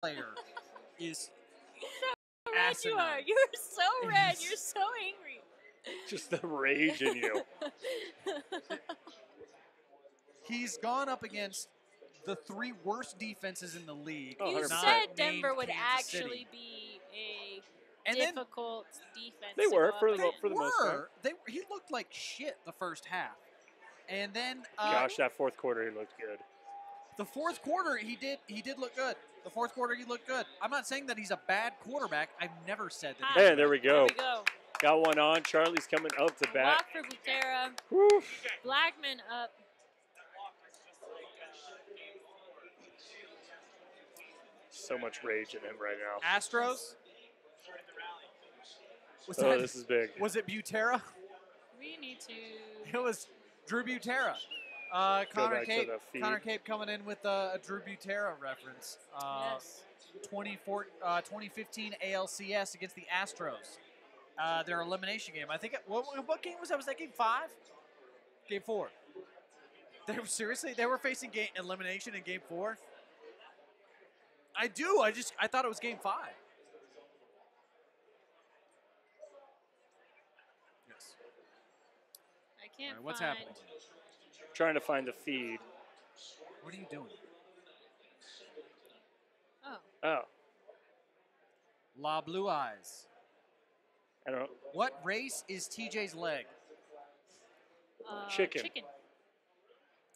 player is So red you asinine. are. You're so red. You're so angry. Just the rage in you. He's gone up against the 3 worst defenses in the league. Oh, You 100%. said Denver named would Kansas actually City. be a And then difficult defense. They to were, go for up the- against. for the most part. He looked like shit the first half. And then Gosh, that fourth quarter, he looked good. the fourth quarter he did look good. The fourth quarter he looked good. I'm not saying that he's a bad quarterback. I've never said that. Hey, there we go. There we go. Got one on. Charlie's coming up to bat. Walk for Butera. Woo. Blackman up. So much rage in him right now. Astros. Was Oh, this is big. Was it Butera? We need to. It was Drew Butera. Connor back to Cape. the feed. Connor Cape coming in with a Drew Butera reference. Yes. 2015 ALCS against the Astros. Their elimination game. I think. What game was that? Was that game 5? Game 4. They were facing elimination in game 4. I do. I thought it was game 5. Yes. I can't All right, what's find. happening? Trying to find the feed. What are you doing? Oh. Oh, La Blue Eyes. I don't know. What race is TJ's leg? Chicken. Chicken.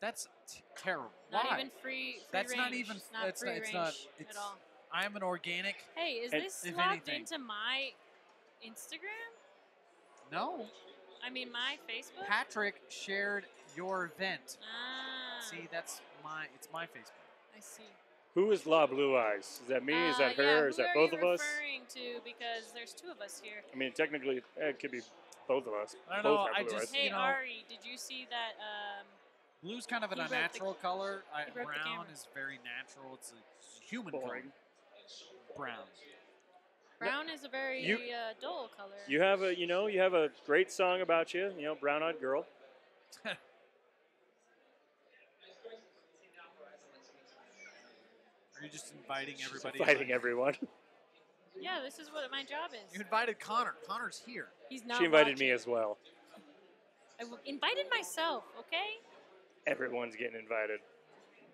That's terrible. Not Why? even free That's range. not even. It's not That's free not. It's range not. at It's. all. I'm an organic. Hey, is And this if logged anything- into my Instagram? No. I mean, my Facebook? Patrick shared your event. Ah. See, that's my. It's my Facebook. I see. Who is La Blue Eyes? Is that me? Is that her? Yeah, Or is that who are both you of us? referring to? Because there's 2 of us here. I mean, technically, it could be both of us. I don't both know, have I blue just- eyes. Hey, know- Ari, did you see that? Blue's kind of an He broke the- unnatural color. he broke the Brown camera. is very natural. It's a human Boring. color. Brown. Brown is a very You- dull color. You have a great song about you. You know, Brown Eyed Girl. Are you just inviting everybody? Fighting everyone. Yeah, this is what my job is. You invited Connor. Connor's here. He's not. She invited watching. me as well. I invited myself. Okay. Everyone's getting invited.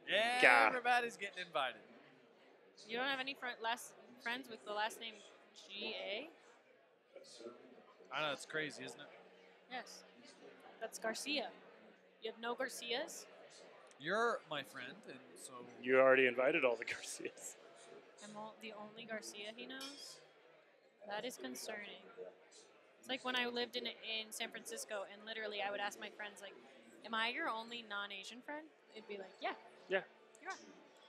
Yeah, Gah. everybody's getting invited. You don't have any friends with the last name G.A.? I know, it's crazy, isn't it? Yes. That's Garcia. You have no Garcias? You're my friend, and so You already invited all the Garcias. I'm the only Garcia he knows? That is concerning. It's like when I lived in San Francisco, and literally I would ask my friends, like, am I your only non-Asian friend? They'd be like, yeah. Yeah. You are.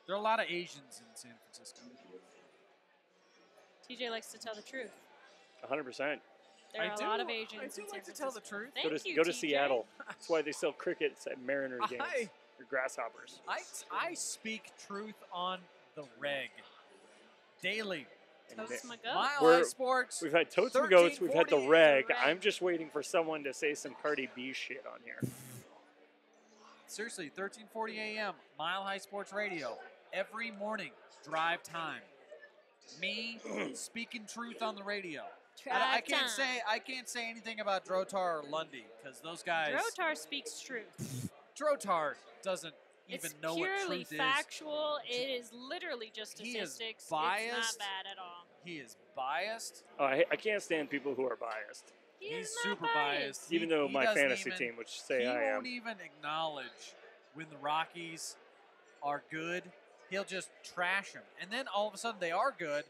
there are a lot of Asians in San Francisco. TJ likes to tell the truth. 100%. There are a lot of Asians I in do San like to Francisco. tell the truth. Thank Go to you, go to TJ. Seattle. That's why they sell crickets at Mariners games. Or grasshoppers. I speak truth on the reg. Daily. And Toast they- my goat. Mile We're- High Sports. We've had totes and goats. We've had the 1348 reg. the reg. I'm just waiting for someone to say some Cardi B shit on here. Seriously, 1340 a.m. Mile High Sports Radio. Every morning, drive time. Me speaking truth on the radio. I can't say anything about Drotar or Lundy because those guys. Drotar speaks truth. Drotar doesn't even It's know what purely truth is. factual. It is literally just He is statistics. It's biased. not bad at all. He is biased. Oh, I can't stand people who are biased. He He's is not super biased. Even He- though he my doesn't fantasy even- team, which say he I won't am. even acknowledge when the Rockies are good. He'll just trash them, and then all of a sudden they are good,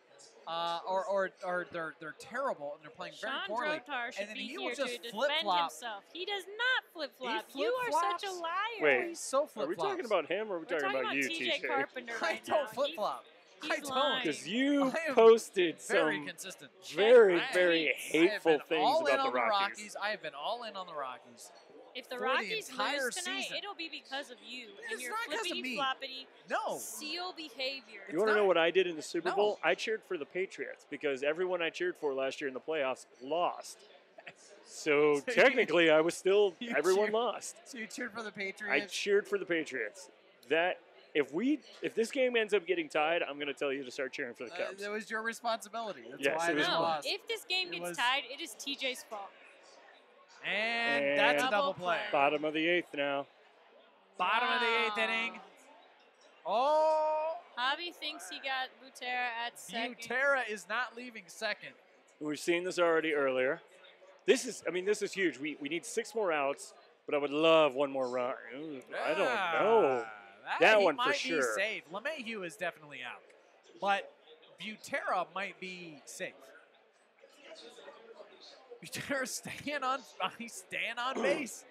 or they're terrible and they're playing very Sean poorly. Drotar should and then be he here will to just defend flip-flop. himself. He does not flip-flop. He You are such a flip-flops. liar. Wait. He's so Are flip we flops. talking about him or are we We're talking about you, TJ TJ? Carpenter I right now. don't flip flop. He's I don't. lying. Because you I am posted Very some consistent. very, Check very rates. hateful I have been things all in about on the Rockies. I have been all in on the Rockies. If the for the Rockies entire lose tonight, season. it'll be because of you and It's your not 'cause of flippity me. floppity No. seal behavior. You want to not- know what I did in the Super No. Bowl? I cheered for the Patriots because everyone I cheered for last year in the playoffs lost. So So you- technically, I was still you everyone cheered- lost. So you cheered for the I Patriots. cheered for the Patriots. That If this game ends up getting tied, I'm going to tell you to start cheering for the Cubs. It was your responsibility. That's Yes, why it they was mine. lost. If this game It gets was- tied, it is TJ's fault. And that's a double play. Bottom of the 8th now. Bottom of the 8th inning. Oh, Javi thinks he got Butera at second. Butera is not leaving second. We've seen this already earlier. This is huge. We need 6 more outs, but I would love one more run. Ooh, I don't know. That he one for might sure. Be safe. LeMahieu is definitely out, but Butera might be safe. Butera's staying on. He's staying on base,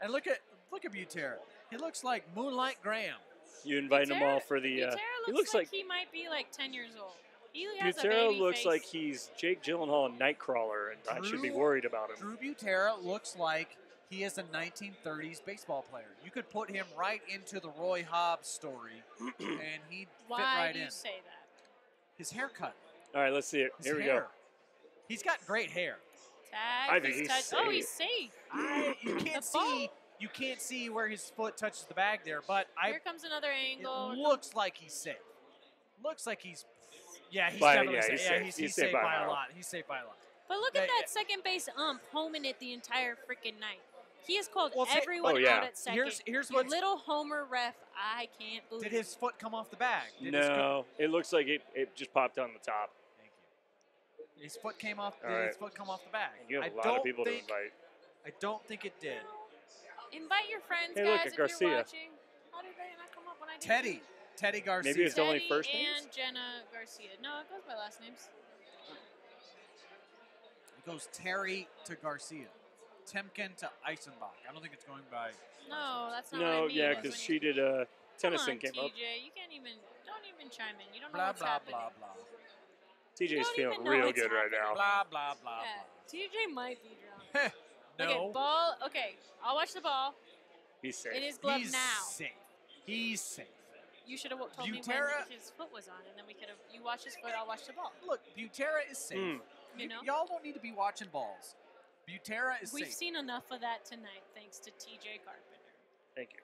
and look at Butera. He looks like Moonlight Graham. You inviting them all for the. Butera he looks looks like he might be like 10 years old. He has a Butera baby looks face. like he's Jake Gyllenhaal and Nightcrawler, and I should be worried about him. Drew Butera looks like he is a 1930s baseball player. You could put him right into the Roy Hobbs story, and he'd Why fit right do you in. say that? His haircut. All right, let's see it. His Here we hair. go. He's got great hair. Tag. I think he's touched. Oh, safe. he's safe. You can't The ball. see. You can't see where his foot touches the bag there, but Here comes another angle. it looks like he's safe. Looks like he's. Yeah, he's By- definitely yeah, safe. he's Yeah, safe. he's He's safe safe by by a a mile. lot. He's safe by a lot. But look Yeah, at that yeah. second base homing it the entire freaking night. He has called Well, see- everyone Oh, yeah. out at second. Here's You what. little homer ref, I can't believe. Did his foot come off the bag? Did his No, it looks like it just popped on the top. Thank you. His foot came off. All Did right. his foot come off the bag? You have a I lot don't of people think, to invite. I don't think it did. Invite your friends, Hey, guys, look at if you're Garcia. watching. How did they not come up when I did? Teddy Garcia. Maybe it's only Teddy first names? and Jena Garcia. No, it goes by last names. It goes Terry to Garcia, Temkin to Eisenbach. I don't think it's going by. No, that's not what I No, mean. yeah, It's because when she you- did. Come Tennyson on, came TJ, up. you can't even. Don't even chime in. You don't know Blah what's blah happening. blah blah. TJ's don't feeling even know real what's good right now. Blah blah blah Yeah, TJ might be drunk. blah. Okay, no, ball. Okay, I'll watch the ball. He's safe. In his glove he's now. safe. He's safe. You should have told me Butera- when his foot was on, and then we could have. You watch his foot. I'll watch the ball. Look, Butera is safe. You know? Y'all don't need to be watching balls. Butera is We've safe. seen enough of that tonight, thanks to TJ Carpenter. Thank you.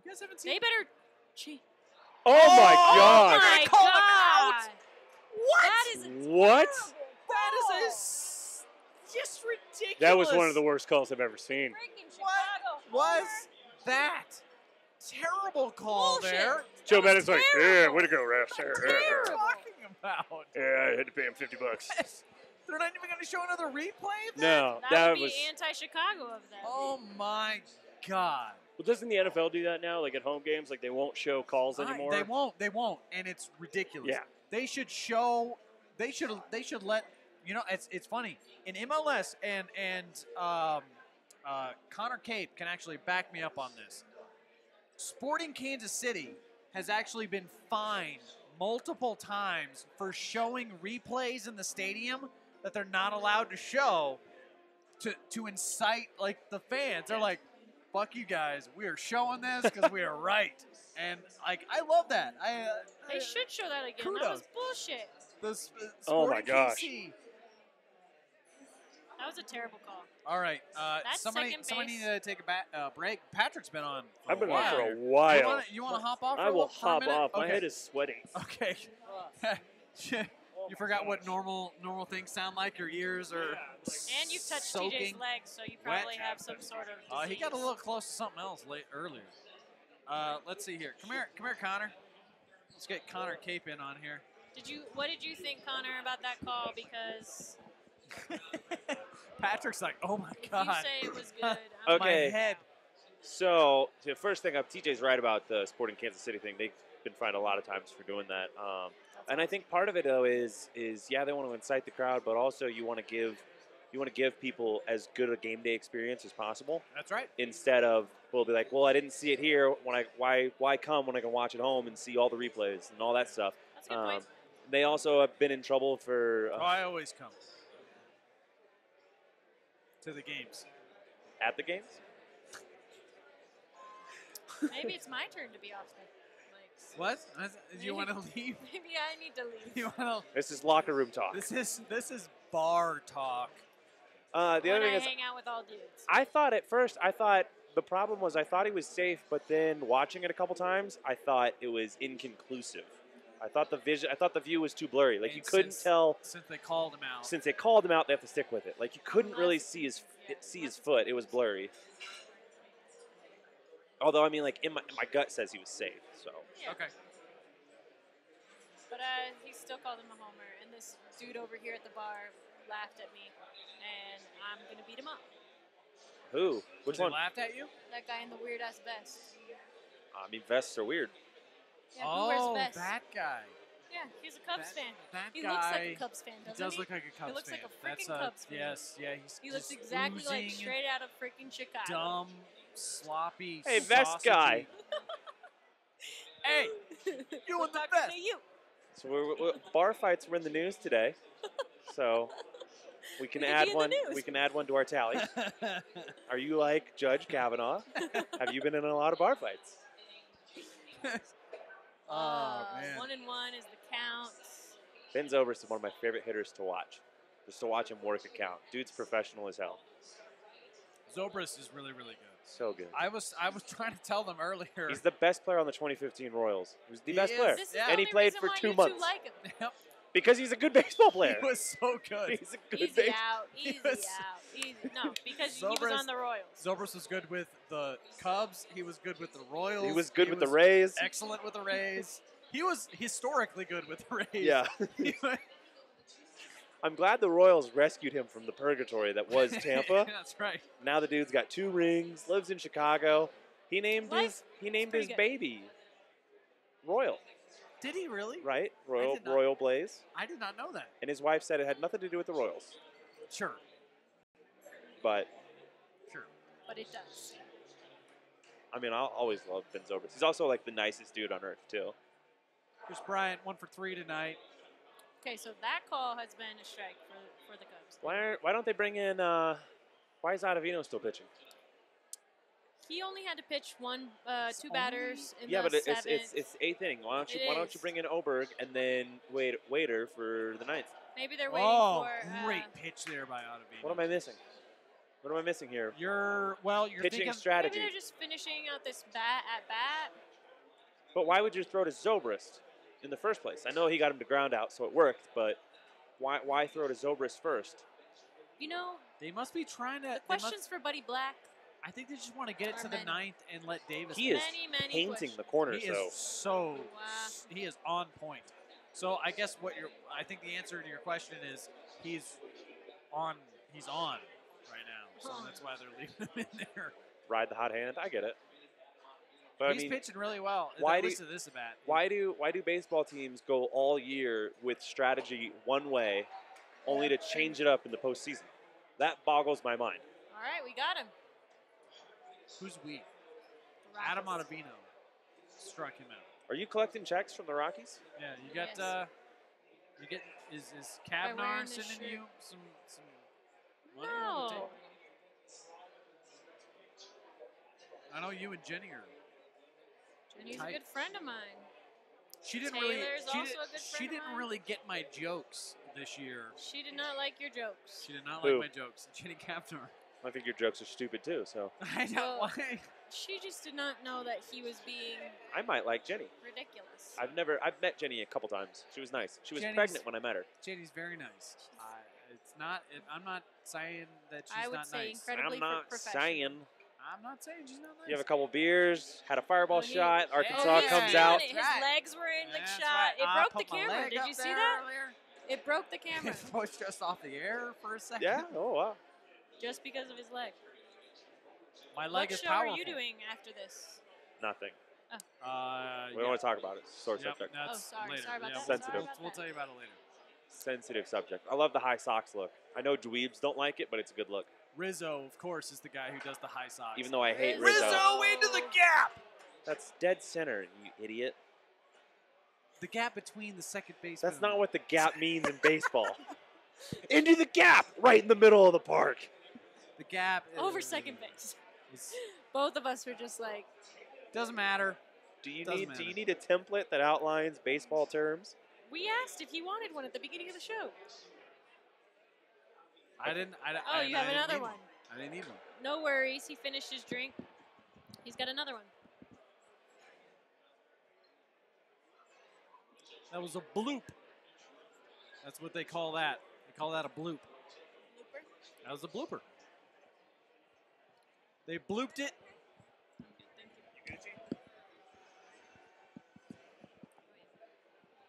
You guys haven't seen. They better. Gee. Oh my Oh gosh! my Call him God! out. What? That is What? That is just ridiculous. That was one of the worst calls I've ever seen. freaking What Chicago. was homer. that? Terrible call Bullshit. there. Joe That was Bennett's like, yeah, terrible. way to go, refs. What are you Terrible. talking about? Yeah, I had to pay him $50. They're not even going to show another replay of that? No, That would was. be anti-Chicago of them. Oh my God. Well, doesn't the NFL do that now? Like at home games, like they won't show calls anymore. They won't. They won't. And it's ridiculous. Yeah. They should show. They should let. You know, it's funny in MLS and Connor Cape can actually back me up on this. Sporting Kansas City has actually been fined multiple times for showing replays in the stadium that they're not allowed to show to incite like the fans. They're like, fuck you guys, we are showing this because we are right. And like I love that. They should show that again. Kudos. That was bullshit. Oh my Sporting gosh. KC. That was a terrible call. All right, That's somebody second need base. to take a break. Patrick's been on. For I've been a on while for a here. while. You want to hop off? I will for a hop minute? off. My Okay. head is sweating. Okay. You forgot what normal things sound like. Your ears are. And you've touched soaking TJ's legs, so you probably have some sort of disease. He got a little close to something else earlier. Let's see here. Come here, Connor. Let's get Connor Cape in on here. What did you think, Connor, about that call? Because Patrick's like, oh my if God. you say it was good, Okay. My head. So, the first thing up, TJ's right about the Sporting Kansas City thing. They've been fined a lot of times for doing that. And I think part of it though is yeah, they want to incite the crowd, but also you want to give people as good a game day experience as possible. That's right. Instead of we'll be like, well, I didn't see it here. Why come when I can watch at home and see all the replays and all that stuff? that's a good point. They also have been in trouble for I always come to the games. at the games. Maybe it's my turn to be off the mics. What? Do you want to leave? Maybe I need to leave. You want to? This is locker room talk. This is bar talk. The other when thing I is, hang out with all dudes. I thought The problem was I thought he was safe, but then watching it a couple times, I thought it was inconclusive. I thought the view was too blurry. Like, And you couldn't tell. Since they called him out. Since they called him out, they have to stick with it. Like, you couldn't really see his foot. It was blurry. Although, I mean, like, in my gut says he was safe. So. Yeah. Okay. But he still called him a homer, and this dude over here at the bar laughed at me, and I'm gonna beat him up. Who? Which one? He laughed at you? That guy in the weird ass vest. I mean, vests are weird. Yeah, who wears Oh, vests? that guy. Yeah, he's a Cubs fan. That He guy. looks like a Cubs fan, doesn't He does he? look like a Cubs fan. looks like a freaking That's Cubs fan. Yes, yeah. He looks just exactly like oozing straight out of freaking Chicago. dumb, sloppy. Hey, vest guy. Hey, you with the Talking vest? to you. So bar fights were in the news today. So we can We could add be in the one. news. We can add one to our tally. Are you like Judge Kavanaugh? Have you been in a lot of bar fights? Oh man. 1-1 is the count. Ben Zobrist is one of my favorite hitters to watch. Just to watch him work a count. Dude's professional as hell. Zobrist is really, really good. So good. I was trying to tell them earlier. He's the best player on the 2015 Royals. He was the He best is. player. This is Yeah. the And he only played reason for why 2 you months. two like him. Yep. Because he's a good baseball player. He was so good. He's a good Easy baseball out, He easy was- out, easy. No, because he was Zobrist- on the Royals. Zobrist was good with the Cubs. He was good with the Royals. He was good with the was Rays. Excellent with the Rays. He was historically good with the Rays. Yeah. I'm glad the Royals rescued him from the purgatory that was Tampa. That's right. Now the dude's got 2 rings, lives in Chicago. He named Life his pretty good. baby Royal, Did he really? right? did not- Royal Blaze. I did not know that. And his wife said it had nothing to do with the Royals. Sure. But Sure. But it does. I mean, I'll always love Ben Zobrist. He's also like the nicest dude on earth too. Chris Bryant, 1 for 3 tonight. Okay, so that call has been a strike for the Cubs. Why don't they bring in? Why is Ottavino still pitching? He only had to pitch 2 batters in Yeah, the but 7th. it's 8th inning. Why don't you It is. bring in Oberg and then Waiter for the 9th? Maybe they're waiting Oh, for. great pitch there by Ottavino. What am I missing? What am I missing here? You're Pitching thinking strategy. Maybe they're just finishing out this bat. But why would you throw to Zobrist in the first place? I know he got him to ground out, so it worked. But why throw to Zobrist first? You know, they must be trying to. the questions for Buddy Black. I think they just want to get it Are to the many. 9th and let Davis. He is Many painting questions. the corners, He though. is so. Wow. He is on point. So I guess I think the answer to your question is he's on right now. So Huh. that's why they're leaving him in there. Ride the hot hand. I get it. But He's I mean, pitching really well. why do- Listen to this at bat. why do baseball teams go all year with strategy one way, only to change it up in the postseason? That boggles my mind. All right, we got him. Who's we? The Adam Rockies. Ottavino struck him out. Are you collecting checks from the Rockies? Yeah, you got. Yes. You get. Is By wearing Kavnar this sending shirt? you some money on the No. table? I know you and Jenny are. Jenny's a Tight. good friend of mine. She didn't Taylor's really. also a good friend She of didn't mine. really get my jokes this year. She did not like your jokes. She did not Who? like my jokes. Jenny Kavnar. I think your jokes are stupid too. So I know Well, why. She just did not know that he was being I might like Jenny. ridiculous. I've met Jenny a couple times. She was nice. She was Jenny's- pregnant when I met her. Jenny's very nice. It's not. I'm not saying that she's I would not say nice. incredibly I'm not professional. saying. I'm not saying she's not nice. You have a couple beers, had a fireball Oh, he- shot. Oh, Arkansas he comes was out. feeling it. Right. His legs were in the That's shot. right. It I broke put the my camera. leg Did up you see there that? earlier. It broke the camera It pushed us off the air for a second. Yeah. Oh wow. just because of his leg. My leg What is show powerful. are you doing after this? Nothing. We We don't want to talk about it. Sore Yep, subject. that's Oh, sorry. later. Sorry about Yeah, that. Sensitive. Sorry about We'll that. tell you about it later. Sensitive subject. I love the high socks look. I know dweebs don't like it, but it's a good look. Rizzo, of course, is the guy who does the high socks. Even though I hate Rizzo! Rizzo. into the gap. That's dead center, you idiot. The gap between the second base. That's not what the gap means in baseball. Into the gap, right in the middle of the park. the gap. Over second base. Is, Both of us were just like, doesn't matter. Do you Doesn't need matter. a template that outlines baseball terms? we asked if he wanted one at the beginning of the show. I didn't. Oh, you have another one. I didn't need one. No worries. He finished his drink. He's got another one. That was a bloop. That's what they call that. They call that a bloop. Blooper. That was a blooper. They blooped it. Thank you.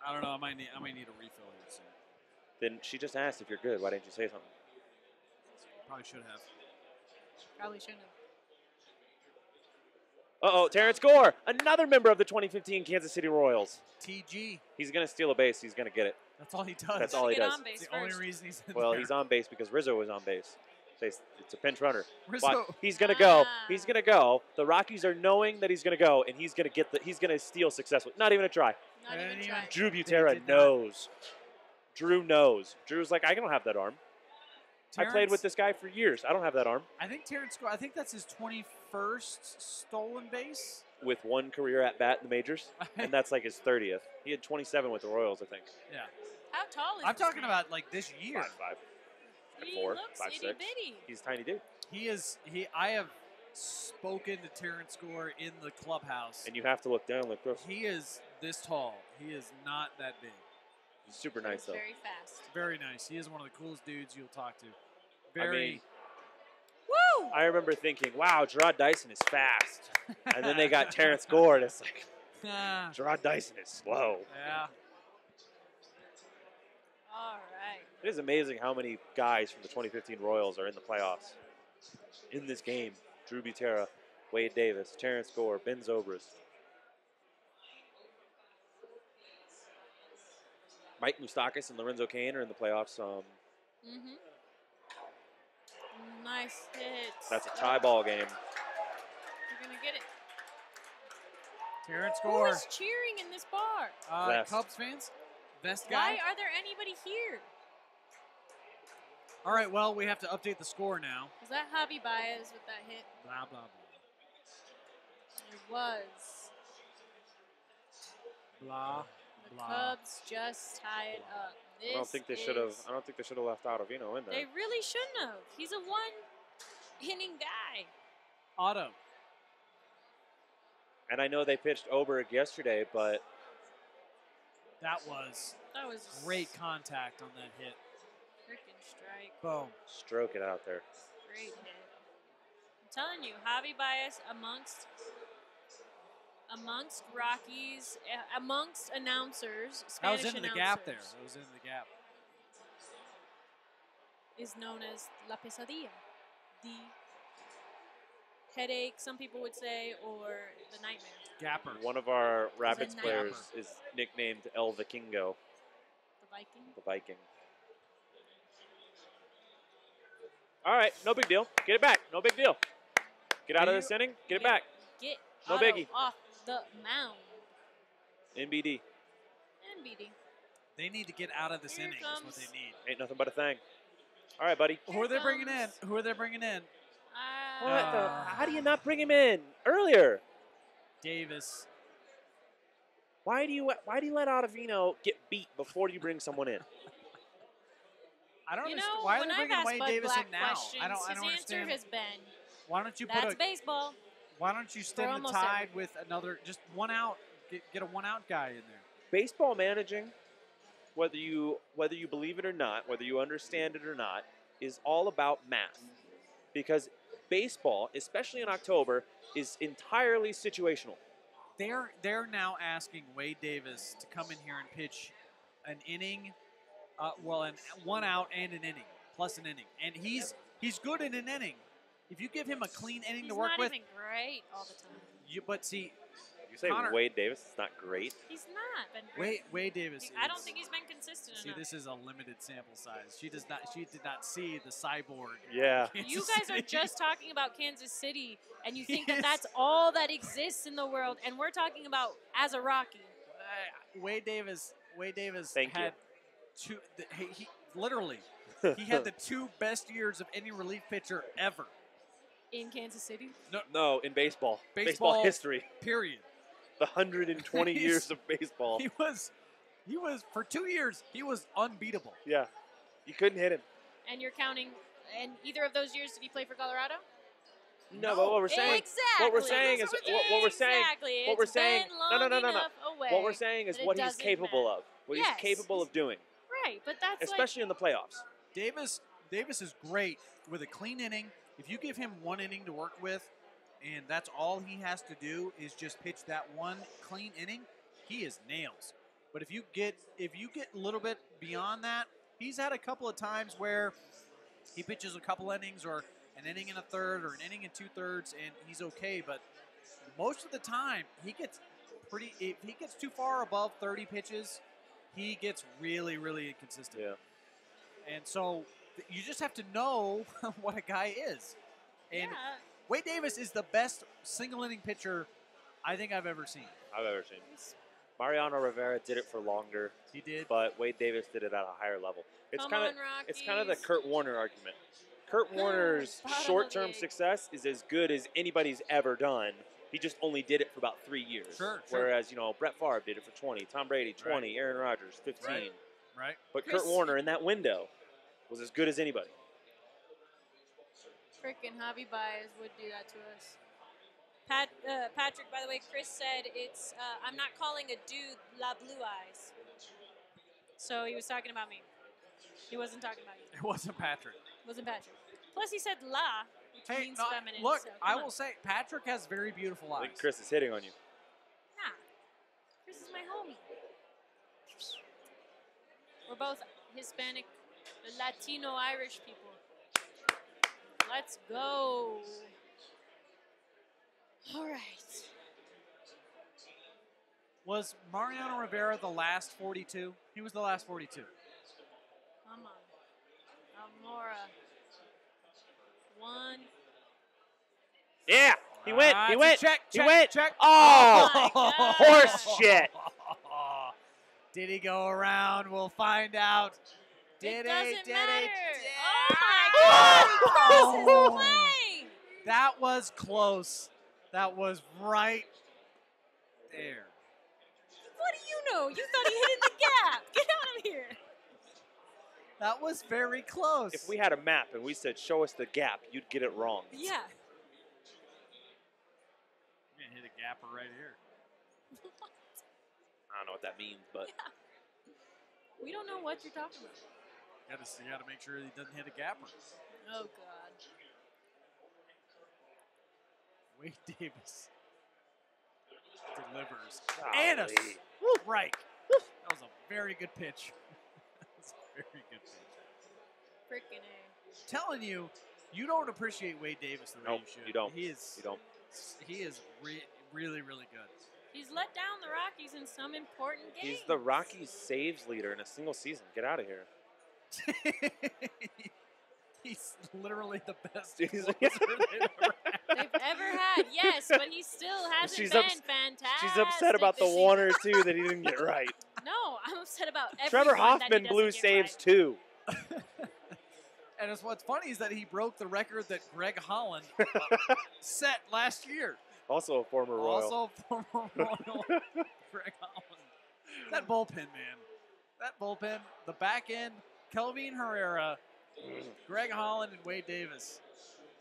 I don't know. I might need a refill here soon. Then she just asked if you're good. Why didn't you say something? Probably should have. Probably shouldn't have. Uh-oh, Terrence Gore, another member of the 2015 Kansas City Royals. TG. He's going to steal a base. He's going to get it. That's all he does. That's all he Get does. on base It's the only first. reason he's in Well, there. he's on base because Rizzo was on base. It's a pinch runner. Rizzo. But he's going to go. Ah. He's going to go. The Rockies are knowing that he's going to go, and he's going to he's going to steal successfully. Not even a try. Not And even even try. Drew They Butera did not. knows. Drew knows. Drew's like, I don't have that arm. I played Terrence- with this guy for years. I don't have that arm. I think Terrence Gore, I think that's his 21st stolen base. With one career at bat in the majors, and that's like his 30th. He had 27 with the Royals, I think. Yeah. How tall is I'm this talking man? about like this year. 5'5". He 4, looks 5'6". itty bitty. He's a tiny dude. I have spoken to Terrence Gore in the clubhouse. And you have to look down like this. He is this tall. He is not that big. He's super nice, He's though. very fast. Very nice. He is one of the coolest dudes you'll talk to. I Very. mean, Woo! I remember thinking, wow, Gerard Dyson is fast. And then they got Terrence Gore, and it's like, Ah, Gerard Dyson is slow. yeah. All right. It is amazing how many guys from the 2015 Royals are in the playoffs. In this game, Drew Butera, Wade Davis, Terrence Gore, Ben Zobrist. Mike Moustakas and Lorenzo Cain are in the playoffs. Mm-hmm. Nice hit. That's a tie ball game. You're going to get it. Terrence Who Gore. is cheering in this bar? Vest. Cubs fans? Vest guy? Why are there anybody here? All right, well, we have to update the score now. Was that Javi Baez with that hit? Blah, blah, It was. blah. Blah, The blah. Cubs just tied up. This I don't think they should have. is- I don't think they should have left Ottavino in there. They really shouldn't have. He's a one-inning guy. Otto. And I know they pitched Oberg yesterday, but That was That was great contact on that hit. freaking strike. Boom. stroke it out there. Great hit. I'm telling you, Javi Baez amongst Rockies, amongst announcers, That Spanish was into the announcers, gap there. It was into the gap. is known as La Pesadilla, the headache, some people would say, or the nightmare. Gapper. One of our Rapids night- players is nicknamed El Vikingo, The Viking. the Viking. All right, no big deal. Get it back. No big deal. Get out of this inning. Get it back. Get No Otto biggie. off the mound. NBD. And BD. They need to get out of this Here inning is what comes- they need. Ain't nothing but a thing. All right, buddy. Who are they bringing in? comes- Who are they bringing in? What the? Uh, How do you not bring him in earlier? Davis. Why do you let Ottavino get beat before you bring someone in? I don't You understand. know, Why are when they I've bringing asked Wade Bud Davis Black in now? questions, I don't his answer understand. has been, Why don't you put that's a? baseball. Why don't you stem the almost tide everything. with another, just one out? Get a one out guy in there. Baseball managing, whether you believe it or not, whether you understand it or not, is all about math. Because baseball, especially in October, is entirely situational. They're now asking Wade Davis to come in here and pitch an inning, and one out and an inning plus an inning, and he's good in an inning. If you give him a clean inning He's to work not with, even great all the time. but see, You say Connor- Wade Davis is not great. He's not been great. Wade Davis. I don't is- think he's been consistent See, enough. this is a limited sample size. She did not see the cyborg. Yeah. You Kansas guys are City. just talking about Kansas City, and you think that Yes. that's all that exists in the world, and we're talking about as a Rocky. Wade Davis Thank you. had two. He literally he had the two best years of any relief pitcher ever. In Kansas City? No, in baseball. Baseball- history. Period. The 120 He's- years of baseball. He was for 2 years. He was unbeatable. Yeah. You couldn't hit him. And you're counting, and either of those years did he play for Colorado? No, but what we're saying, what we're saying is, what we're saying, what we're saying, no. What we're saying is what he's capable of, what he's capable of doing. Right, but that's especially in the playoffs. Davis is great with a clean inning. If you give him one inning to work with, and that's all he has to do is just pitch that one clean inning, he is nails. But if you get a little bit beyond that, he's had a couple of times where he pitches a couple innings or an inning and a third or an inning and 2/3, and he's okay. But most of the time, if he gets too far above 30 pitches, he gets really, really inconsistent. Yeah. And so you just have to know what a guy is. And Wade Davis is the best single inning pitcher I think I've ever seen. Mariano Rivera did it for longer. He did. But Wade Davis did it at a higher level. It's Rockies. kind of the Kurt Warner argument. Kurt Warner's short-term success is as good as anybody's ever done. He just only did it for about 3 years. Sure. Whereas, Brett Favre did it for 20, Tom Brady 20, right. Aaron Rodgers 15. Right. But Kurt Warner in that window was as good as anybody. Frickin' Javi Baez would do that to us. Patrick, by the way, Chris said it's, I'm not calling a dude La Blue Eyes. So he was talking about me. He wasn't talking about you. It wasn't Patrick. Plus he said La, which means feminine. Look, so I will say, Patrick has very beautiful eyes. I think Chris is hitting on you. Nah. Chris is my homie. We're both Hispanic, Latino, Irish people. Let's go. All right. Was Mariano Rivera the last 42? He was the last 42. Come on. Almora. 1. Yeah, he went. He went. Check. Oh, horse shit. Did he go around? We'll find out. It doesn't matter. Oh, my God. This is lame. That was close. That was right there. What do you know? You thought he hit in the gap. Get out of here. That was very close. If we had a map and we said, show us the gap, you'd get it wrong. Yeah. I'm going to hit a gapper right here. I don't know what that means, but. Yeah. We don't know what you're talking about. You got to make sure he doesn't hit a gapper. Oh, God. Wade Davis delivers. Golly. And a strike. That was a very good pitch. That was a very good pitch. Frickin' A. Telling you, you don't appreciate Wade Davis the way you should. You don't. He is really, really good. He's let down the Rockies in some important games. He's the Rockies saves leader in a single season. Get out of here. He's literally the best He's closer they've ever had. Yes, but he still hasn't been fantastic. She's upset about the 1 or 2 that he didn't get right. No, I'm upset about everyone Trevor that Hoffman he blew doesn't saves get too. And what's funny is that he broke the record that Greg Holland set last year. Also a former Royal. Greg Holland. That bullpen, man. That bullpen, the back end, Kelvin Herrera, Greg Holland, and Wade Davis.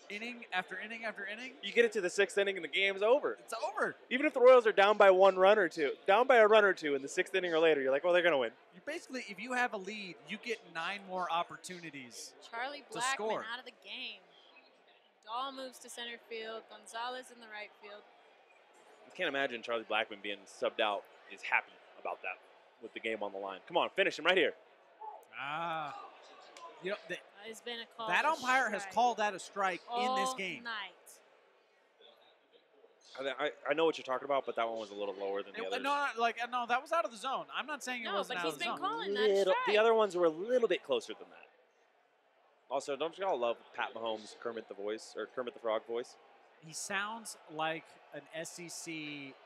Inning after inning after inning. You get it to the 6th inning and the game's over. It's over. Even if the Royals are down by a run or two in the 6th inning or later, you're like, well, they're going to win. You basically, if you have a lead, you get 9 more opportunities Charlie to Blackmon score. out of the game. Dahl moves to center field. Gonzalez in the right field. I can't imagine Charlie Blackmon being subbed out is happy about that with the game on the line. Come on, finish him right here. You know, It's been a call. that umpire has called that a strike in this game. Night. I know what you're talking about, but that one was a little lower than the others. No, that was out of the zone. I'm not saying it wasn't out of the zone. No, but he's been calling that a strike. The other ones were a little bit closer than that. Also, don't you all love Pat Mahomes' Kermit the Frog voice? He sounds like an SEC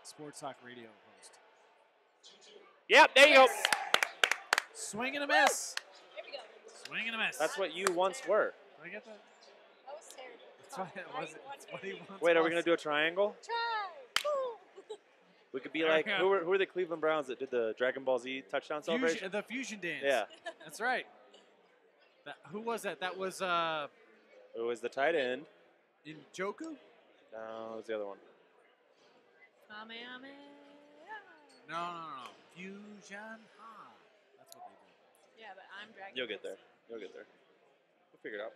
sports talk radio host. Yep, there you go. Swing and a miss. Here we go. Swing and a miss. That's what you once were. Did I get that? That was terrible. That's what it was. That's what he once Wait, are we was. going to do a triangle? Try. We could be like, who are the Cleveland Browns that did the Dragon Ball Z touchdown celebration? The fusion dance. Yeah. That's right. Who was that? That was it was the tight end. Njoku? No, it's the other one. Kamehameha. No. Fusion High. That's what they do. Yeah, but I'm Dragon. You'll get Ball there. Z. You'll get there. We'll figure it out.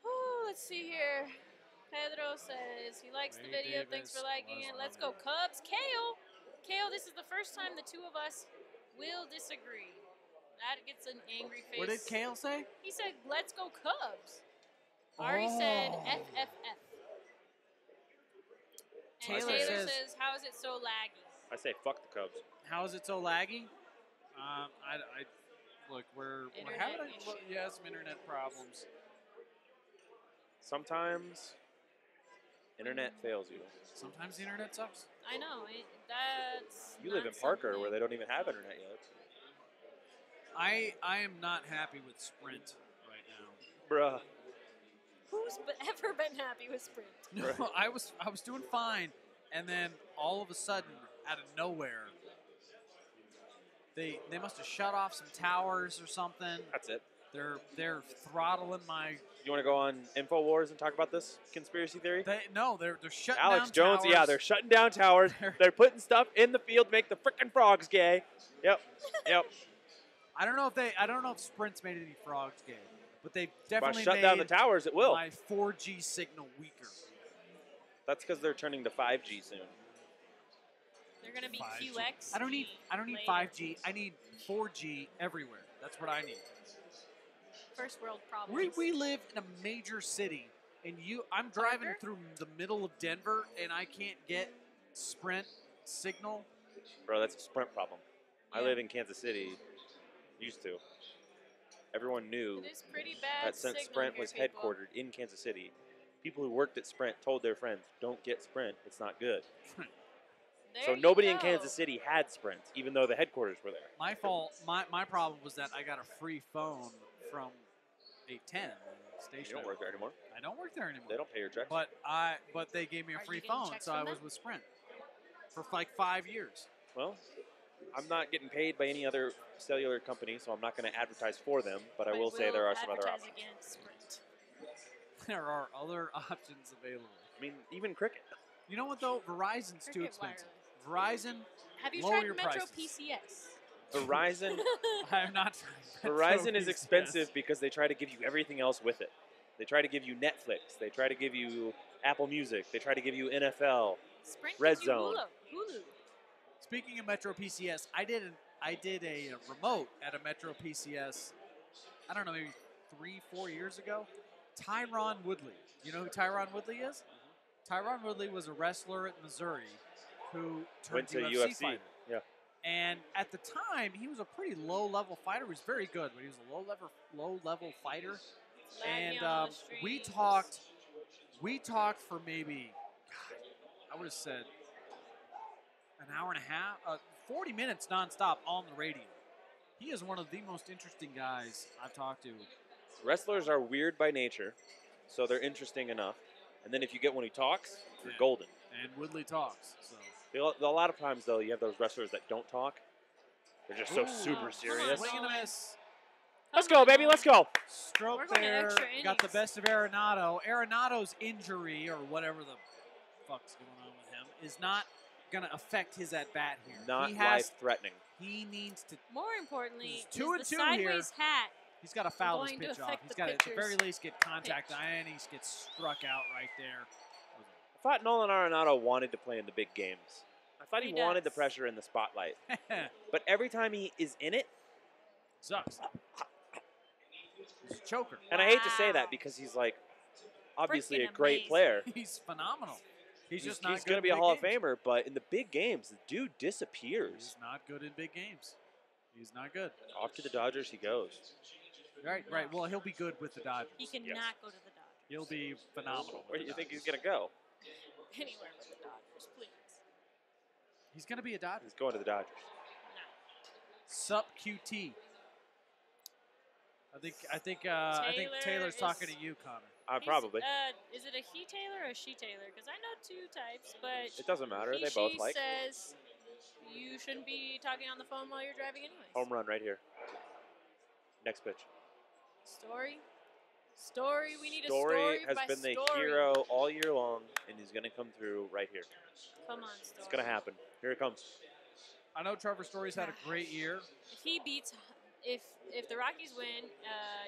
Oh, let's see here. Pedro says he likes the Ray video. Thanks for Davis liking was it. Let's on go Cubs. Kale, this is the first time the two of us will disagree. That gets an angry face. What did Kale say? He said, let's go Cubs. Ari said Oh. FFF. And Taylor Taylor says- says, how is it so laggy? I say fuck the Cubs. How is it so laggy? I look, we're Internet having issues. some internet problems. Sometimes internet fails you. Sometimes the internet sucks. I know. That's You live not in Parker something- where they don't even have internet yet. I am not happy with Sprint right now. Bruh. Who's ever been happy with Sprint? No, I was doing fine, and then all of a sudden, out of nowhere, they must have shut off some towers or something. That's it. They're throttling my. You want to go on InfoWars and talk about this conspiracy theory? They're shutting Alex down Jones, towers. yeah, they're shutting down towers. They're putting stuff in the field to make the frickin' frogs gay. Yep. I don't know if Sprint's made any frogs gay, but they By definitely shut made down the towers, it will. my 4G signal weaker. That's because they're turning to 5G soon. They're going to be 5G. QX. I don't need 5G. I need 4G everywhere. That's what I need. First world problems. We live in a major city, and I'm driving Parker? through the middle of Denver, and I can't get Sprint signal. Bro, that's a Sprint problem. I Yeah. live in Kansas City. Used to. Everyone knew It is pretty bad that since signal Sprint here, was people. headquartered in Kansas City, people who worked at Sprint told their friends, don't get Sprint, it's not good. There So you nobody in go. Kansas City had Sprint, even though the headquarters were there. My fault. My problem was that I got a free phone from 810 station. You don't work there anymore. I don't work there anymore. They don't pay your checks. But they gave me a Are you free getting phone, checks so I from was them? with Sprint for like 5 years. Well, I'm not getting paid by any other cellular company, so I'm not going to advertise for them, but I will say there are some other advertise options. against Sprint. There are other options available. I mean, even Cricket. You know what though? Verizon's too Cricket expensive. Wireless. Verizon, Have you lower tried your Metro prices. PCS? Verizon, I have not tried. Verizon is PCS. expensive because they try to give you everything else with it. They try to give you Netflix. They try to give you Apple Music. They try to give you NFL. Sprint Red gives you Zone. Hulu. Speaking of Metro PCS, I did a remote at a Metro PCS. I don't know, maybe 3-4 years ago. Tyron Woodley. You know who Tyron Woodley is? Tyron Woodley was a wrestler at Missouri who turned Went to UFC UFC. fighter. Yeah. And at the time, he was a pretty low-level fighter. He was very good, but he was a low-level fighter. Laggy And on all the we streams. talked for maybe, God, I would have said an hour and a half, 40 minutes nonstop on the radio. He is one of the most interesting guys I've talked to. Wrestlers are weird by nature, so they're interesting enough. And then if you get one who talks, you're Yeah. golden. And Woodley talks. So A lot of times, though, you have those wrestlers that don't talk. They're just so Ooh. super Come on. serious. swing and a miss. Let's go, baby. Let's go. We're Stroke going to there. extra Got the innings. best of Arenado. Arenado's injury, or whatever the fuck's going on with him, is not going to affect his at-bat here. Not he has, life-threatening. he needs to, More importantly, This is is 2 and the 2 here. sideways hat. he's got to foul this Going to pitch off. affect He's the got to, at the very pitcher's least, get contact, pitch. and he gets struck out right there. I thought Nolan Arenado wanted to play in the big games. I thought he He wanted the does. pressure in the spotlight. But every time he is in it, Sucks. He's a choker. and I hate to say Wow. that because he's like obviously Freaking a great amazing. player. He's phenomenal. He's just not he's good going to in be a big Hall of games. Famer, but in the big games, the dude disappears. He's not good in big games. He's not good. Off to the Dodgers he goes. Right. Well, he'll be good with the Dodgers. He cannot Yes. go to the Dodgers. He'll be phenomenal. Where with do you the think he's Dodgers. going to go? Anywhere but the Dodgers, please. He's going to be a Dodger. He's going to the Dodgers. No. Sup QT. I think Taylor's Taylor talking is- to you, Connor. He's, Probably. Is it a he Taylor or a she Taylor? Because I know two types, but It doesn't matter. he, They both she like. says you shouldn't be talking on the phone while you're driving anyways. Home run right here. Next pitch. Story. Story. We need Story a story has by been the story. hero all year long, and he's going to come through right here. Come on, Story. It's going to happen. Here it comes. I know Trevor Story's had a great year. If he beats, if the Rockies win,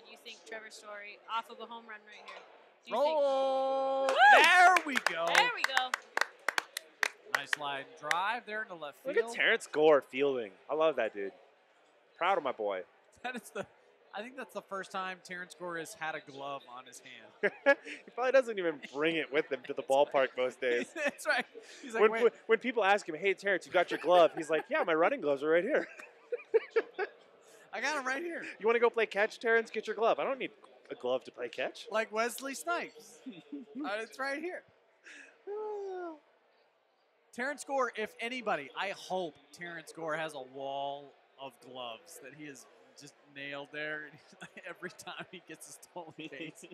do you think Trevor Story off of a home run right here? Do you Roll! Woo! There we go. There we go. Nice slide and drive there into left field. Look at Terrence Gore fielding. I love that dude. Proud of my boy. I think that's the first time Terrence Gore has had a glove on his hand. He probably doesn't even bring it with him to the ballpark most days. That's right. He's like, When people ask him, "Hey Terrence, you got your glove?" He's like, "Yeah, my running gloves are right here." I got him right here. You want to go play catch, Terrence? Get your glove. I don't need a glove to play catch. Like Wesley Snipes. It's right here. Terrence Gore, if anybody, I hope Terrence Gore has a wall of gloves that he has just nailed there every time he gets his stolen base.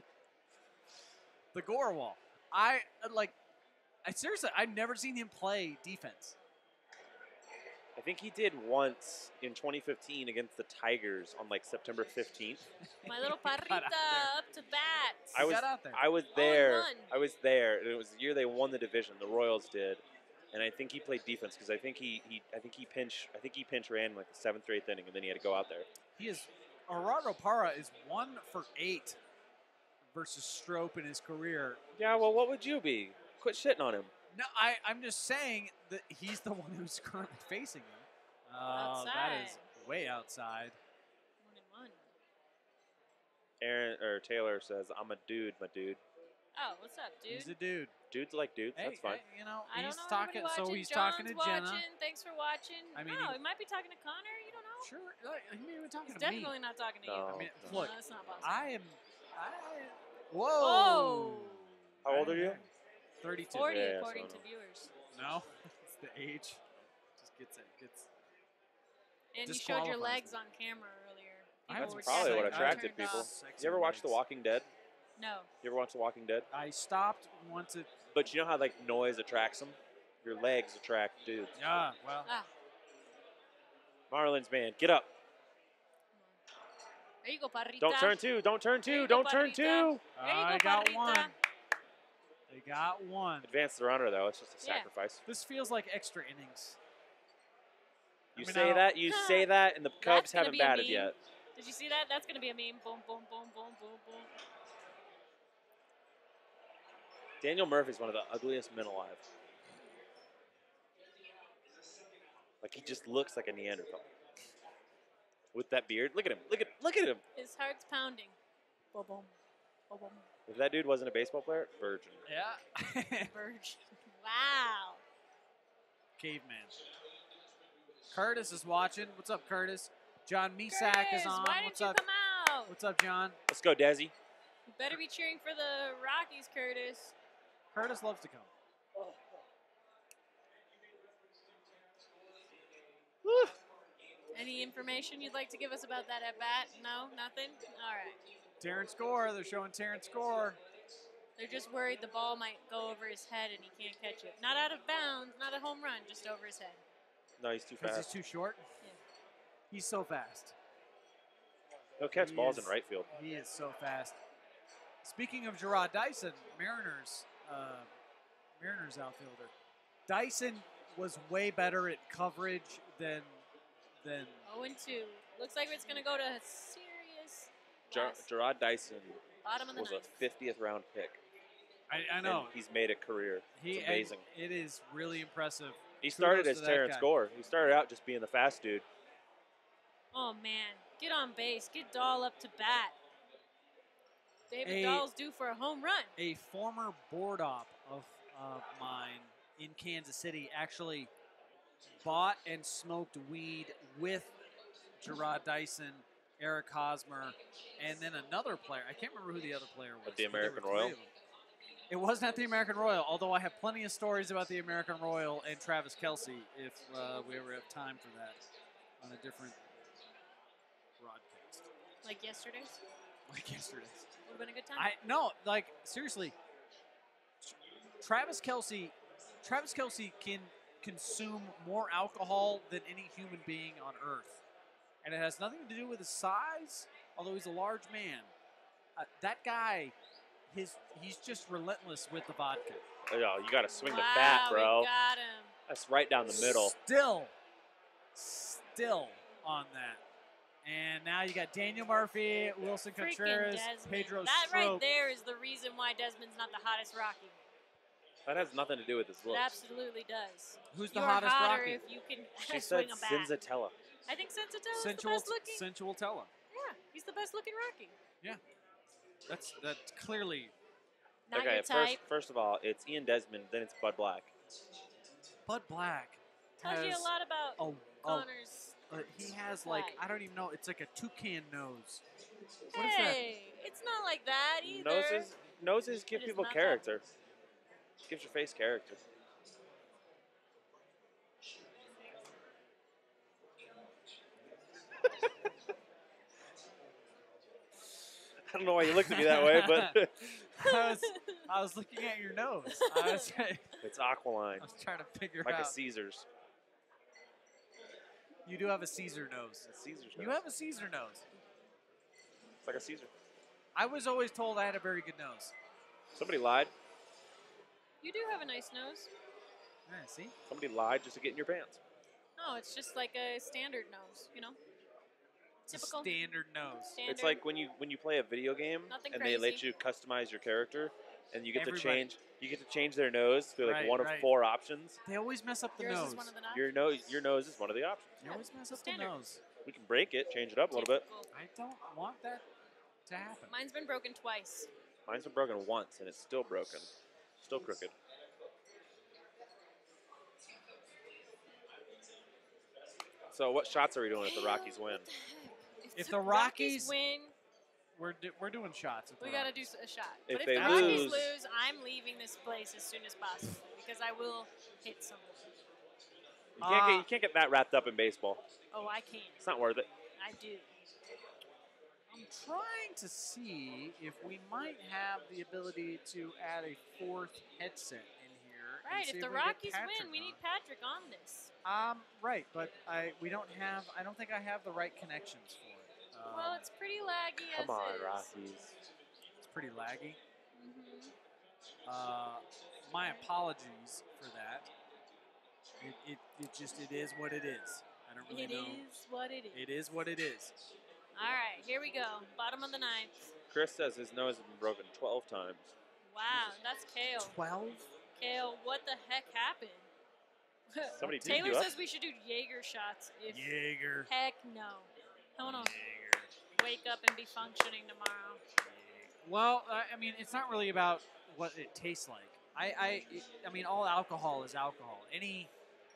The Gore wall. Seriously, I've never seen him play defense. I think he did once in 2015 against the Tigers on like September 15th. My little parrita up to bat. I was there. I was there. And it was the year they won the division. The Royals did. And I think he played defense because I think he pinch ran like the 7th or 8th inning, and then he had to go out there. Gerardo Parra is 1 for 8 versus Strope in his career. Yeah, well, what would you be? Quit shitting on him. No, I'm just saying that he's the one who's currently facing him. Outside. That is way outside. 1-1. Taylor says, "I'm a dude, my dude." Oh, what's up, dude? He's a dude. Dudes like dudes. Hey, That's fine. Hey, I he's don't know talking. anybody So watching. he's John's talking to Jena. watching. Thanks for watching. I mean, he might be talking to Connor. You don't know. Sure, he may be talking He's to me. definitely not talking to you. No. I mean, No. look, No, that's not possible. Whoa. Oh. How old are you? 32. 40 Yeah, according so to viewers. No, it's the age. Just gets it. And you showed your disqualifies legs me. on camera earlier. That's People were Probably what definitely attracted turned people. off. You ever watch The Walking Dead? No. You ever watch The Walking Dead? I stopped once it. But you know how like noise attracts them? Your legs attract dudes. Yeah, well. Ah. Marlins, man, get up. There you go, Parrita. Don't turn two. Don't turn There you two. go, Don't turn Parrita. two. There you I go, got Parrita. one. They got one. Advance the runner, though. It's just a Yeah. sacrifice. This feels like extra innings. You I mean, say now- that, you say that, and the Cubs gonna haven't be a batted meme. yet. Did you see that? That's going to be a meme. Boom, boom, boom, boom, boom, boom. Daniel Murphy's one of the ugliest men alive. Like, he just looks like a Neanderthal. With that beard. Look at him. Look at him. His heart's pounding. Boom, boom, boom, boom. If that dude wasn't a baseball player, virgin. Yeah. Virgin. Wow. Caveman. Curtis is watching. What's up, Curtis? John Misak is Curtis, on. why What's didn't you up? come out? What's up, John? Let's go, Desi. You better be cheering for the Rockies, Curtis. Curtis loves to come. Any information you'd like to give us about that at bat? No, nothing. All right. Terrence Gore. They're showing Terrence Gore. They're just worried the ball might go over his head and he can't catch it. Not out of bounds, not a home run, just over his head. No, he's too Because he's fast. too short. Yeah. He's so fast. He'll catch He balls is- in right field. He is so fast. Speaking of Gerard Dyson, Mariners outfielder. Dyson was way better at coverage than 0-2. Looks like it's going to go to a serious loss. Gerard Dyson Bottom of the was a ninth. 50th round pick. I know. And he's made a career. It's amazing. It is really impressive. He started Kudos as to that Terrence guy. Gore. He started out just being the fast dude. Oh, man. Get on base. Get Dahl up to bat. David A- Dahl's due for a home run. A former board op of mine in Kansas City actually bought and smoked weed with Gerard Dyson, Eric Hosmer, and then another player. I can't remember who the other player was. At the but there were American three Royal? of them. It wasn't at the American Royal, although I have plenty of stories about the American Royal and Travis Kelce if we ever have time for that on a different broadcast. Like yesterday's. Like yesterday's. Would have been a good time. No, like seriously, Travis Kelce can consume more alcohol than any human being on earth, and it has nothing to do with his size. Although he's a large man, that guy, he's just relentless with the vodka. Oh, you got to swing the Wow, bat, bro. we got him. That's right down the middle. Still on that. And now you got Daniel Murphy, Wilson Freaking Contreras, Desmond. Pedro That Strop. right there is the reason why Desmond's not the hottest Rocky. That has nothing to do with his It looks. absolutely does. Who's the You're hottest hotter Rocky? if you can She swing said a bat. Cinzatella. I think Sensatella's the Sensual, best looking. sensual Tella. Yeah, he's the best looking Rocky. That's clearly Not Okay, your type. first of all, it's Ian Desmond, then it's Bud Black. Bud Black. Tells you has a lot about Connor's. he has like swag. I don't even know. It's like a toucan nose. What is that? Hey, it's not like that either. Noses give It is people not that. character. Gives your face character. I don't know why you looked at me that way, but I was looking at your nose. it's Aqualine, I was trying to figure like out. a Caesar's. You do have a Caesar nose. It's Caesar's You nose. have a Caesar nose. It's like a Caesar. I was always told I had a very good nose. Somebody lied. You do have a nice nose. Yeah, see? Somebody lied just to get in your pants. No, it's just like a standard nose, you know? It's a Typical. standard nose. Standard. It's like when you play a video game Nothing and they let crazy. you customize your character, and you get to Everybody. change their nose to like Right, one of right. 4 options. They always mess up the Yours nose. is one of the knobs. Your nose is one of the options. You always mess up Standard. the nose. We can break it, change it up a little bit. Typical. I don't want that to happen. Mine's been broken twice. Mine's been broken once, and it's still broken, still crooked. So what shots are we doing if the Rockies win? If the the Rockies- win, we're doing shots. we got to do a shot. If But they if the Rockies lose- lose, I'm leaving this place as soon as possible because I will hit someone. You can't get that wrapped up in baseball. Oh, I can. It's not worth it. I do. I'm trying to see if we might have the ability to add a 4th headset in here. and Right, see if the we get Rockies Patrick win, we on. need Patrick on this. Right, but I don't think I have the right connections for it. Well, it's pretty laggy as Come on, is. Rockies. It's pretty laggy. Mhm. My apologies for that. It is what it is. I don't really It know. is what it is. It is what it is. All right, here we go. Bottom of the 9th. Chris says his nose has been broken 12 times. Wow, that's Kale. 12? Kale, what the heck happened? Somebody beat Taylor you up? says we should do Jaeger shots. If Jaeger. Heck no. I want to Jaeger. wake up and be functioning tomorrow. Well, I mean, it's not really about what it tastes like. I mean, all alcohol is alcohol. Any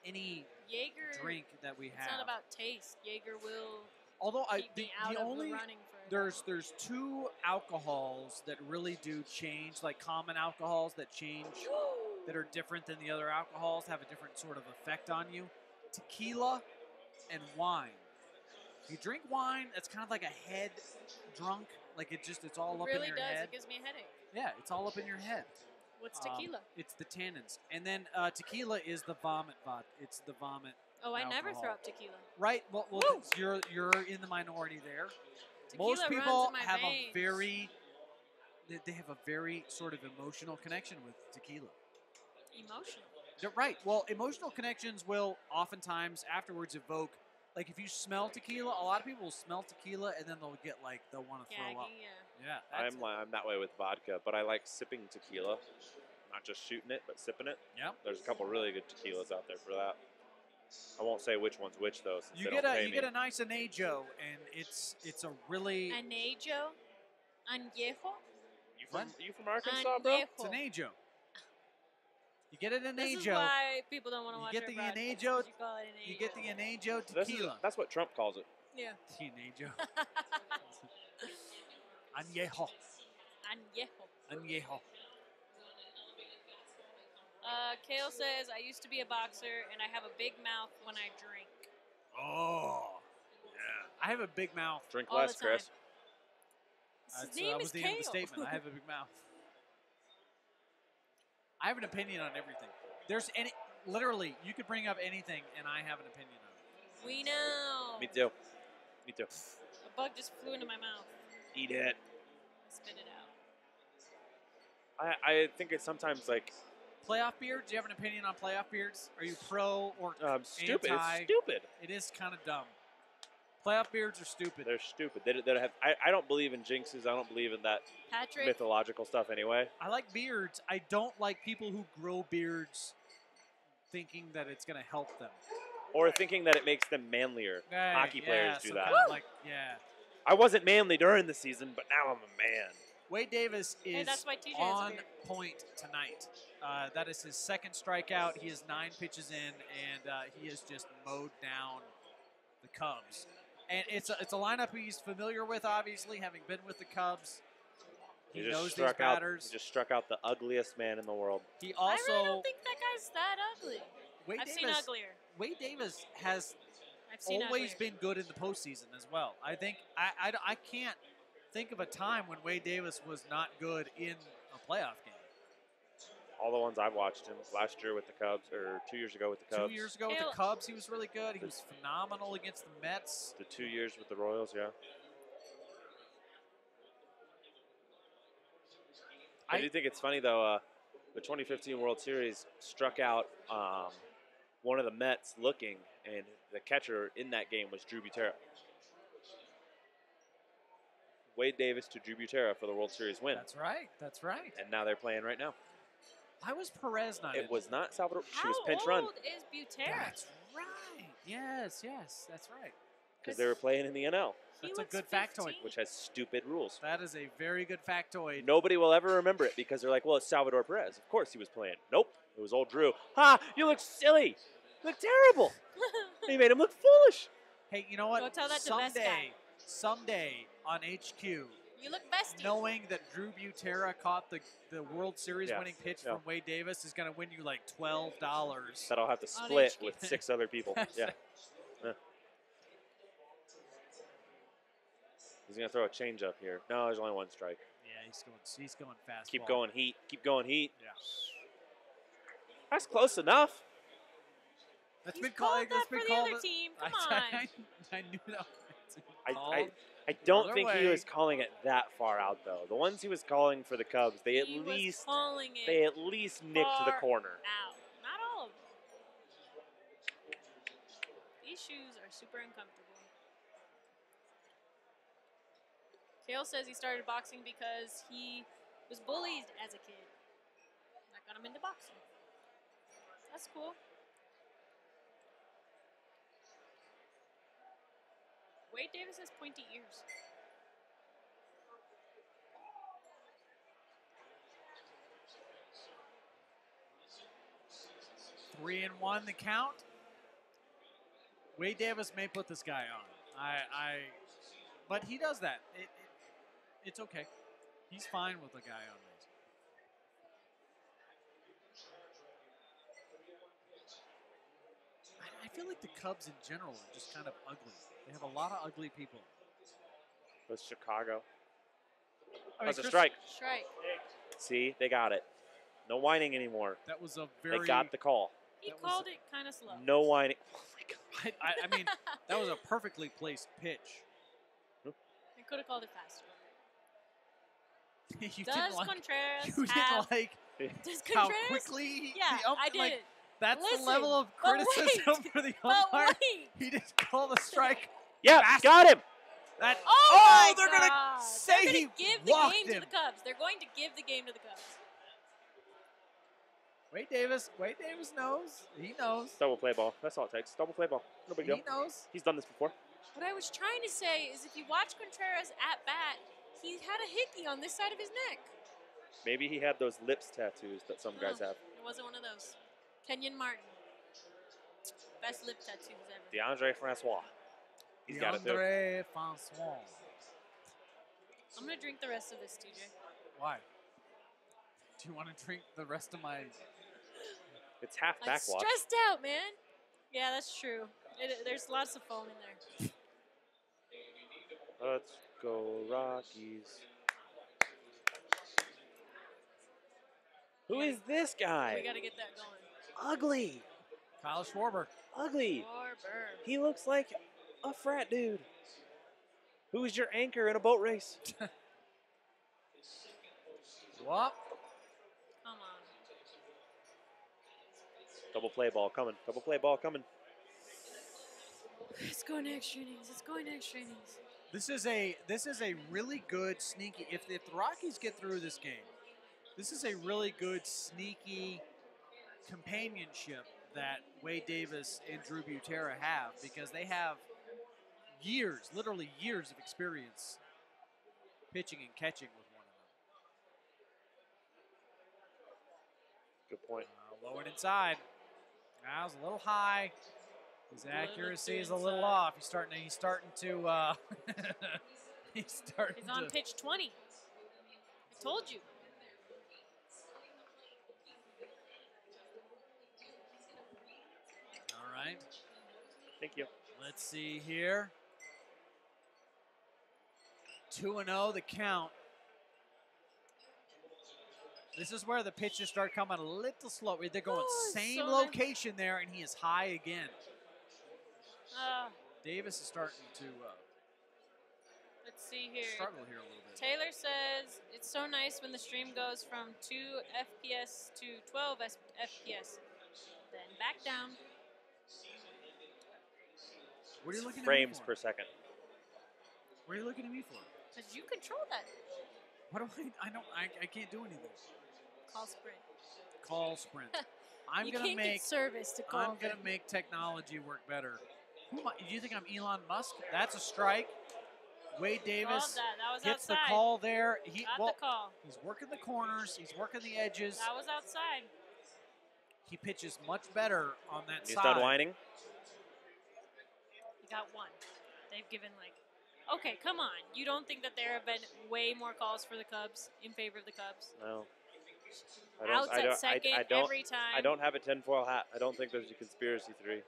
Jaeger drink that we It's have. not about taste. Jaeger will Although keep me out the of only the running for there's 2 alcohols that really do change, like common alcohols that change, that are different than the other alcohols, have a different sort of effect on you. Tequila and wine. If you drink wine, it's kind of like a head drunk. Like it's all It up really in your does. head. It gives me a headache. Yeah, it's all up in your head. What's tequila? It's the tannins. And then tequila is the vomit vodka. It's the vomit. Oh, I never alcohol. throw up tequila. Right. Well, Woo! you're in the minority there. Tequila Most people runs in my have veins. they have a very sort of emotional connection with tequila. Emotional. They're right. Well, emotional connections will oftentimes afterwards evoke, like if you smell tequila, a lot of people will smell tequila and then they'll want to throw up. Gagging, yeah. Yeah. I'm that way with vodka, but I like sipping tequila. Not just shooting it, but sipping it. Yep. There's a couple really good tequilas out there for that. I won't say which one's which though, since You they get don't pay me. a nice anejo, and it's a really Anejo? Añejo? You from Arkansas, bro? Añejo. it's an anejo. You get an This is anejo. why people don't want to You watch get our the broadcast, anejo- 'cause You call it an You get the anejo This is- tequila. that's what Trump calls it. Yeah. The anejo. Añejo. Añejo. Añejo. Kale says, I used to be a boxer and I have a big mouth when I drink. Oh. Yeah. I have a big mouth. Drink All less, the time. Chris. His name that is was the Kale. end of the statement. I have a big mouth. I have an opinion on everything. Literally, you could bring up anything and I have an opinion on it. We know. Me too. Me too. A bug just flew into my mouth. Eat it. spit it out. I think it's sometimes like Playoff beard? Do you have an opinion on playoff beards? Are you pro or stupid. anti? It's stupid. It is kind of dumb. Playoff beards are stupid. They're stupid. They don't have. I don't believe in jinxes. I don't believe in that Patrick, mythological stuff anyway. I like beards. I don't like people who grow beards thinking that it's going to help them. Or thinking that it makes them manlier. Hey, Hockey players do so that. kinda like, yeah. I wasn't manly during the season, but now I'm a man. Wade Davis is that's why TJ has a on beard. point tonight. That is his second strikeout. He is 9 pitches in, and he has just mowed down the Cubs. And it's a lineup he's familiar with, obviously, having been with the Cubs. He knows these batters. He just struck out the ugliest man in the world. He also. I really don't think that guy's that ugly. Wade I've Davis, seen uglier. Wade Davis has I've seen always uglier. been good in the postseason as well. I think I can't think of a time when Wade Davis was not good in a playoff game. All the ones I've watched him last year with the Cubs, or 2 years ago with the Cubs. 2 years ago with the Cubs, he was really good. He was phenomenal against the Mets. The 2 years with the Royals, yeah. I do think it's funny, though, the 2015 World Series struck out one of the Mets looking, and the catcher in that game was Drew Butera. Wade Davis to Drew Butera for the World Series win. That's right. That's right. And now they're playing right now. Why was Perez not in? It was not Salvador. She How was pinch run. old is Butera? That's right. Yes, that's right. Because they were playing in the NL, He That's a looks good 15. factoid. which has stupid rules. That is a very good factoid. Nobody will ever remember it because they're like, well, it's Salvador Perez. Of course he was playing. Nope. It was old Drew. Ha! You look silly. You look terrible. You made him look foolish. Hey, you know what? Go tell that to Best Guy. Someday on HQ, You look bestie. knowing that Drew Butera caught the World Series Yeah, winning pitch yeah. from Wade Davis is going to win you like $12. That I'll have to split HQ. with 6 other people. Yeah. Yeah. He's going to throw a changeup here. No, there's only one strike. Yeah, he's going fast. Keep going heat. Keep going heat. Yeah. That's close enough. That's He's been called called. that That's for been the called. other team. Come I on. knew that. I don't other think he way. was calling it that far out though. The ones he was calling for the Cubs, they at He was least calling it nicked the far corner. out. Not all of them. These shoes are super uncomfortable. Kale says he started boxing because he was bullied as a kid. That got him into boxing. That's cool. Wade Davis has pointy ears. Three and one, the count. Wade Davis may put this guy on. But he does that. It's okay. He's fine with the guy on this. I feel like the Cubs in general are just kind of ugly. They have a lot of ugly people. That's Chicago. I mean, That's a Chris- strike. Strike. See, they got it. No whining anymore. That was a very. They got the call. He That was- called it kind of slow. No whining. Oh my God. I mean, that was a perfectly placed pitch. He could have called it faster. you Does didn't like. Contreras You have? didn't like Does how Contreras? quickly. Yeah, the I did. Like, that's Listen, the level of but criticism wait, for the But umpire. wait. He didn't call the strike. Yeah, got him. That. Oh, my they're gonna God. say They're he gonna give the walked game him. to the Cubs. They're going to give the game to the Cubs. Wade Davis knows. He knows. Double play ball. That's all it takes. Double play ball. No big deal. He knows. He's done this before. What I was trying to say is if you watch Contreras at bat, he had a hickey on this side of his neck. Maybe he had those lips tattoos that some guys have. It wasn't one of those. Kenyon Martin. Best lip tattoos ever. DeAndre Francois. He's got it too. DeAndre Francois. I'm going to drink the rest of this, TJ. Why? Do you want to drink the rest of my? It's half I'm backwash. stressed out, man. Yeah, that's true. There's lots of foam in there. Let's go Rockies. Who is this guy? We got to get that going. Ugly. Kyle Schwarber. Ugly. Schwarber. He looks like a frat dude. Who is your anchor in a boat race? Well, Come on. Double play ball coming. Double play ball coming. It's going to extra innings. It's going to extra innings. this is a really good sneaky. If the Rockies get through this game, this is a really good sneaky companionship that Wade Davis and Drew Butera have, because they have years, literally years of experience pitching and catching with one another. Good point. Low and inside. Now it's a little high. His accuracy is a little inside. off. He's starting to he's on pitch 20. I told you. All right. Thank you. Let's see here. 2-0 the count. This is where the pitches start coming a little slow. They're going same so location there, and he is high again. Davis is starting to Let's see here. struggle here a little bit. Taylor says, it's so nice when the stream goes from 2 FPS to 12 FPS. Then back down. What are you looking Frames at me per for? second. What are you looking at me for? Because you control that. What do I can't do anything. Call sprint. Call sprint. I'm you gonna can't make get service to call I'm gonna make technology work better. Do you think I'm Elon Musk? That's a strike. Wade Davis Called that was gets outside. the call there. Got the call. He's working the corners. He's working the edges. That was outside. He pitches much better on that You side. start whining? He got one. They've given okay, come on. You don't think that there have been way more calls for the Cubs in favor of the Cubs? No. Outs at second every time. I don't have a tinfoil hat. I don't think there's a conspiracy theory.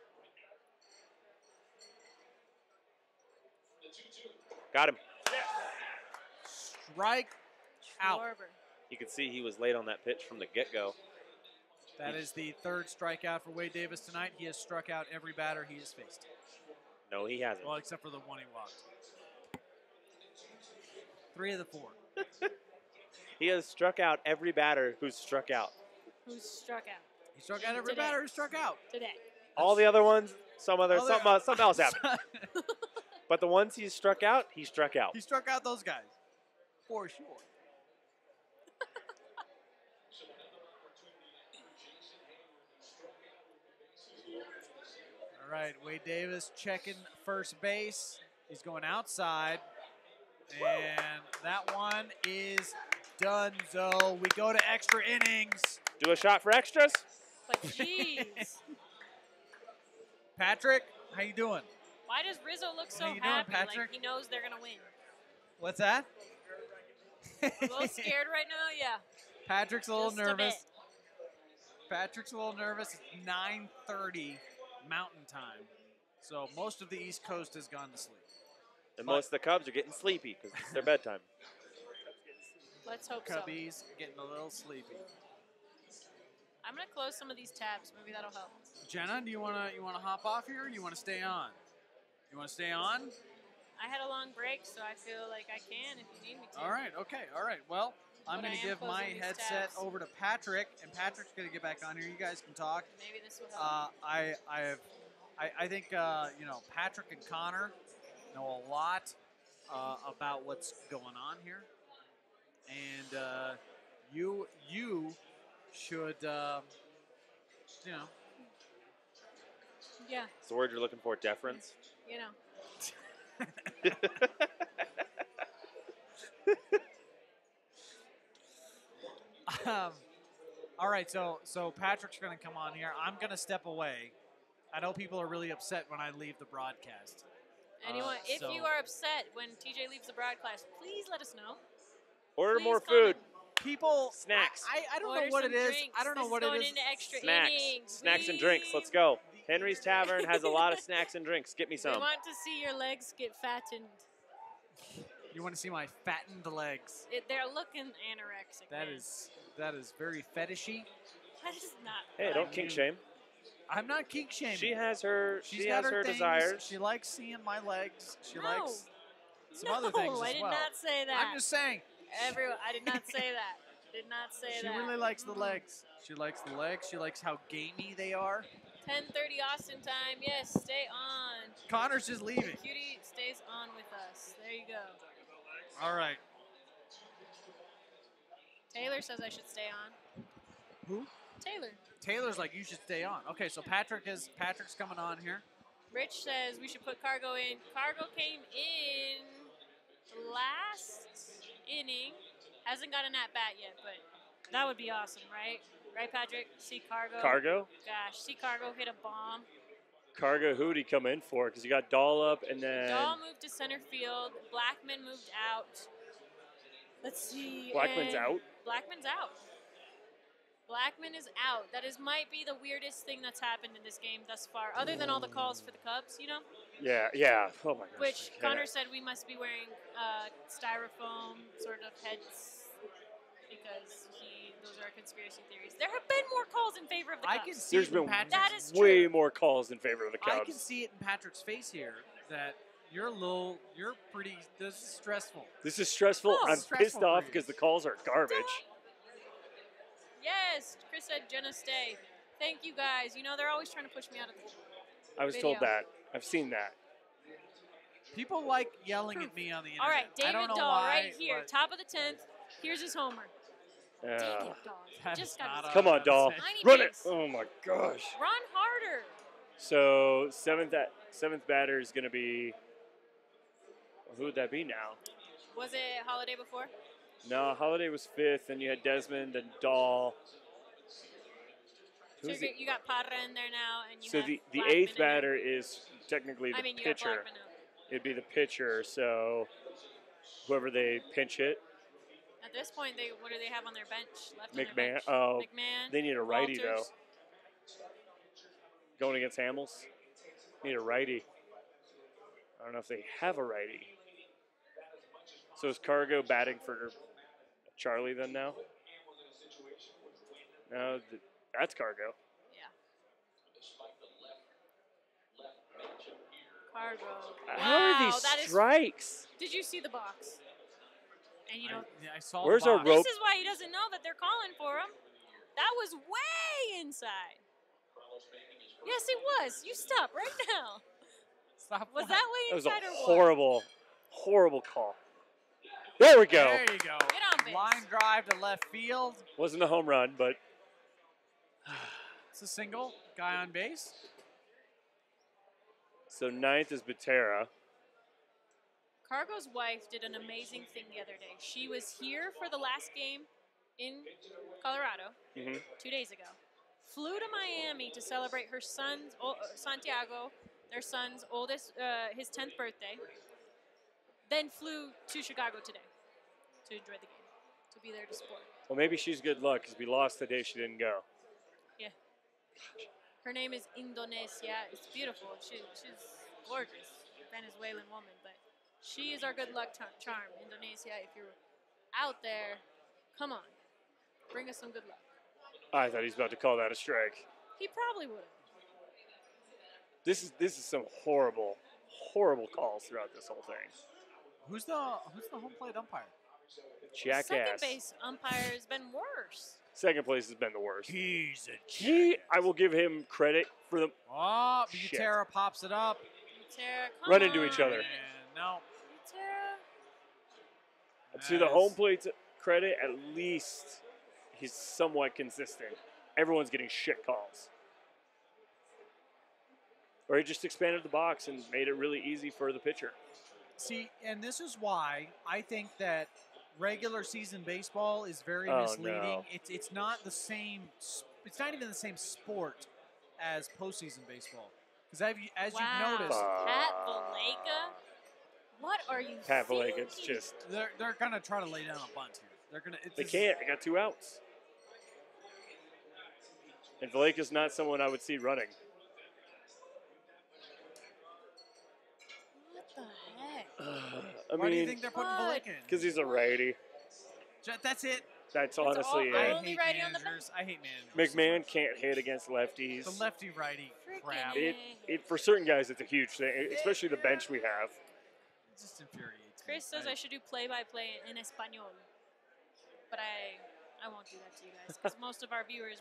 Got him. Strike out. Schwarber. You can see he was late on that pitch from the get-go. That is the third strikeout for Wade Davis tonight. He has struck out every batter he has faced. No, he hasn't. Well, except for the one he walked. 3 of the 4. He has struck out every batter who's struck out. Who's struck out He struck out every Today. batter who struck out. today? All the other ones, something else happened. But the ones he struck out, he struck out. He struck out those guys. For sure. All right, Wade Davis checking first base. He's going outside. And that one is donezo. We go to extra innings. Do a shot for extras? But jeez. Patrick, how you doing? Why does Rizzo look so How you doing, happy? Patrick? Like he knows they're going to win. What's that? A little scared right now? Yeah. Patrick's a little Just a nervous. bit. Patrick's a little nervous. It's 9:30 Mountain Time. So most of the East Coast has gone to sleep. And most of the Cubs are getting sleepy because it's their bedtime. Let's hope so. Cubbies getting a little sleepy. I'm going to close some of these tabs. Maybe that'll help. Jenna, do you wanna hop off here, or do you wanna stay on? You wanna stay on? I had a long break, so I feel like I can if you need me to. All right, okay, all right. Well, I'm But I gonna am give my closing these headset tabs. over to Patrick, and Patrick's gonna get back on here. You guys can talk. Maybe this will help. I think Patrick and Connor know a lot about what's going on here, and you should Yeah, It's the word you're looking for, deference. you know. All right, so Patrick's going to come on here. I'm going to step away. I know people are really upset when I leave the broadcast. Anyone, if so- you are upset when TJ leaves the broadcast, please let us know. Order Please more comment. food. People, Snacks. I don't Order know what some it is. drinks. I don't know This what is it going is. into extra Snacks. innings. Snacks and drinks. Let's go. Henry's Tavern has a lot of snacks and drinks. Get me We some. want to see your legs get fattened. You want to see my fattened legs? They're looking anorexic. That man. is very fetishy. That is not. Hey, what don't I kink do. shame. I'm not kink shaming. She has her. She's She got has her things. desires. She likes seeing my legs. She No. likes some No, other things I as did well. not say that. I'm just saying. Everyone, I did not say that. Did not say She that. really likes the legs. She likes the legs. She likes how gamey they are. 10:30 Austin time. Yes, stay on. Connor's just leaving. Cutie stays on with us. There you go. All right. Taylor says I should stay on. Who? Taylor. Taylor's like, you should stay on. Okay, so Patrick's coming on here. Rich says we should put Cargo in. Cargo came in last inning. Hasn't got an at-bat yet, but that would be awesome, right? Right, Patrick? See Cargo? Cargo? Gosh, see Cargo hit a bomb. Cargo, who would he come in for? Because you got Dahl up and then... Dahl moved to center field. Blackman moved out. Let's see. Blackman's out? Blackman's out. Blackman is out. That might be the weirdest thing that's happened in this game thus far, other than all the calls for the Cubs, you know? Yeah. Oh, my gosh. Which Yeah. Connor said we must be wearing styrofoam sort of heads because those are conspiracy theories. There have been more calls in favor of the Cubs. I can see There's it in been Patrick's. That is way true. more calls in favor of the Cubs. I can see it in Patrick's face here that you're pretty, this is stressful. This is stressful. Oh, I'm stressful pissed for off you. because the calls are garbage. Yes, Chris said Jena stay. Thank you guys. You know, they're always trying to push me out of the I was video. told that. I've seen that. People like yelling at me on the internet. All right, I don't David know Dahl why, right here, but top of the 10th. Here's his homer. Dang Uh, it, Dahl. That's Just not got a- come on, Dahl. Tiny Run it. base. Oh, my gosh. Run harder. So, seventh batter is going to be... Who would that be now? Was it Holiday before? No, Holiday was fifth, and you had Desmond and Dahl. So Who's the, you got Parra in there now, and you so have the Blackman eighth in there. batter is technically the I mean, you pitcher. got Blackman out. It'd be the pitcher, so whoever they pinch hit, At this point, what do they have on their bench? Left on their McMahon. bench? Oh, McMahon. they need a righty Walters. though. Going against Hamels, need a righty. I don't know if they have a righty. So is Cargo batting for Charlie then now? No, that's Cargo. Yeah. Cargo. How are Wow, these that is- strikes? Did you see the box? And you know, I saw Where's the our box. rope? this is why he doesn't know that they're calling for him. That was way inside. Yes, it was. You stop right now. Stop Was what? that way That was a inside or what? horrible call. There we go. There you go. Get on base. Line drive to left field. Wasn't a home run, but It's a single. Guy on base. so ninth is Butera. Cargo's wife did an amazing thing the other day. She was here for the last game in Colorado Mm-hmm. 2 days ago. Flew to Miami to celebrate her son's, Santiago, their son's oldest, his 10th birthday. Then flew to Chicago today to enjoy the game, to be there to support. Well, maybe she's good luck because we lost the day she didn't go. Yeah. Her name is Indonesia. It's beautiful. She's gorgeous, Venezuelan woman, but she is our good luck charm. Indonesia, if you're out there, come on, bring us some good luck. I thought he was about to call that a strike. He probably would have. This is some horrible calls throughout this whole thing. Who's the home plate umpire? Jackass. Second base umpire has been worse. Second place has been the worst. He's a I will give him credit for the Oh, Shit. Butera pops it up. Butera, come Run into each on. other. And no. Butera. to the home plate's credit. At least he's somewhat consistent. Everyone's getting shit calls. Or he just expanded the box and made it really easy for the pitcher. See, and this is why I think that regular season baseball is very Oh, misleading. no. It's not the same. It's not even the same sport as postseason baseball. Because as Wow. you've noticed, Pat Valaika? What are you Pat Valaika, thinking? it's just they're gonna try to lay down a bunt here. They're gonna. they can't. They got 2 outs. And Valaika's not someone I would see running. What the heck? I Why do you mean, think they're putting What? Valaika in? because he's a righty. That's it. That's all- honestly I it. Only hate righty on the managers. I hate managers. McMahon can't hit against lefties. The lefty righty Freaking crap. It for certain guys, it's a huge thing, especially the bench we have. It just infuriates me. Chris says I should do play-by-play in Espanol, but I won't do that to you guys because most of our viewers,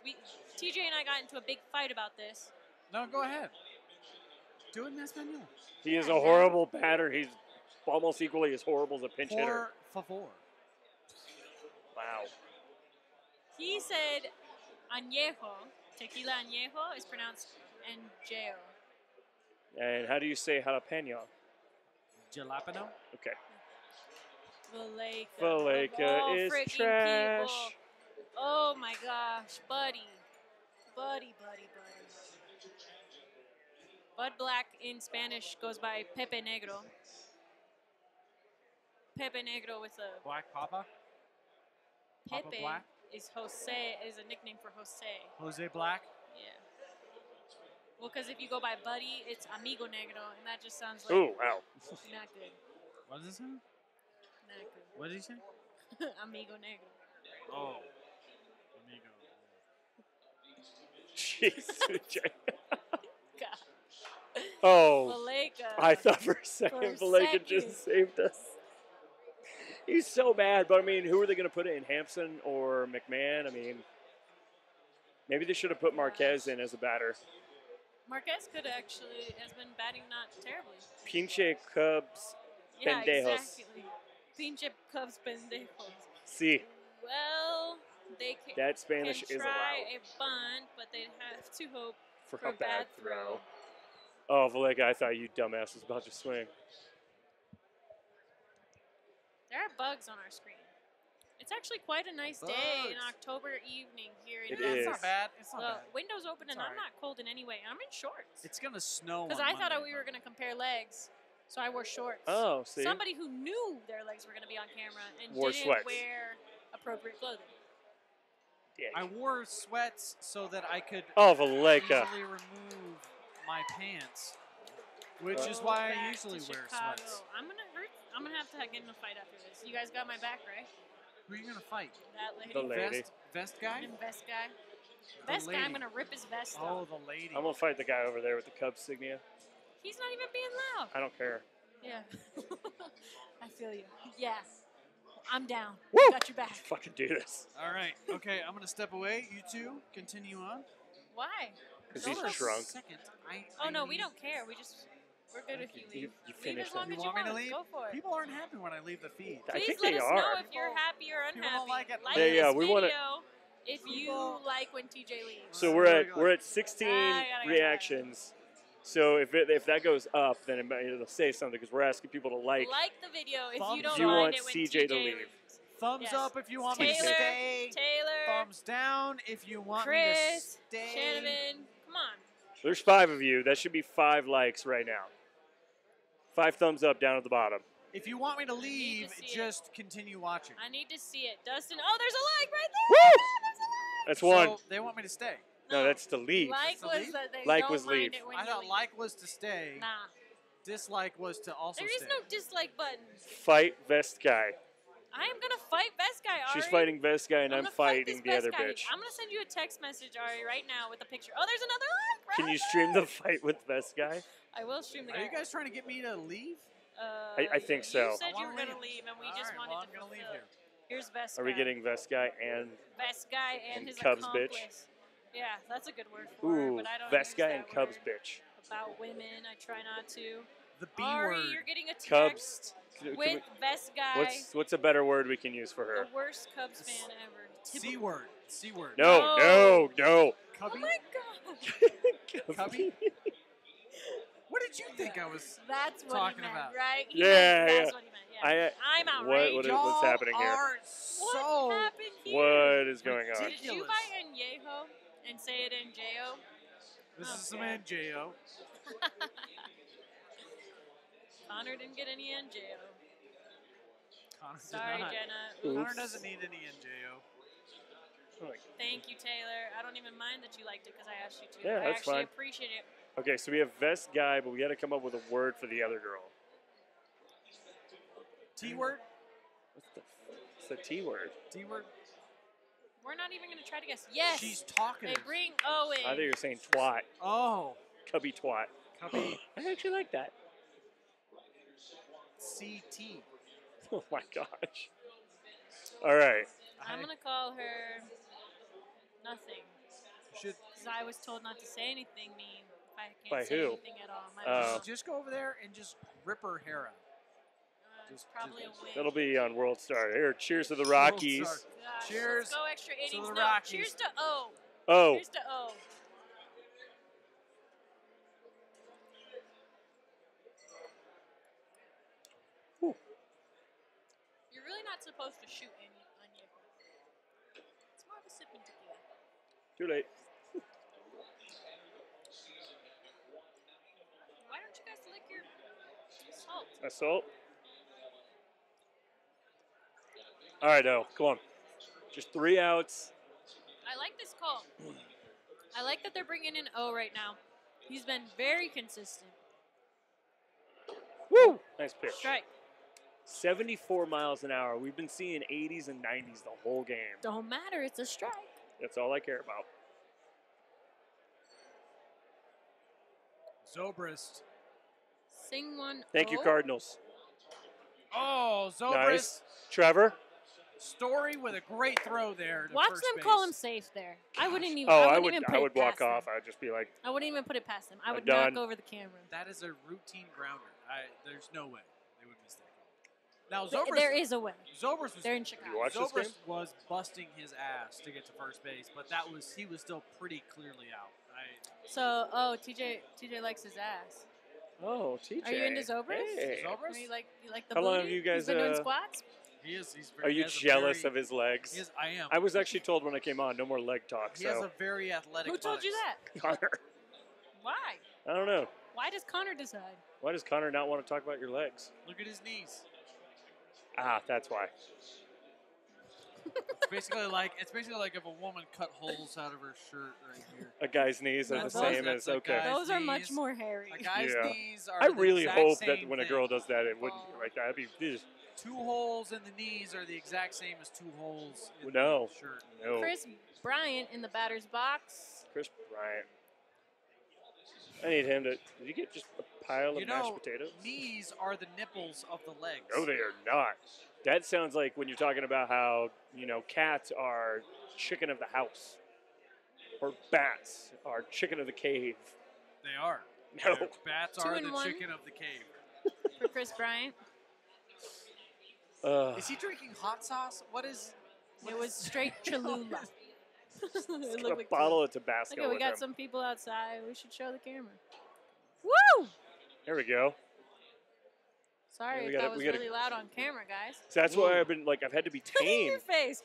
TJ and I got into a big fight about this. No, go ahead. Do it in Espanol. He is a horrible batter. He's almost equally as horrible as a pinch hitter. Por favor. Wow. He said añejo, tequila añejo, is pronounced angeo. And how do you say jalapeno? Jalapeno? Okay. Valleca is freaking trash. people. Oh my gosh, buddy. Bud Black in Spanish goes by Pepe Negro. Pepe Negro with a Black Papa? Papa Pepe Black? is a nickname for Jose. Jose Black? Yeah. Well, because if you go by Buddy, it's Amigo Negro, and that just sounds like Oh, wow. not good. What does it say? Not good. What did he say? Amigo Negro. Oh. Amigo. Jeez. God. Oh. Valleca. I thought for a second Valleca just saved us. He's so bad, but I mean, who are they going to put it in? Hampson or McMahon? I mean, maybe they should have put Marquez in as a batter. Marquez has been batting not terribly. Pinche Cubs Yeah, pendejos. exactly. Pinche Cubs pendejos. See, Well, they that Spanish can is try allowed. a bunt, but they'd have to hope For for a a bad throw. Oh, Valleca, I thought you dumbass was about to swing. There are bugs on our screen. It's actually quite a nice day, an Bugs. October evening here in It It's is. not bad. It's not The bad. window's open and It's I'm alright. not cold in any way. I'm in shorts. It's going to snow Because on I thought Monday, we were but- going to compare legs, so I wore shorts. Oh, see? Somebody who knew their legs were going to be on camera and Wore didn't sweats. wear appropriate clothing. Dick. I wore sweats so that I could Oh, Valleca. easily remove my pants, which is why I Back usually to wear Chicago. sweats. I'm gonna have to get in a fight after this. You guys got my back, right? Who are you going to fight? That lady. The lady. Vest guy? Vest guy. The Vest guy, I'm lady. gonna rip his vest Oh, off. the lady. I'm going to fight the guy over there with the Cubs signia. He's not even being loud. I don't care. Yeah. I feel you. Yeah. I'm down. Woo! Got your back. Let's fucking do this. All right. Okay, I'm going to step away. You two continue on. Why? Because Don't he's let- drunk. Second, Oh I no, we need- don't care. We're good if you leave. You Leave finish as long that. as You you want me to want. leave? Go for it. People aren't happy when I leave the feed. I Please think let they us are. know if you're happy or People unhappy. don't like it. They- this we wanna- video if you like when TJ leaves. So Oh, we're there we at go. we're at 16 I gotta get reactions. So if that goes up, then it'll say something because we're asking people to like. the video if Thumbs you don't up. You mind want it when CJ to leave. leaves. Thumbs Yes. up if you want me to Taylor, stay. Taylor, Thumbs down if you want Chris, me to stay. Shanavan, come on. There's 5 of you. That should be 5 likes right now. 5 thumbs up down at the bottom. If you want me to leave, see it. just continue watching. I need to see it. Dustin, oh, there's a like right there. Woo! There's a like. That's one. So they want me to stay. No, that's to leave. Like To was leave? that they Like don't was mind leave. it when I you thought leave. like was to stay. Nah, Dislike was to also there is stay. no dislike button. Fight Vest Guy. I am gonna fight Best Guy, Ari. She's fighting Vest Guy, and I'm gonna fight fighting this the Best other Guy. bitch. I'm gonna send you a text message, Ari, right now with a picture. Oh, there's another like. Right Can you there. stream the fight with Vest Guy? I will stream the Are guy. you guys trying to get me to leave? I think so. You said I you wanna were gonna leave. leave, and we All just right, wanted well, to I'm gonna leave fulfill. here. Here's Best Are Guy. we getting Vest Guy and Best Guy and his Cubs bitch? accomplice. Yeah, that's a good word for her, ooh but I don't Vest use Guy that and Cubs word bitch? about women. I try not to. The B Ari, word. you're getting a text Cubs. Can with we- Best Guy, what's a better word we can use for her? the worst Cubs fan ever. C word. C word. No. No. No. Oh Cubby. my god. Cubby? What did you think I was? That's what Talking he meant, about. right? He Yeah, meant, yeah. That's what he meant. Yeah. I'm outraged. what is- Y'all what's happening here? are What so happened here? What is going on? Ridiculous. Did you buy Añejo and say it in J-O? This Oh, is some God. NJO. Connor didn't get any NJO. Connor did Sorry, not. Jenna. Connor Oops. doesn't need any NJO. Thank you, Taylor. I don't even mind that you liked it because I asked you to. Yeah, I that's actually fine. appreciate it. Okay, so we have Vest Guy, but we got to come up with a word for the other girl. T word. What's the T word? T word. We're not even going to try to guess. Yes. She's talking. They bring Owen. I thought you were saying twat. Oh. Cubby twat. Cubby. I actually like that. CT. Oh my gosh. All right. I'm going to call her nothing. Should Because I was told not to say anything mean. If I can't By say who? anything at all. My Oh. mom. just go over there and just rip her hair out. It's probably a wig. That'll be on World Star. Here, cheers to the Rockies. Gosh, Cheers Let's go extra innings. the No, Rockies. cheers to O. Oh, Cheers to O. Whew. You're really not supposed to shoot any onion. It's more of a sipping tequila. too late. Why don't you guys lick your salt? Assault. All right, now, come on. Just 3 outs. I like this call. I like that they're bringing in O right now. He's been very consistent. Woo! Nice pitch. Strike. 74 miles an hour. We've been seeing 80s and 90s the whole game. Don't matter. It's a strike. That's all I care about. Zobrist. Sing one. Thank you, O. Cardinals. Oh, Zobrist. Nice. Trevor? Story with a great throw there. To Watch first them base. call him safe there. I wouldn't even. Oh, I I wouldn't would even put I it would walk past off. them. I'd just be like, I wouldn't even put it past them. I I'm would done. knock over the camera. That is a routine grounder. There's no way they would miss that call. Now, There is a way. Zobrist was They're in Chicago. You watch this game? Zobrist was busting his ass to get to first base, but he was still pretty clearly out. So, TJ likes his ass. oh, TJ. Are you into Zobrist? Hey. Zobrist? Are you like the How long booty? have you guys, He's been doing uh, squats? He's Are he you has a jealous very- of his legs? He is, I am. I was actually told when I came on, no more leg talk. He has So, a very athletic. Who told you that? Connor, Why? I don't know. Why does Connor decide? Why does Connor not want to talk about your legs? Look at his knees. Ah, that's why. It's basically like if a woman cut holes out of her shirt right here. A guy's knees are No, the those- same that's as a okay. guy. Guy's Those are much knees. more hairy. A guy's Yeah. knees are. I the really exact hope that same when a thing. girl does that, it wouldn't Oh. be like that. I'd be ugh. 2 holes in the knees are the exact same as 2 holes in No. the shirt. No. Chris Bryant in the batter's box. Chris Bryant. I need him to. Did you get just a pile You of mashed know, potatoes? knees are the nipples of the legs. No, they are not. That sounds like when you're talking about how, cats are chicken of the house. Or bats are chicken of the cave. They are. No. Their bats 2 are and the 1. chicken of the cave. For Chris Bryant. Is he drinking hot sauce? What is? It was straight Cholula. He's It got looked a like bottle of Tabasco Okay, we with got him. some people outside. We should show the camera. Woo! There we go. Sorry Yeah, we if gotta- that was we gotta- really loud on camera, guys. So that's why I've been I've had to be Look at tame. your face.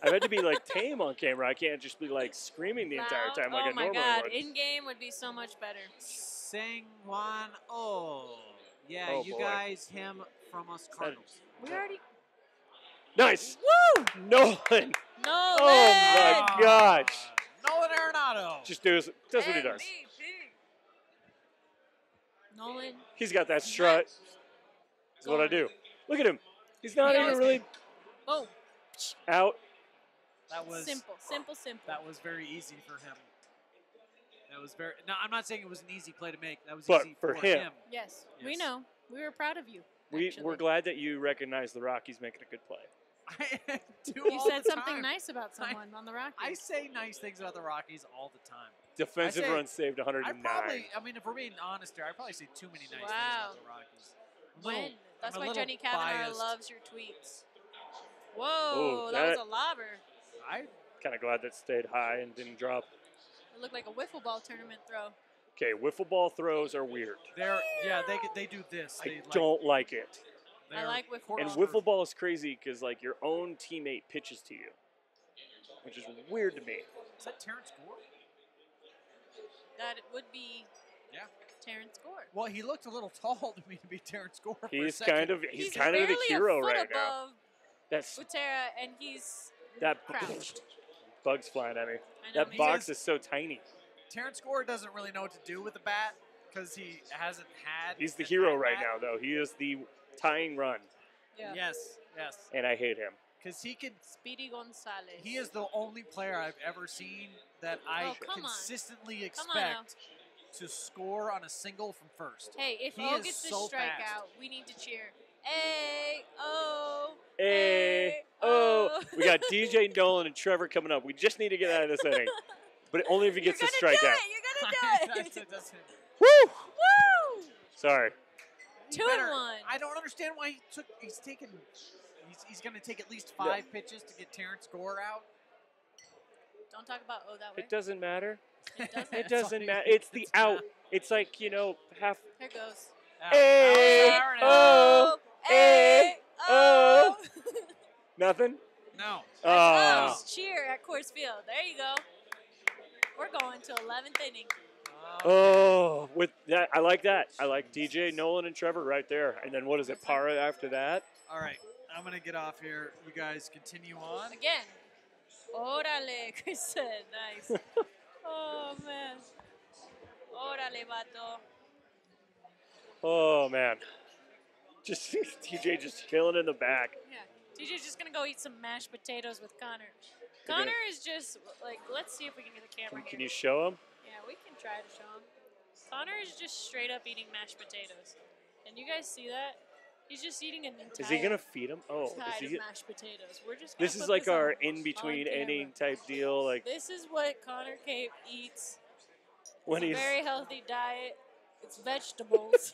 I've had to be tame on camera. I can't just be screaming the entire Loud? time like oh I my normally god, would. in game would be so much better. Sang Juan. Oh, yeah. Oh, you boy. guys, him from us Cardinals. We already. Nice. Woo! Nolan. No. Oh my gosh. Nolan Arenado. Just does what he does. Nolan. He's got that strut. That's what I do. Look at him. He's not He even always- really Boom. out. That was Simple. That was very easy for him. That was very. No, I'm not saying it was an easy play to make. That was But easy for for him. Yes, we Yes. know. We were proud of you. We're actually. glad that you recognize the Rockies making a good play. I do You all said the something time. nice about someone on the Rockies. I say nice things about the Rockies all the time. Defensive I say- runs saved 109. If we're being honest here, I probably say too many nice things Wow. about the Rockies. I'm a little- When? That's I'm a why little Jenny Kavanaugh biased. loves your tweets. Whoa, Oh, that was that- a lobber. I Kind of glad that stayed high and didn't drop. It looked like a wiffle ball tournament throw. Okay, wiffle ball throws are weird. they do this. They I don't like it. I they're like wiffle quarter And ball. wiffle ball is crazy because your own teammate pitches to you, which is weird to me. Is that Terrence Gore? That it would be Yeah. Terrence Gore. Well, he looked a little tall to me to be Terrence Gore. For a He's second. kind of He's kind of the barely hero a foot right now. above That's Butera, and he's that crouched. bug's flying at me. I know, That me box too. is so tiny. Terrence Gore doesn't really know what to do with the bat because he hasn't had. He's the an hero at right bat. now, though. He is the tying run, Yeah. Yes, and I hate him. because he could. Speedy Gonzalez. He is the only player I've ever seen that I Oh, come on. consistently Come on now. expect to score on a single from first. Hey, if He O is gets this so strikeout, fast. we need to cheer. A-O. Hey. We got DJ, Nolan, and Trevor coming up. We just need to get out of this inning. But only if he gets a strikeout. You're gonna do it. Woo! Woo! Sorry. 2 and 1. I don't understand why he's going to take at least 5 pitches to get Terrence Gore out. Don't talk about that way. It doesn't matter. It doesn't. It doesn't matter. It's the out. It's like, half. Here goes. Hey, oh, hey, oh. Nothing? No. That's cheer at Coors Field. There you go. We're going to 11th inning. Oh, with that, I like that. I like DJ, Nolan, and Trevor right there. And then what is it, Para after that? All right. I'm going to get off here. You guys continue on. Again. Órale, Chris said. Nice. Oh, man. Órale, vato. Oh, man. Just TJ just chilling in the back. Yeah. TJ's just going to go eat some mashed potatoes with Connor. Connor is just, like, let's see if we can get the camera here. Can you show him? Yeah, we can try to show him. Connor is just straight up eating mashed potatoes. Can you guys see that? He's just eating an entire Is he going to feed him? Oh, is side he? of mashed potatoes. We're just This is like our in-between inning type deal. Like this is what Connor Cape eats. when It's he's a very healthy diet. It's vegetables.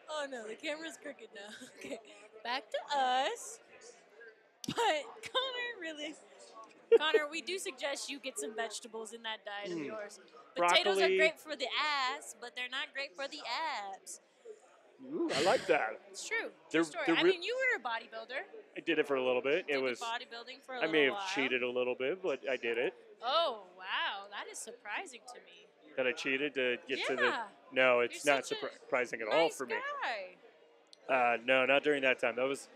Oh no, the camera's crooked now. Okay, back to us. But Connor, we do suggest you get some vegetables in that diet of yours. Potatoes Broccoli. are great for the ass, but they're not great for the abs. Ooh, I like that. It's true. They're- True story. they're I re- mean, you were a bodybuilder. I did it for a little bit. It Did was. bodybuilding for a I little may have while. cheated a little bit, but I did it. Oh wow, that is surprising to me. That I cheated to get to the. Yeah. No, it's You're not such a surprising at all Nice for me. guy. No, not during that time. That was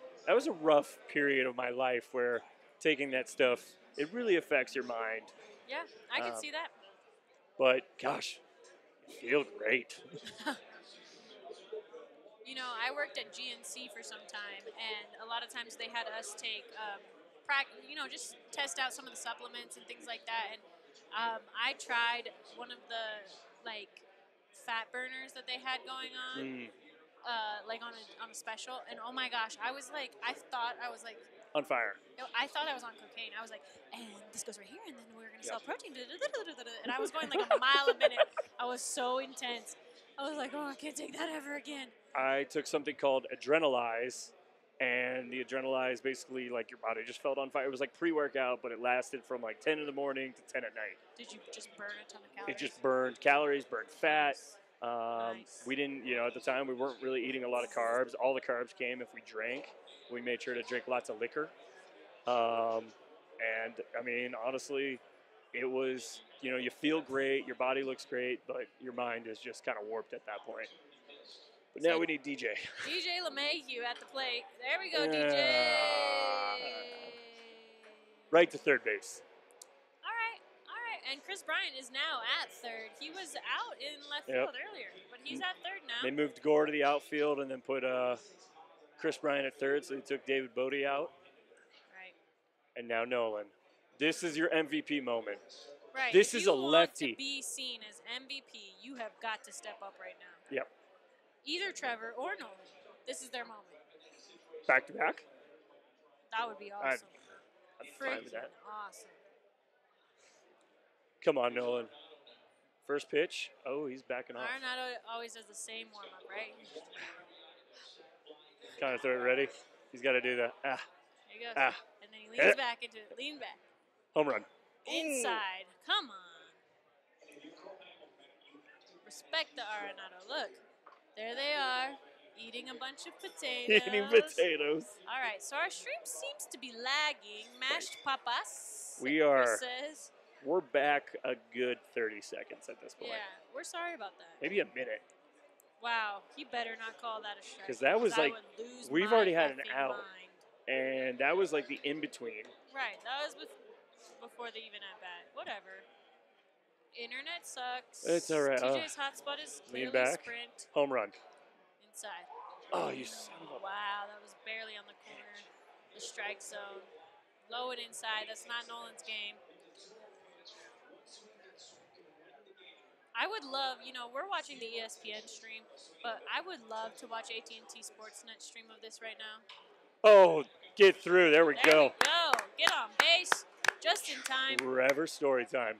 a rough period of my life where taking that stuff, it really affects your mind. Yeah, I can see that. But gosh, you feel great. You know, I worked at GNC for some time, and a lot of times they had us take, just test out some of the supplements and things like that. And I tried one of the fat burners that they had going on, on a special. And oh my gosh, I thought I was like On fire. I thought I was on cocaine. I was like, and this goes right here, and then we're gonna sell protein. And I was going like a mile a minute. I was so intense. I was like, oh, I can't take that ever again. I took something called Adrenalize, and the Adrenalize basically like your body just felt on fire. It was like pre-workout, but it lasted from like 10 in the morning to 10 at night. Did you just burn a ton of calories? It just burned calories, burned fat. Nice. We didn't, at the time we weren't really eating a lot of carbs. All the carbs came if we drank. We made sure to drink lots of liquor. And I mean, honestly, it was, you feel great, your body looks great, but your mind is just kind of warped at that point. But now we need DJ. DJ LeMahieu at the plate. There we go, DJ. Right to third base. All right. And Chris Bryant is now at third. He was out in left field earlier, but he's at third now. They moved Gore to the outfield and then put Chris Bryant at third, so they took David Bodie out. Right. And now Nolan. This is your MVP moment. Right. This if is you a lefty. Want to be seen as MVP, you have got to step up right now. Yep. Either Trevor or Nolan. This is their moment. Back to back? That would be awesome. I'm fine with that. Awesome. Come on, Nolan. First pitch. Oh, he's backing off. Arenado always does the same warm-up, right? Kind of throw it ready. He's got to do that. There you go. And then he leans back into it. Lean back. Home run. Inside. Come on. Respect the Arenado. Look. There they are. Eating a bunch of potatoes. Eating potatoes. All right. So our stream seems to be lagging. Mashed papas. We are. Chris says. We're back a good 30 seconds at this point. Yeah. We're sorry about that. Maybe a minute. Wow. He better not call that a strike. Because that was like, I would lose we've my already had an effing out. mind. And that was like the in-between. Right. That was before they even at bat. Whatever. Internet sucks. It's all right. TJ's hotspot is Lean clearly back. sprint. Home run. Inside. Oh, you son of a... Wow, that was barely on the corner. The strike zone. Low and inside. That's not Nolan's game. I would love, we're watching the ESPN stream, but I would love to watch AT&T Sportsnet stream of this right now. Oh, get through. There we There go. we go. Get on base. Just in time. Forever story time.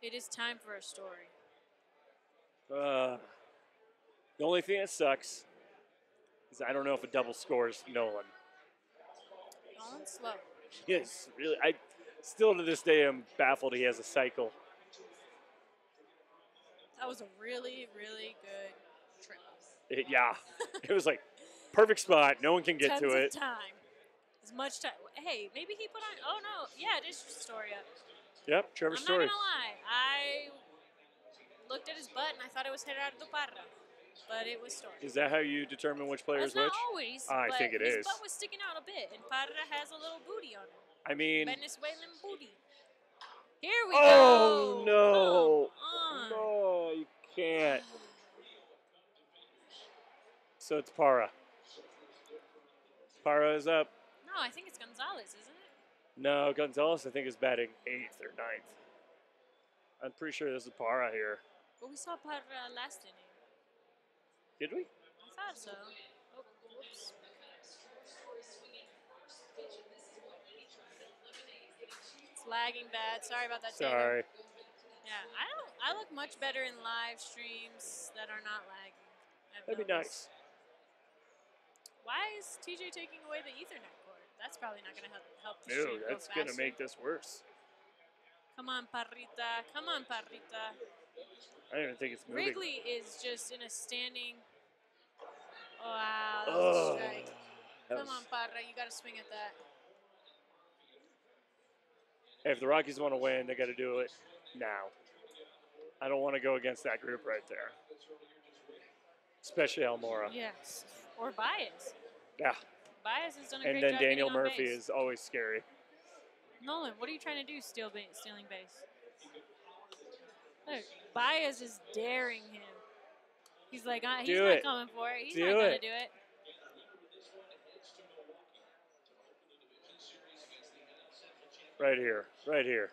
It is time for a story. The only thing that sucks is I don't know if a double scores Nolan. Nolan's slow. Yes, really. I still to this day am baffled he has a cycle. That was a really, really good trip. Yeah. It was like perfect spot. No one can get to it. Tons of time. As much time. Hey, maybe he put on. Oh, no. Yeah, it is Storia. Yep, Trevor I'm Story. not going to lie. I looked at his butt and I thought it was Gerardo Parra. But it was Story. Is that how you determine which player is That's which? not always. I but think it his is. butt was sticking out a bit. And Parra has a little booty on him. I mean. Venezuelan booty. Here we Oh, go. no. Come on. No, you can't. So it's Parra. Parra is up. No, I think it's Gonzalez, isn't it? No, Gonzalez, I think, is batting 8th or 9th. I'm pretty sure this is Parra here. But we saw Parra last inning. Did we? I thought so. Oh, whoops. It's lagging bad. Sorry about that, Taylor. Sorry. Yeah, I look much better in live streams that are not lagging. That'd be nice. Why is TJ taking away the Ethernet cord? That's probably not going to help the No, stream go that's going to faster. make this worse. Come on, Parrita. Come on, Parrita. I don't even think it's moving. Wrigley is just in a standing. Oh, wow, that was a strike. Come on, Parra. You got to swing at that. Hey, if the Rockies want to win, they got to do it now. I don't want to go against that group right there. Especially Almora. Yes. Or Baez. Yeah. Baez has done a And great then job Daniel getting on Murphy base. is always scary. Nolan, what are you trying to do stealing base? Look, Baez is daring him. He's like, he's Do not it. coming for it. He's Do not going to it. do it. Right here. Right here.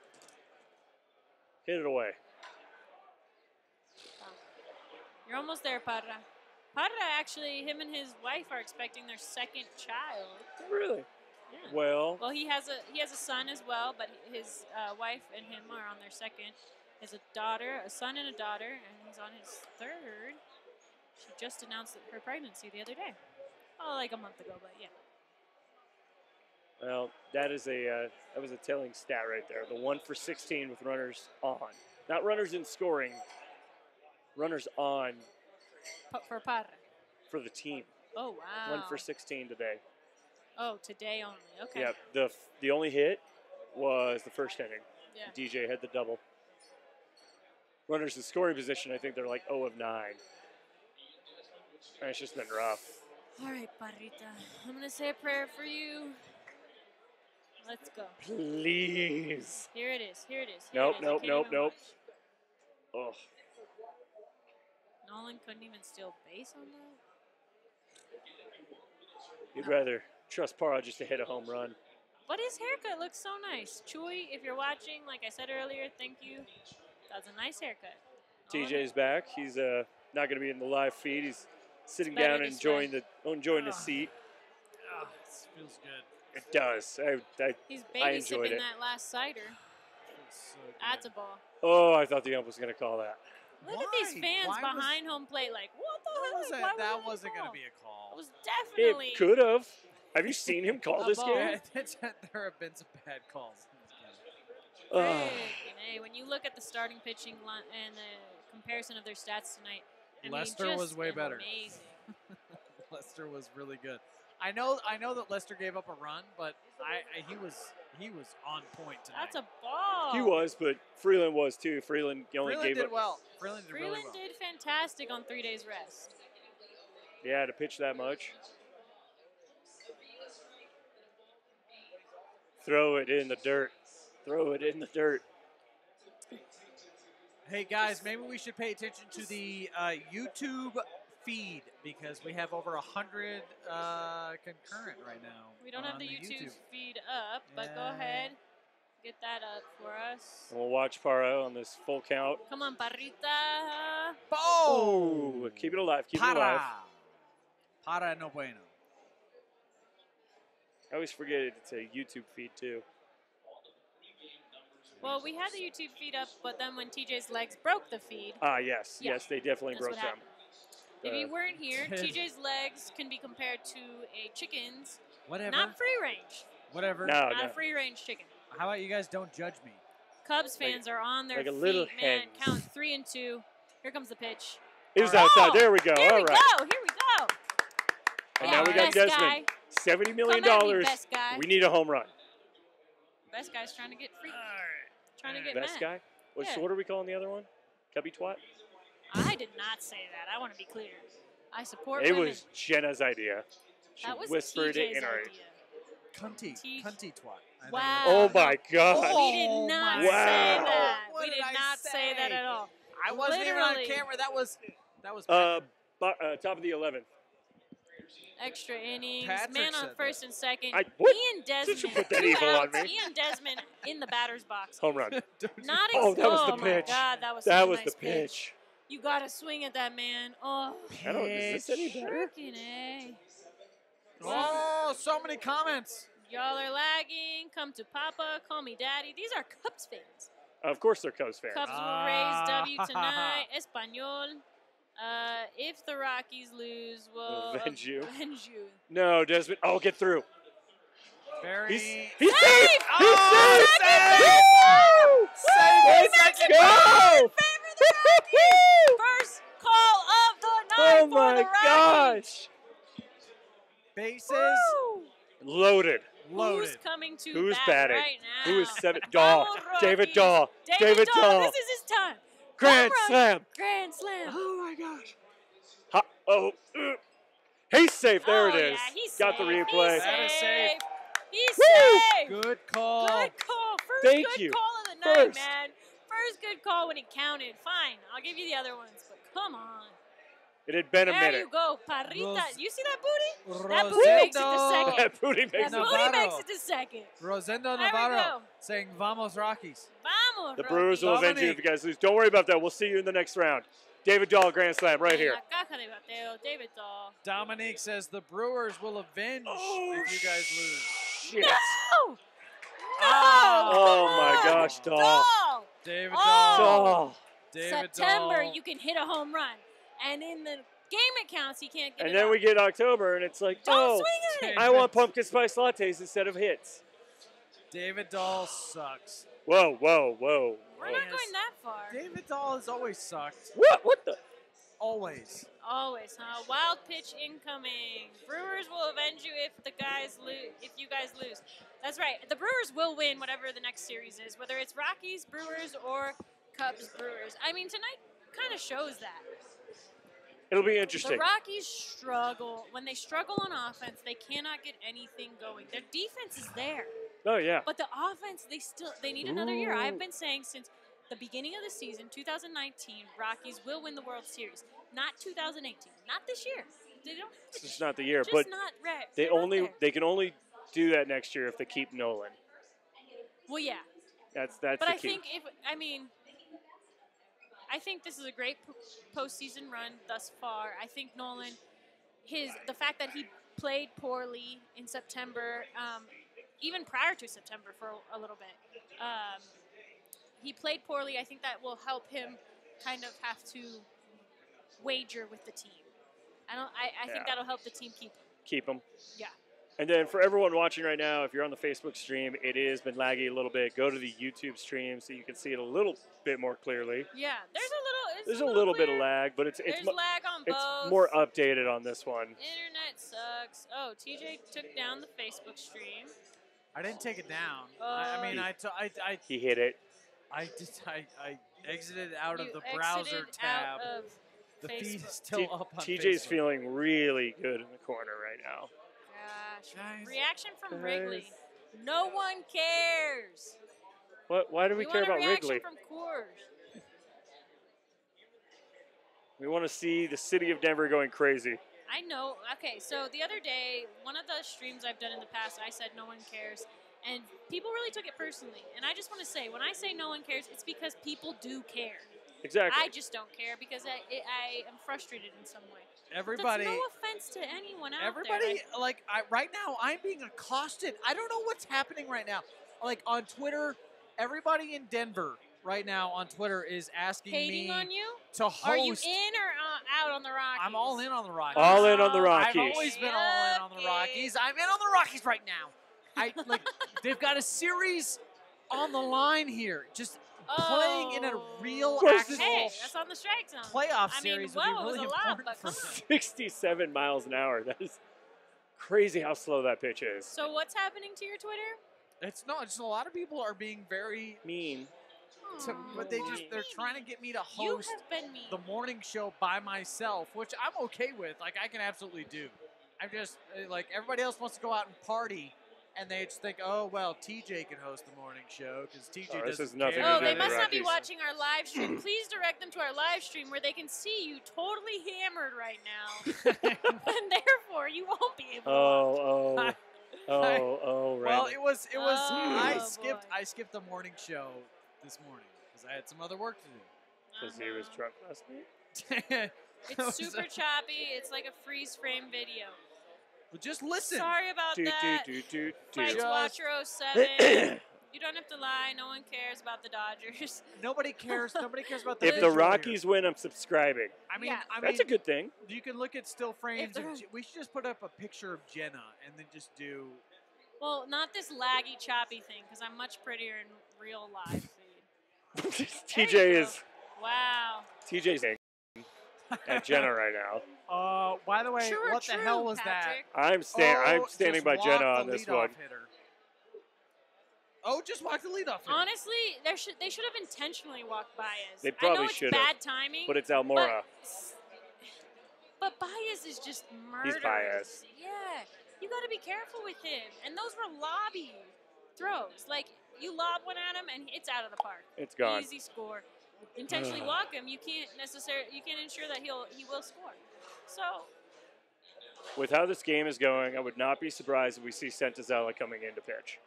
Hit it away. You're almost there, Parra. Parra, actually, him and his wife are expecting their second child. Really? Yeah. Well, Well, he has a son as well, but his wife and him are on their second. He has a son and a daughter, and he's on his third. She just announced her pregnancy the other day. Oh, like a month ago, but yeah. well, that was a telling stat right there. The 1 for 16 with runners on, not runners in scoring. Runners on For Parra. for the team. Oh, wow. 1 for 16 today. Oh, today only. Okay. Yep. The only hit was the first inning. Yeah. DJ had the double. Runners in scoring position, I think they're like 0 of 9. And it's just been rough. All right, Parrita. I'm going to say a prayer for you. Let's go. Please. Here it is. Here it is. Nope, Here it is. I nope, can't nope, even nope. watch. Oh, Nolan couldn't even steal base on that? you'd rather trust Parra just to hit a home run. But his haircut looks so nice. Chewy, if you're watching, like I said earlier, thank you. That's a nice haircut. TJ's back. He's not going to be in the live feed. He's sitting better down and this way. enjoying the seat. Oh, this feels good. It does. He's I baby enjoyed sipping it. that last cider. Feels so good. That's a ball. Oh, I thought the ump was going to call that. Look at these Why? fans Why was- behind home plate like, what the hell? That Like, why that was wasn't going to be a call. It was definitely. It could have. Have you seen him call A this ball. game? There have been some bad calls. Ugh. Hey, when you look at the starting pitching line and the comparison of their stats tonight, I Lester mean, was just way better. Amazing. Lester was really good. I know that Lester gave up a run, but he was on point tonight. That's a ball. He was, but Freeland was too. Freeland only Freeland gave did up. well. Freeland did really Freeland well. did fantastic on 3 days rest. Yeah, to pitch that much. Throw it in the dirt. Throw it in the dirt. Hey guys, maybe we should pay attention to the YouTube feed because we have over 100 concurrent right now. We don't have on the YouTube feed up, but go Yeah. ahead. Get that up for us. And we'll watch Paro on this full count. Come on, Parrita. Oh, keep it alive. Keep it alive. Para no bueno. I always forget it's a YouTube feed too. Well, we had the YouTube feed up, but then when TJ's legs broke the feed. Yes. Yeah, Yes, they definitely that's broke what them. happened. If you weren't here, TJ's legs can be compared to a chicken's. Whatever. Not free range. Whatever. No, Not a free range chicken. How about you guys don't judge me? Cubs fans are on their like a feet, little man. hen. Count 3 and 2. Here comes the pitch. It was Oh, outside. There we go. Here All we right. go. Here we go. And Yeah, now we got best Desmond. guy. $70 million. Come at me, best guy. We need a home run. Best guy's trying to get free. Trying to get Best mad. guy? Yeah. What are we calling the other one? Cubby twat? I did not say that. I want to be clear. I support It women. was Jenna's idea. She That was whispered TJ's it in our idea. Cunty twat. I Wow. Oh my god. We did not my say Wow. that. What We did did I not say that say? at all. I wasn't even on Literally. camera. That was. Top of the 11th. Extra innings. Patrick Man on said first and second. What? Ian Did Desmond. you put that 2 evil on outs. me? Ian Desmond in the batter's box. Home run. Not Oh, that was the oh pitch. my God, that was That such a was nice the pitch. You got to swing at that man. Oh, I don't. Is this any better? freaking A. Oh, so many comments. Y'all are lagging. Come to Papa. Call me Daddy. These are Cubs fans. Of course they're Cubs fans. Cubs will raise W tonight. Espanol. If the Rockies lose, we'll Avenge you. avenge you. No, Desmond. Oh, get through. Very. He's safe. Safe! He's Oh, safe. second Woo! Safe! Let's Second go! Favor the Rockies. First call of the night Oh for my the Rockies. gosh! Bases Woo! Loaded. loaded. Who's coming to Who's bat batting? right now? Who is Dahl? Vamos, David Rockies. Dahl. David Dahl. Dahl. This is his time. Grand Home run. slam. Grand slam. Oh my gosh. He's safe. There Oh, it is. Yeah, he's Got the safe. replay. He's That is safe. He's Woo! safe. Good call. Good call. First Thank good you. call of the night, First. man. First good call when it counted. Fine. I'll give you the other ones, but come on. It had been a There minute. you go, Parrita. Ros- You see that booty? That booty makes it to Rosendo. second. That booty That makes booty Navarro. makes it to second. Rosendo There we Navarro go. saying "Vamos Rockies." Vamos, The Brewers will Rockies. avenge you if you guys lose. Don't worry about that. We'll see you in the next round. David Dahl, grand slam, right En here. la caja de bateo, David Dahl. Dominique says the Brewers will avenge Oh, if you guys lose. Shit. No! No! Oh Come my on. gosh, Dahl. Dahl! David Oh. Dahl. Dahl. David September, Dahl. you can hit a home run. And in the game it counts, he can't get And it then up. we get October, and it's like, Don't oh, swing at it! I want pumpkin spice lattes instead of hits. David Dahl sucks. Whoa, whoa, whoa. We're not going that far. David Dahl has always sucked. What? What the? Always. Always, huh? Wild pitch incoming. Brewers will avenge you if the guys lose. If you guys lose, that's right. The Brewers will win whatever the next series is, whether it's Rockies, Brewers, or Cubs, Brewers. I mean, tonight kind of shows that. It'll be The interesting. Rockies struggle. When they struggle on offense, they cannot get anything going. Their defense is there, Oh, yeah. but the offense, they need another year. Ooh. I've been saying since the beginning of the season, 2019, Rockies will win the World Series. Not 2018. Not this year. They don't have It's to. just not the year, Just but not right. they They're not only there. they can only do that next year if they keep Nolan. Well, yeah. That's But the I key. think I think this is a great postseason run thus far. I think Nolan, the fact that he played poorly in September, even prior to September for a little bit, he played poorly. I think that will help him kind of have to wager with the team. I think Yeah. that'll help the team Keep them. Yeah. And then for everyone watching right now, if you're on the Facebook stream, it has been laggy a little bit. Go to the YouTube stream so you can see it a little bit more clearly. Yeah, There's a little bit of clear. lag, but it's There's lag on both. it's more updated on this one. Internet sucks. Oh, TJ took down the Facebook stream. I didn't take it down. Oh. I mean, He hit it. I exited out You of the browser exited tab. out of The feed is Facebook. still up on TJ's Facebook. feeling really good in the corner right now. Gosh. Guys. Reaction from Guys. Wrigley. No one cares. What? Why do we care want a about reaction Wrigley? from Coors. We want to see the city of Denver going crazy. I know. Okay, so the other day, one of the streams I've done in the past, I said no one cares. And people really took it personally. And I just want to say, when I say no one cares, it's because people do care. Exactly. I just don't care because I am frustrated in some way. Everybody. That's no offense to anyone out Everybody, there. like, right now, I'm being accosted. I don't know what's happening right now. Like, on Twitter, everybody in Denver right now on Twitter is asking Hating me on you? to host. Are you in or out on the Rockies? I'm all in on the Rockies. All in on the Rockies. I've always been all in on the Rockies. I'm in on the Rockies right now. They've got a series on the line here. Just playing in a real actual hey, that's on the strike zone. playoff series would be really it was a important lot, for but them. 67 miles an hour. That is crazy how slow that pitch is. So what's happening to your Twitter? It's just a lot of people are being very Mean. but they're trying to get me to You host have been mean. the morning show by myself, which I'm okay with. Like, I can absolutely do. I'm just like, everybody else wants to go out and party, and they just think, oh well, TJ can host the morning show because TJ this doesn't has nothing care. to Oh, do they with the must not be Rockies. watching our live stream. Please direct them to our live stream where they can see you totally hammered right now. And therefore, you won't be able to watch. Right. Well, it was. I boy. skipped the morning show this morning because I had some other work to do. Because he was drunk last night. It's super choppy. It's like a freeze frame video. But just listen. Sorry about that. Fights Just- Watcher 07. You don't have to lie. No one cares about the Dodgers. Nobody cares. Nobody cares about the If the visual Rockies here. win, I'm subscribing. I mean, Yeah. That's a good thing. You can look at still frames. they're- We should just put up a picture of Jena and then just do. Well, not this laggy, choppy thing, because I'm much prettier in real live feed. TJ There you is go. Wow. TJ's at Jena right now. By the way, True or what the true, hell was Patrick? I'm standing just by walk Jena the on this leadoff one. hitter. Oh, just walk the leadoff hitter. Honestly, they should have intentionally walked Baez. They I probably know it's should have, bad timing, But it's Almora. But Baez is just murderous. He's Baez. Yeah, you got to be careful with him. And those were lobby throws. Like, you lob one at him and it's out of the park. It's gone. Easy score. Intentionally walk him, you can't ensure that he will score. So With how this game is going, I would not be surprised if we see Santazella coming in to pitch.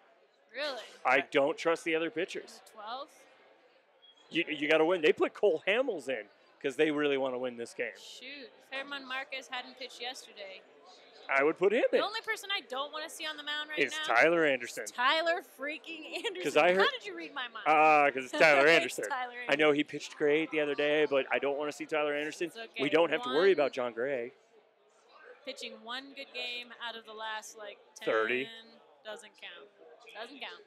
really, I don't trust the other pitchers. 12. You got to win. They put Cole Hamels in because they really want to win this game. Shoot, if Herman Marquez hadn't pitched yesterday, I would put him in. the only person I don't want to see on the mound right It's now Tyler Anderson. Tyler freaking Anderson. 'Cause I heard- How did you read my mind? Because it's Tyler It's Anderson. Tyler I know he pitched great the other day, but I don't want to see Tyler Anderson. It's okay. We don't have to worry One- about John Gray. Pitching one good game out of the last 10 30. doesn't count. Doesn't count.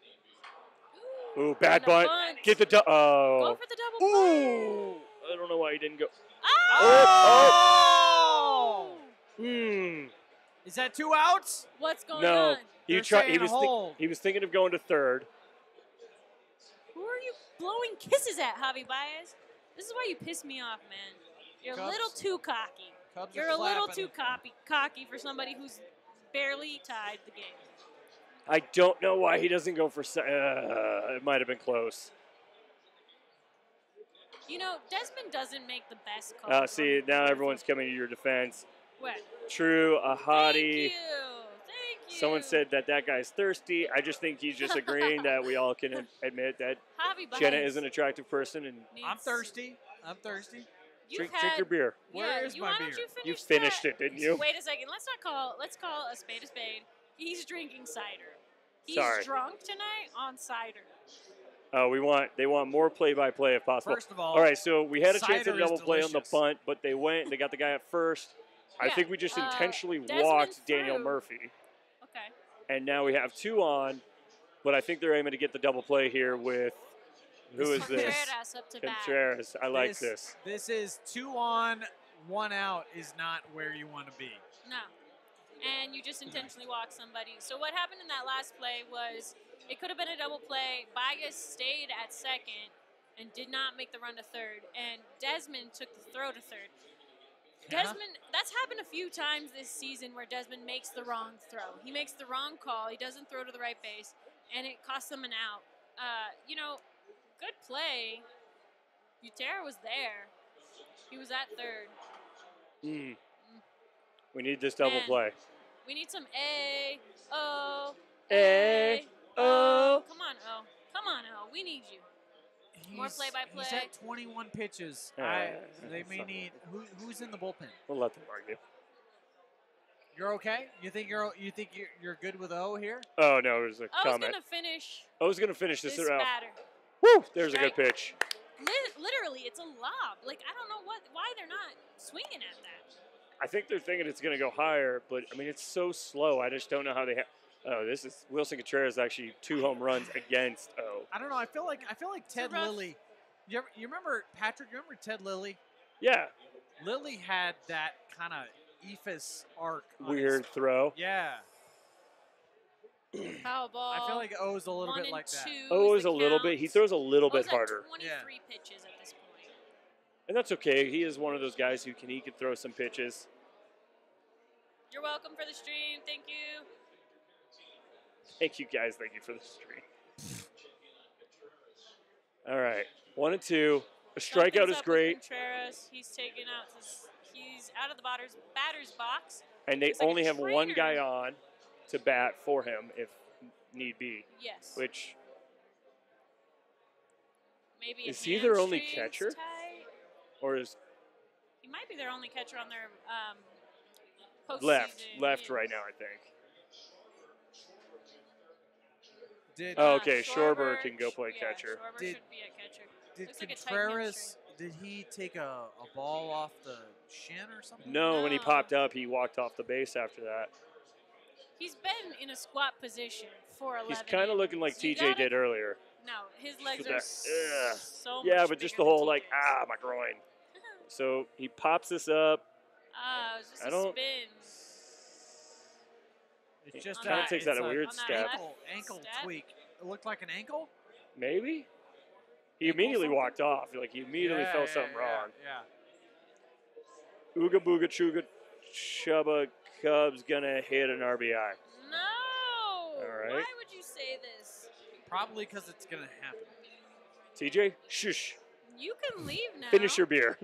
Ooh, bad And a bunt. bunt. Get the Go oh. for the double play. Ooh. I don't know why he didn't go. Oh! Is that 2 outs? What's going No. on? He They're tried. saying hold. He was thinking of going to third. Who are you blowing kisses at, Javi Baez? This is why you piss me off, man. You're a Cubs. little too cocky. Cubs You're are a little clapping. too cocky for somebody who's barely tied the game. I don't know why he doesn't go for. It might have been close. You know, Desmond doesn't make the best calls. See, now everyone's coming to your defense. What? True, a Thank hottie. you. Thank you. Someone said that guy's thirsty. I just think he's just agreeing that we all can admit that Javi Baez Jena is an attractive person and needs- I'm thirsty. I'm thirsty. You've drink your beer. Where is my why don't beer? you finish You finished that? it, didn't you? Wait a second. Let's call a spade a spade. He's drinking cider. He's Sorry. drunk tonight on cider. They want more play-by-play if possible. First of all, right, so we had a chance cider to is double play on the delicious. bunt, but they got the guy at first. I Yeah, think we just intentionally Desmond walked Daniel threw. Murphy, Okay. and now we have 2 on, but I think they're aiming to get the double play here with who is this? Contreras up to bat. Contreras. I like this. This is 2 on, 1 out is not where you want to be. No. And you just intentionally walk somebody. So what happened in that last play was it could have been a double play. Baez stayed at second and did not make the run to third. And Desmond took the throw to third. Yeah. Desmond, that's happened a few times this season where Desmond makes the wrong throw. He makes the wrong call. He doesn't throw to the right base, and it costs them an out. Good play. Butera was there. He was at third. We need this double Man. play. We need some A, O, A, Oh, come on, O. Come on, O. We need you. More He's play-by-play. at 21 pitches. They may need. Who's in the bullpen? We'll let them argue. You're okay? You think you're good with O here? Oh no, there's a I was comment. gonna finish I was gonna finish this this out. batter. Woo! There's a Strike. good pitch. Literally, it's a lob. Like, I don't know why they're not swinging at that. I think they're thinking it's gonna go higher, but I mean it's so slow. I just don't know how they. This is Wilson Contreras actually 2 home runs against O. I don't know. I feel like Ted rough- Lilly. You remember Patrick? You remember Ted Lilly? Yeah, Lilly had that kind of ephus arc. On weird his, throw. yeah. Foul ball. I feel like O's a little One bit and like that. two O is is the a little bit. count. He throws a little bit O's at harder, 23 pitches at this point. and that's okay. He is one of those guys who can throw some pitches. You're welcome for the stream. Thank you. Thank you guys. Thank you for the stream. All right, 1 and 2. A strikeout Something's is up with great, Contreras. He's taken out. He's out of the batter's box. and they Looks like a only have one trainer. guy on to bat for him if need be. Yes. Which Maybe is his he their only hamstring's catcher? tight. or is He might be their only catcher on their postseason. left Yeah. right now, I think. Did Oh, okay, Schwarber Schwarber can go play catcher. Schwarber Did- should be a catcher. did Looks like a tight Contreras? Did he take a ball off the shin or something? No, when he No. popped up, he walked off the base after that. He's been in a squat position for 11 He's kind of looking like innings. You TJ gotta- did earlier. No, his legs With are that- so much Yeah, but just bigger the whole than like, TJ's. my groin. So he pops this up. Ah, it was just I a don't- spin. It's just Kinda that takes it's that a weird on that step. ankle step. tweak. It looked like an ankle. Maybe? He Ankle immediately something? walked off. Like, he immediately felt something wrong. Yeah. Ooga booga chuga chubba Cubs gonna hit an RBI. No. All right. Why would you say this? Probably because it's gonna happen. TJ, shush. You can leave now. Finish your beer.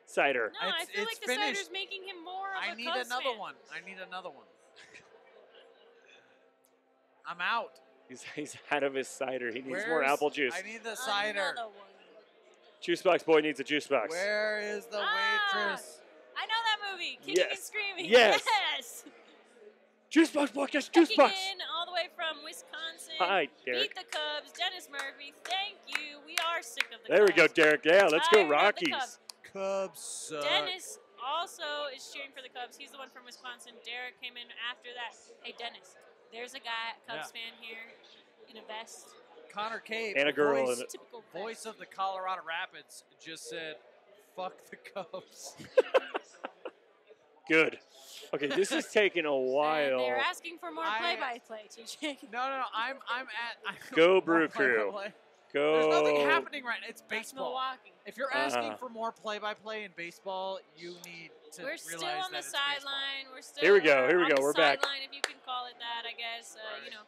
Cider. No, I It's- feel it's like the finished. cider's making him more of I a need Cubs another fan. one. I need another one. I'm out. He's out of his cider. He needs more Where's- apple juice. I need the cider. Another one. Juice box boy needs a juice box. Where is the Ah! waitress? I know that movie. Kicking and Yes. Screaming. Yes. Yes. Juice box boy, yes, juice Checking box. in all the way from Wisconsin. Hi, Derek. Beat the Cubs. Dennis Murphy. Thank you. We are sick of the There we Cubs. go, Derek. Yeah, let's go Tired of the Rockies. Cubs. Cubs suck. Dennis also is cheering for the Cubs. He's the one from Wisconsin. Derek came in after that. Hey, Dennis, there's a guy, Cubs fan here, in a vest. Connor Cave, And a girl voice, in it. Typical vest. voice of the Colorado Rapids, just said, "Fuck the Cubs." Good. Okay, this is taking a And while. they're asking for more I- play-by-play, TJ. No. I'm at. Go more Brew Crew. play-by-play. Go. There's nothing happening right now. It's That's baseball. Milwaukee. If you're asking Uh-huh. for more play-by-play in baseball, you need to We're realize still on the that it's baseball. sideline. We're still Here we go, we're here we on go, the we're back. sideline, if you can call it that, I guess. You know,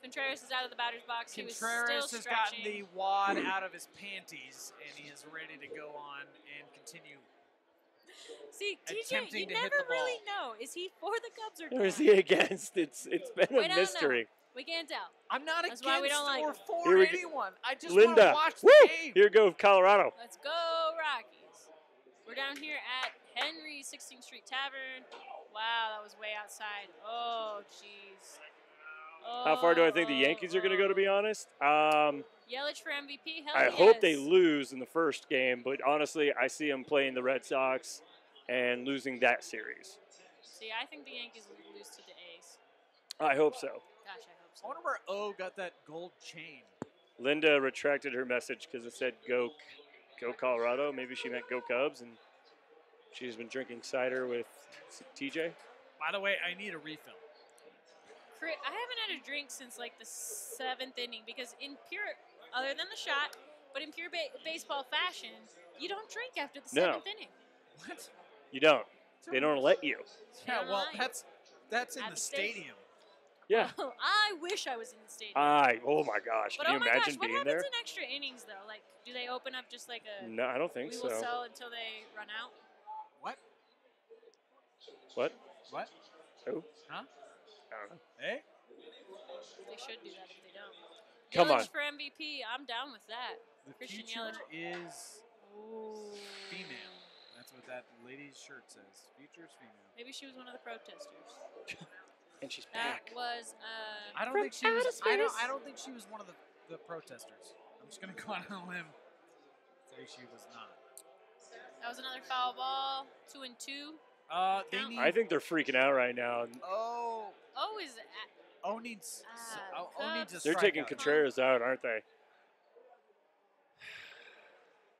Contreras is out of the batter's box. He was Contreras still has gotten stretching. the wad out of his panties, and he is ready to go on and continue. See, TJ, attempting you to hit never the really ball. know. Is he for the Cubs or Or not? is he against? It's been We a don't mystery. We can't tell. I'm not That's why we against don't like or him. for Here we go. anyone. I just want to Linda. watch Woo! the game. Here go Colorado. Let's go, Rockies. We're down here at Henry 16th Street Tavern. Wow, that was way outside. Oh, jeez. How far do I think the Yankees are going to go, to be honest? Yelich for MVP? Hell I yes. hope they lose in the first game, but honestly, I see them playing the Red Sox and losing that series. See, I think the Yankees will lose to the A's. I hope so. Gosh, I hope I so. wonder where O got that gold chain. Linda retracted her message because it said go Colorado. Maybe she meant go Cubs, and she's been drinking cider with TJ. By the way, I need a refill. I haven't had a drink since like the 7th inning because in pure, other than the shot, but in pure baseball fashion, you don't drink after the 7th inning. What? You don't. They don't let you. Yeah, You're well, lying. that's in At the the stadium. stadium. Yeah. Oh, I wish I was in the stadium. Oh my gosh. But Can oh you my gosh, imagine what being happens there? in extra innings though? Like, do they open up just like a No, I don't think we so. will sell until they run out? What? What? What? Who? Huh? I don't know. Hey? They should do that if they don't. Come Yelich on. for MVP. I'm down with that. The Christian future Yelich. is Ooh. female. That's what that lady's shirt says. Future's female. Maybe she was one of the protesters. And she's That back. was I don't From think she was. outer space. I don't think she was one of the protesters. I'm just gonna go out on a limb. Say she was not. that was another foul ball. 2 and 2. They Count. need. I think they're freaking out right now. Oh, Oh, is O needs. O needs a They're strikeout. taking Contreras out, aren't they?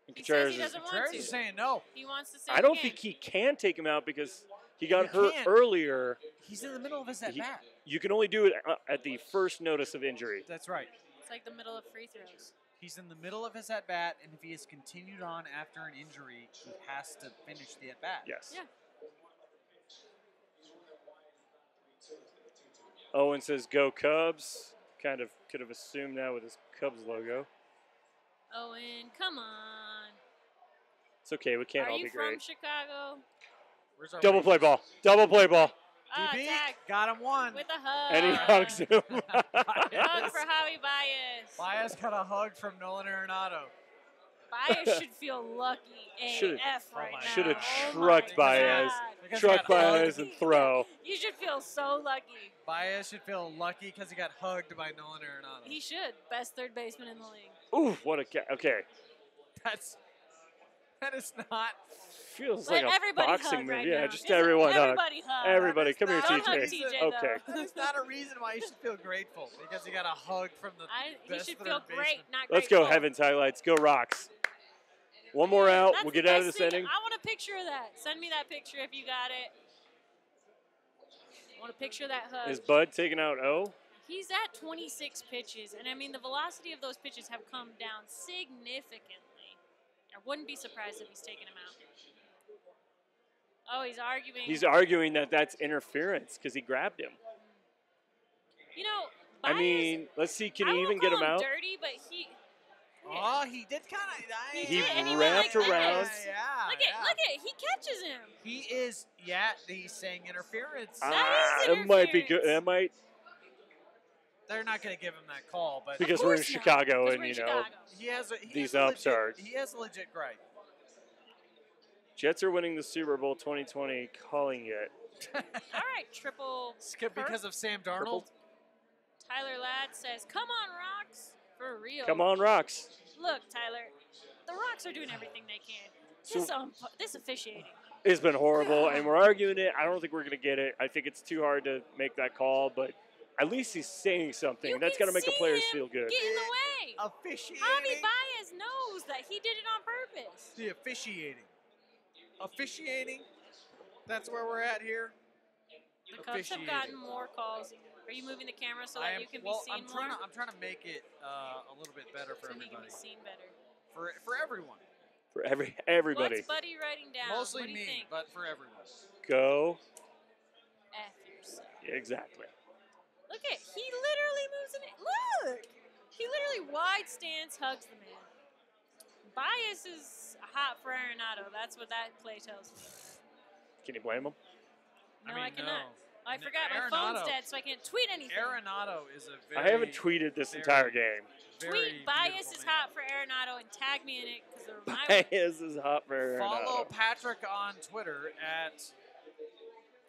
And He says Contreras he is. doesn't want Contreras to. is saying no. He wants to say I don't it think again. he can take him out because he got You hurt can't. earlier. He's in the middle of his at bat. You can only do it at the first notice of injury. That's right. It's like the middle of free throws. He's in the middle of his at bat, and if he has continued on after an injury, he has to finish the at bat. Yes. Yeah. Owen says, "Go Cubs." Kind of could have assumed that with his Cubs logo. Owen, come on. It's okay. We can't Are all you be from great. Chicago? Where's our Double Rangers? play ball. Double play ball. Ah, DB tag got him one. with a hug. And he hugs him. Hug for Javi Baez. Baez got a hug from Nolan Arenado. Baez should feel lucky Shoulda- AF right now. shoulda Oh trucked my Baez. God. Because Truck he got hugged. Baez and throw. You should feel so lucky. Baez should feel lucky because he got hugged by Nolan Arenado. He should. Best third baseman in the league. Ooh, what a okay. That is not. Feels Let like a everybody boxing hug move. right Yeah, now. just Just everyone hug. Everybody hug. Everybody, That come is here, not- Don't hug TJ. TJ, Okay. though. That is not a reason why you should feel grateful because he got a hug from the He best should third feel baseman. great, not Let's go, grateful. Heavens highlights. Go Rocks. One more out. That's We'll the get out of best this thing. inning. I want a picture of that. Send me that picture if you got it. I want a picture of that hug. Is Bud taking out O? He's at 26 pitches, and I mean the velocity of those pitches have come down significantly. I wouldn't be surprised if he's taking him out. Oh, he's arguing. He's arguing that that's interference because he grabbed him. You know, I Baez, mean, let's see. Can I he won't even get call him out? Dirty, but he. Oh, he did kind of. He did, and he wrapped went like around. this. Yeah, Look at, he catches him. He is. Yeah, he's saying interference. That is It might be good. interference. It might They're not going to give him that call, but because we're in course not, Chicago, 'cause and we're in you know Chicago. he has a, These has a legit, upstarts. He has a legit gripe. Jets are winning the Super Bowl 2020. Calling it. All right, triple. Skip because of Sam Darnold. Triple. Tyler Ladd says, "Come on, Rocks, for real." Come on, Rocks. Look, Tyler, the Rocks are doing everything they can. This officiating. It's been horrible, and we're arguing it. I don't think we're going to get it. I think it's too hard to make that call, but at least he's saying something. You That's can going to make the see players him feel good. Get in the way. Officiating. Javi Baez knows that he did it on purpose. The officiating. Officiating. That's where we're at here. The Cubs have gotten more calls. Are you moving the camera so that you can be seen more? I'm trying to make it a little bit better for So he can everybody. be seen better. For everyone. For everybody. What's Buddy writing down? Mostly what do you me, think? but for everyone. Go. F yourself. Exactly. Look at, he literally moves in it. Look! He literally wide stance hugs the man. Baez is hot for Arenado. That's what that play tells me. Can you blame him? No, I I, mean, cannot. no. I forgot my phone's dead, so I can't tweet anything. Arenado is a very. I haven't tweeted this very- entire game. very Tweet Baez beautiful is man. hot for Arenado and tag me in it because they're my Baez is hot for Follow Arenado. Patrick on Twitter at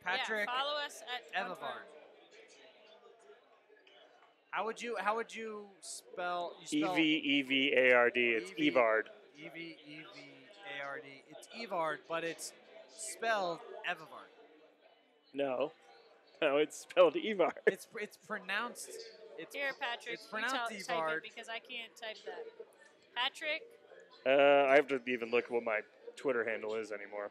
Patrick Yeah, follow us at Evavard. How would you spell? You spell Evard. It's EV. Evard. Evard. It's Evard, but it's spelled Evavard. No, it's spelled Evard. It's pronounced. It's Here, Patrick. It's you pronounced type it Evard. because I can't type that. Patrick. I have to even look at what my Twitter handle is anymore.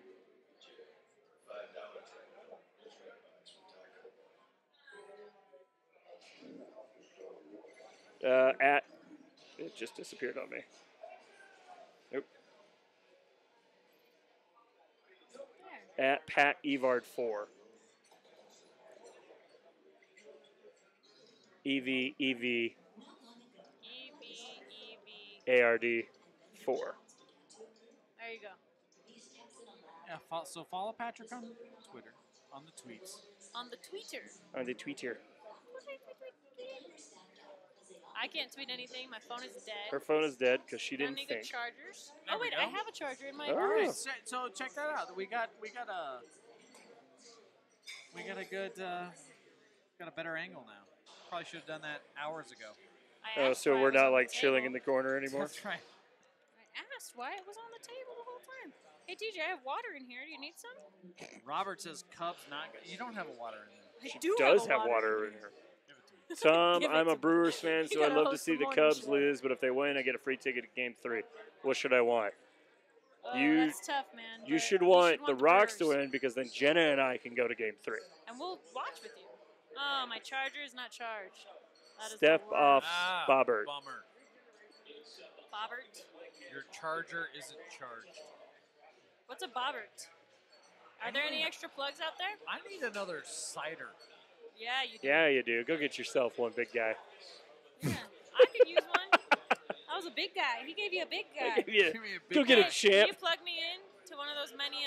It just disappeared on me. Nope. There. At Pat Evard 4. EV EV. ARD 4. There you go. Yeah. So follow Patrick on Twitter, on the tweets. On the tweeter. On the Twitter. I can't tweet anything. My phone is dead. Her phone is dead because she Got didn't any good think. chargers? There Oh we wait, go. I have a charger in my Oh. All right, purse. so check that out. We got a good got a better angle now. Probably should have done that hours ago. I Oh, asked so why we're it was not on like the chilling table. in the corner anymore. That's right. I asked why it was on the table the whole time. Hey TJ, I have water in here. Do you need some? Robert says Cubs not good. You don't have a water in there. I do Does have have water in her. Give it to me. Tom, Give it I'm a to me. Brewers fan, You so I'd gotta love to host see the the morning Cubs show. lose, but if they win, I get a free ticket to Game 3. What should I want? Oh, You- that's tough, man. You but should want the Rocks to Brewers. win because then Jenna and I can go to Game 3. And we'll watch with you. Oh, my charger is not charged. That is Step the off, worst. Bobbert. Bummer. Bobbert. Your charger isn't charged. What's a bobbert? Are there any extra plugs out there? I need another cider. Yeah, you do. Yeah, you do. Go get yourself one, big guy. Yeah, I could use one. I was a big guy. He gave you a big guy. Yeah. Give me a Go big get a guy. champ. Can you plug me in to one of those many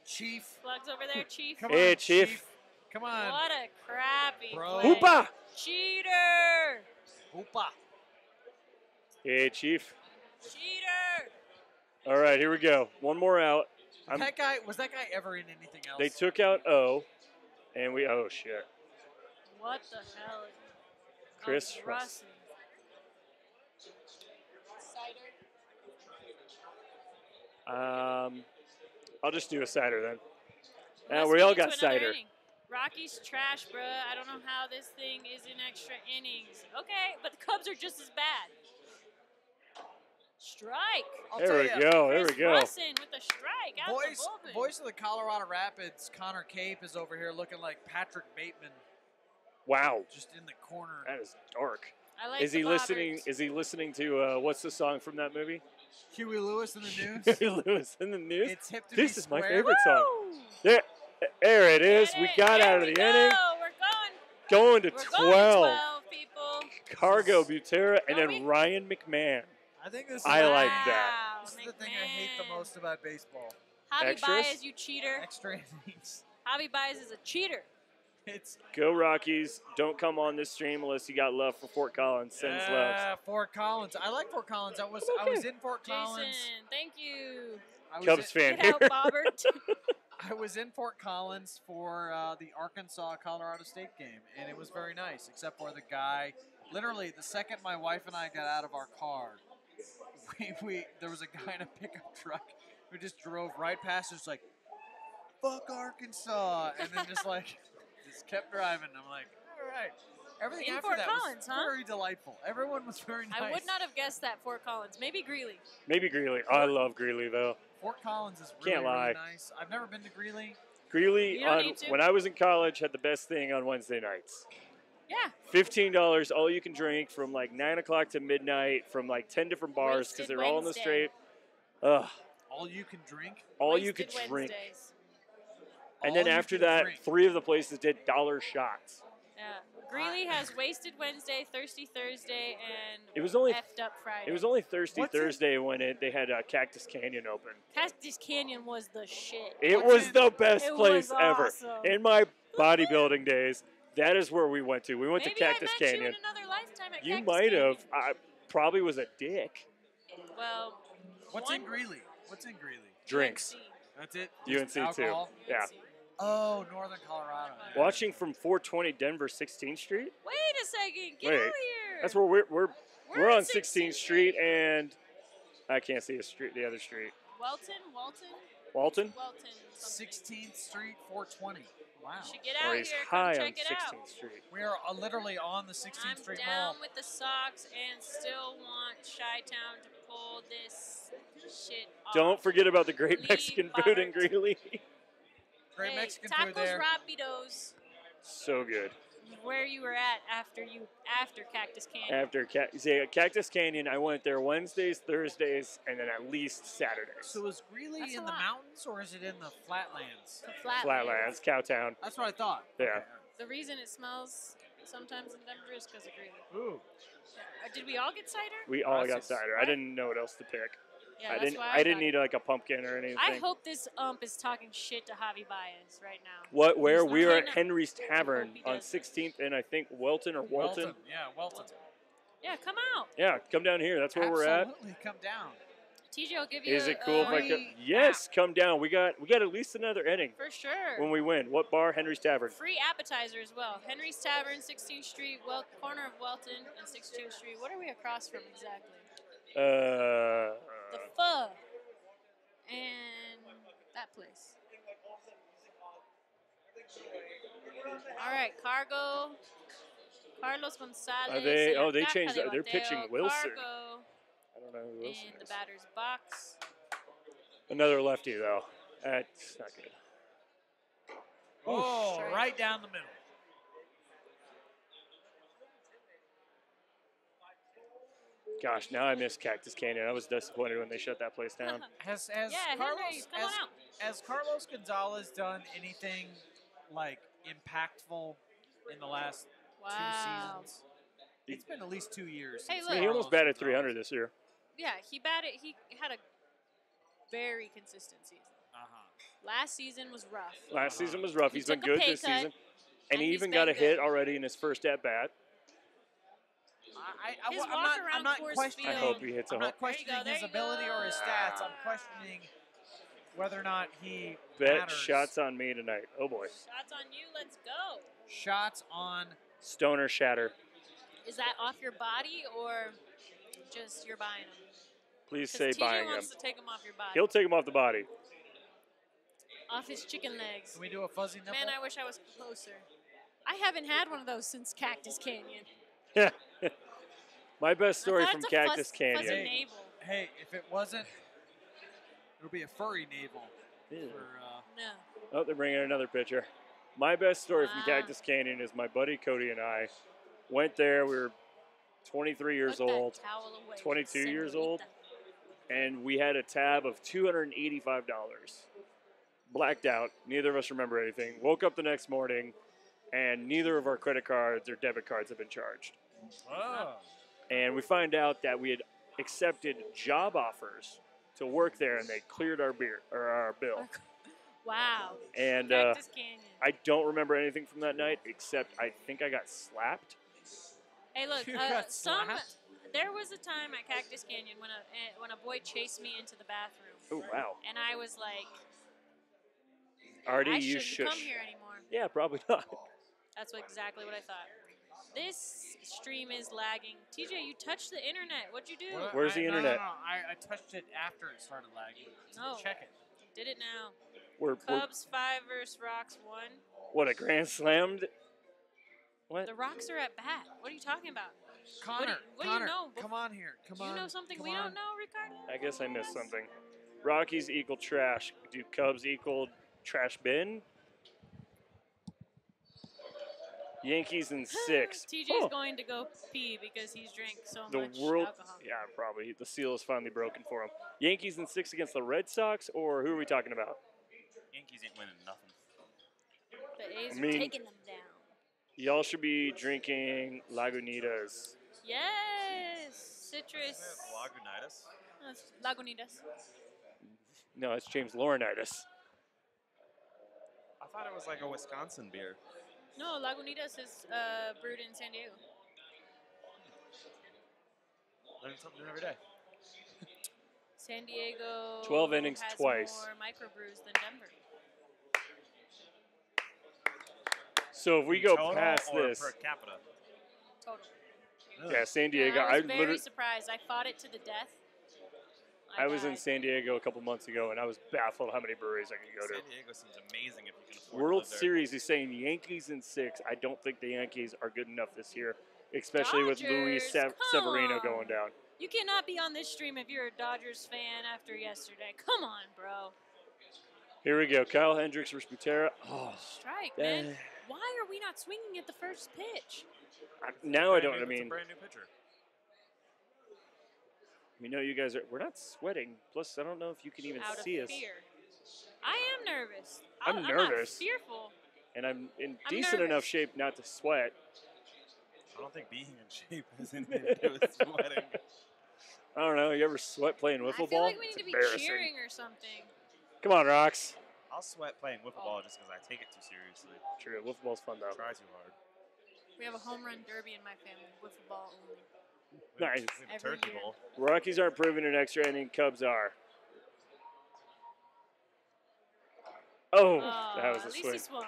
Chief. plugs over there, Chief? Come Hey, on, Chief. Come on. What a crappy Bro. play. Hoopa! Cheater! Hoopa. Hey, Chief. Cheater! All right, here we go. One more out. Was that guy ever in anything else? They took out O, and we. Oh shit. What the hell? Chris Oh, Russ. Russell. Cider. I'll just do a cider then. Let's We get all into got another cider. inning. Rockies trash, bruh. I don't know how this thing is in extra innings. Okay, but the Cubs are just as bad. Strike. I'll There tell we ya, go. There we Chris go. Russin with the strike out Voice, the bullpen. voice of the Colorado Rapids, Connor Cape is over here looking like Patrick Bateman, Wow, just in the corner. that is dark. I like Is the he listening? bobbers. Is he listening to what's the song from that movie? Huey Lewis in the news. Lewis in the news. It's hip to This be is my square. favorite song. Woo! There it is. Get We it. got There out of we the go. inning. We're Going to going 12. 12, people. Cargo Butera and Are then we? Ryan McMahon. I think this is I the like thing- that. Wow, This is the thing I hate the McMahon. most about baseball. Javi Extras? Baez, you cheater. Extra innings. Javi Baez is a cheater. It's Go Rockies. Don't come on this stream unless you got love for Fort Collins. Sends love. Fort Collins. I like Fort Collins. I was in Fort Collins. Jason, thank you. I was Cubs in, fan Get here. out, Bobbert. I was in Fort Collins for the Arkansas-Colorado State game, and it was very nice, except for the guy. Literally, the second my wife and I got out of our car, there was a guy in a pickup truck who just drove right past us, like, "Fuck Arkansas," and then just kept driving. I'm like, all right. Everything In after Fort that Collins, was huh? very delightful. Everyone was very nice. I would not have guessed that Fort Collins. Maybe Greeley. Maybe Greeley. I love Greeley though. Fort Collins is really, Can't lie. really nice. I've never been to Greeley. Greeley You don't need to. when I was in college had the best thing on Wednesday nights. Yeah. $15, all you can drink from like 9 o'clock to midnight from like 10 different bars because Wasted they're all on the Wednesday. straight. Ugh, All you can drink. all you Wasted could drink. Wednesdays. And All then you after can that, drink. 3 of the places did dollar shots. Yeah. Greeley has Wasted Wednesday, Thirsty Thursday, and It was only Effed Up Friday. it was only Thirsty What's in- Thursday when they had Cactus Canyon open. Cactus Canyon was the shit. It What's was in- the best It place was ever. awesome. In my bodybuilding days, that is where we went to. We went Maybe to Cactus I met Canyon. you in another lifetime at You Cactus might Canyon. have. I probably was a dick. Well, What's in one- Greeley? What's in Greeley? Drinks. UNC. That's it. UNC Just too. alcohol? Yeah. UNC. Oh, Northern Colorado. Watching from 420 Denver 16th Street. Wait a second. Get Wait, out of here. That's where we're at on 16th Street and I can't see the other street. Walton? Walton? Walton. something. 16th Street, 420. Wow. You should get Or out he's here. high Come on check it 16th out. Street. We are literally on the 16th I'm Street down Mall. with the socks and still want Chi-Town to pull this shit off. Don't forget about the great Leave Mexican food in Bobbert. Greeley. Great Hey, Mexican Tacos food there. Rapidos. So good. Where you were at after Cactus Canyon. After Cactus Canyon, I went there Wednesdays, Thursdays, and then at least Saturdays. So is Greeley That's a in the lot. mountains or is it in the flatlands? The Flatlands. Flatlands, Cowtown. That's what I thought. Yeah. Okay. The reason it smells sometimes in Denver is because of Greeley. Ooh. Did we all get cider? We all got Process. cider. I didn't know what else to pick. Yeah, I that's didn't. why I didn't got need it. like a pumpkin or anything. I hope this ump is talking shit to Javi Baez right now. What? Where? He's We not. are at Henry's Tavern he on does. 16th and I think Welton or Walton. Yeah, Welton. Yeah, come out. Yeah, come down here. That's where we're at. Absolutely, come down. TJ will give you. Is it cool if I could? free Yes, come down. We got at least another inning For sure. when we win. What bar? Henry's Tavern. Free appetizer as well. Henry's Tavern, 16th Street, corner of Welton and 16th Street. What are we across from exactly? The Pho. And that place. All right, Cargo. Carlos Gonzalez. Are they? and Oh, they Caja changed de that. They're Bateo. pitching Wilson. Cargo I don't know who Wilson in the is. batter's box. Another lefty though. That's not good. Oh, strike. right down the middle. Gosh, now I miss Cactus Canyon. I was disappointed when they shut that place down. Has Yeah, Carlos Henry, come on out. has Carlos Gonzalez done anything like impactful in the last Wow. 2 seasons? It's been at least 2 years. Hey, since look. He almost Carlos batted Gonzalez. 300 this year. Yeah, he had a very consistent season. Last season was rough. Last season was rough. He He's been took a good pay this cut, season. and And he he's even been got a hit good. already in his first at bat. His I'm walk around not Coors questioning. I hope he hits a I'm home. not questioning There his you ability go. or his stats. I'm questioning whether or not he Bet matters. shots on me tonight. Oh boy. Shots on you. Let's go. Shots on. Stoner shatter. Is that off your body or just you're buying them? Please say TJ buying him. wants to take them off your body. He'll take him off the body. Off his chicken legs. Can we do a fuzzy nipple? Man, I wish I was closer. I haven't had one of those since Cactus Canyon. My best story I thought from it's a Cactus fuzzy Canyon. navel. Hey, if it wasn't, it'll be a furry navel. Yeah. No. Oh, they're bringing another pitcher. My best story from Wow. Cactus Canyon is my buddy Cody and I went there. We were 23 years Put that old, towel away, 22 years old, señorita. and we had a tab of $285. Blacked out. Neither of us remember anything. Woke up the next morning, and neither of our credit cards or debit cards have been charged. Oh. And we find out that we had accepted job offers to work there, and they cleared our bill. Wow. And Cactus Canyon. I don't remember anything from that night except I think I got slapped. Hey, look. You got slapped? There was a time at Cactus Canyon when a boy chased me into the bathroom, Oh wow, and I was like, Artie, I you shouldn't come shush. here anymore. Yeah, probably not. That's exactly what I thought. This stream is lagging. TJ, you touched the internet. What'd you do? What? Where's the internet? No. I touched it after it started lagging. Oh. Check it. Did it now. We're Cubs 5 versus Rocks 1. what a grand slammed. What? The Rocks are at bat. What are you talking about? Connor, what do you Connor, know? come on here. Come Do on. you know something come we on. don't know, Ricardo? I guess I missed something. Rockies equal trash. Do Cubs equal trash bin? Yankees in 6. TJ's Oh, going to go pee because he's drank so the much world. alcohol. Yeah, probably. The seal is finally broken for him. Yankees in 6 against the Red Sox, or who are we talking about? Yankees ain't winning nothing. The A's I mean- are taking them down. Y'all should be drinking Lagunitas. Yes! Citrus. Lagunitas? That's Lagunitas. No, it's James Laurinaitis. I thought it was like a Wisconsin beer. No, Lagunitas is brewed in San Diego. Learn something every day. San Diego 12 innings has twice. more microbrews than Denver. So if we go Total past or this, per capita? Total. yeah, San Diego. Yeah, I I was very literally, surprised. I fought it to the death. I was in died. San Diego a couple months ago, and I was baffled how many breweries I could go San to. Diego seems amazing if you can afford to World live there. Series is saying Yankees in 6. I don't think the Yankees are good enough this year, especially with Luis Dodgers, come Severino on. going down. You cannot be on this stream if you're a Dodgers fan after yesterday. Come on, bro. Here we go. Kyle Hendricks versus Butera. Oh, Strike, man. Why are we not swinging at the first pitch? now I don't. It's I a mean, brand new pitcher. we know you guys are. We're not sweating. Plus, I don't know if you can even Out of see us. fear. I am nervous. I'm I'm nervous. not fearful. And I'm in I'm decent enough nervous. shape not to sweat. I don't think being in shape has anything to do with sweating. I don't know. You ever sweat playing wiffle I feel ball? like we need It's to be embarrassing. cheering or something. Come on, Rocks. I'll sweat playing wiffle ball just because I take it too seriously. True. Wiffle ball's fun, though. Try too hard. We have a home run derby in my family. Wiffle ball only. Nice. We have a Every turkey year. bowl. Rockies aren't proving an extra inning. Cubs are. Oh, that was a at least swing. he swung.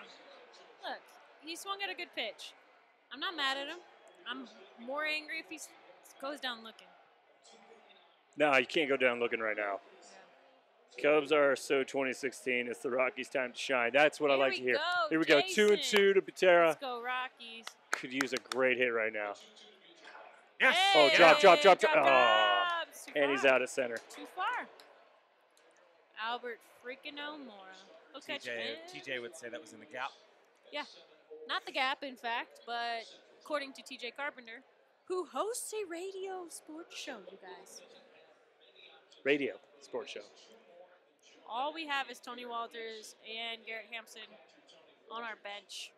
Look, he swung at a good pitch. I'm not mad at him. I'm more angry if he goes down looking. No, you can't go down looking right now. Cubs are so 2016. It's the Rockies' time to shine. That's what I like to hear. Here we go. Jason. 2-2 to Patera. Let's go, Rockies. Could use a great hit right now. Yes. Oh, drop. Drop. Oh. Too And he's far. out at center. Too far. Albert freaking Elmora. He'll catch it. TJ would say that was in the gap. Yeah. Not the gap, in fact, but according to TJ Carpenter, who hosts a radio sports show, you guys. Radio sports show. All we have is Tony Walters and Garrett Hampson on our bench.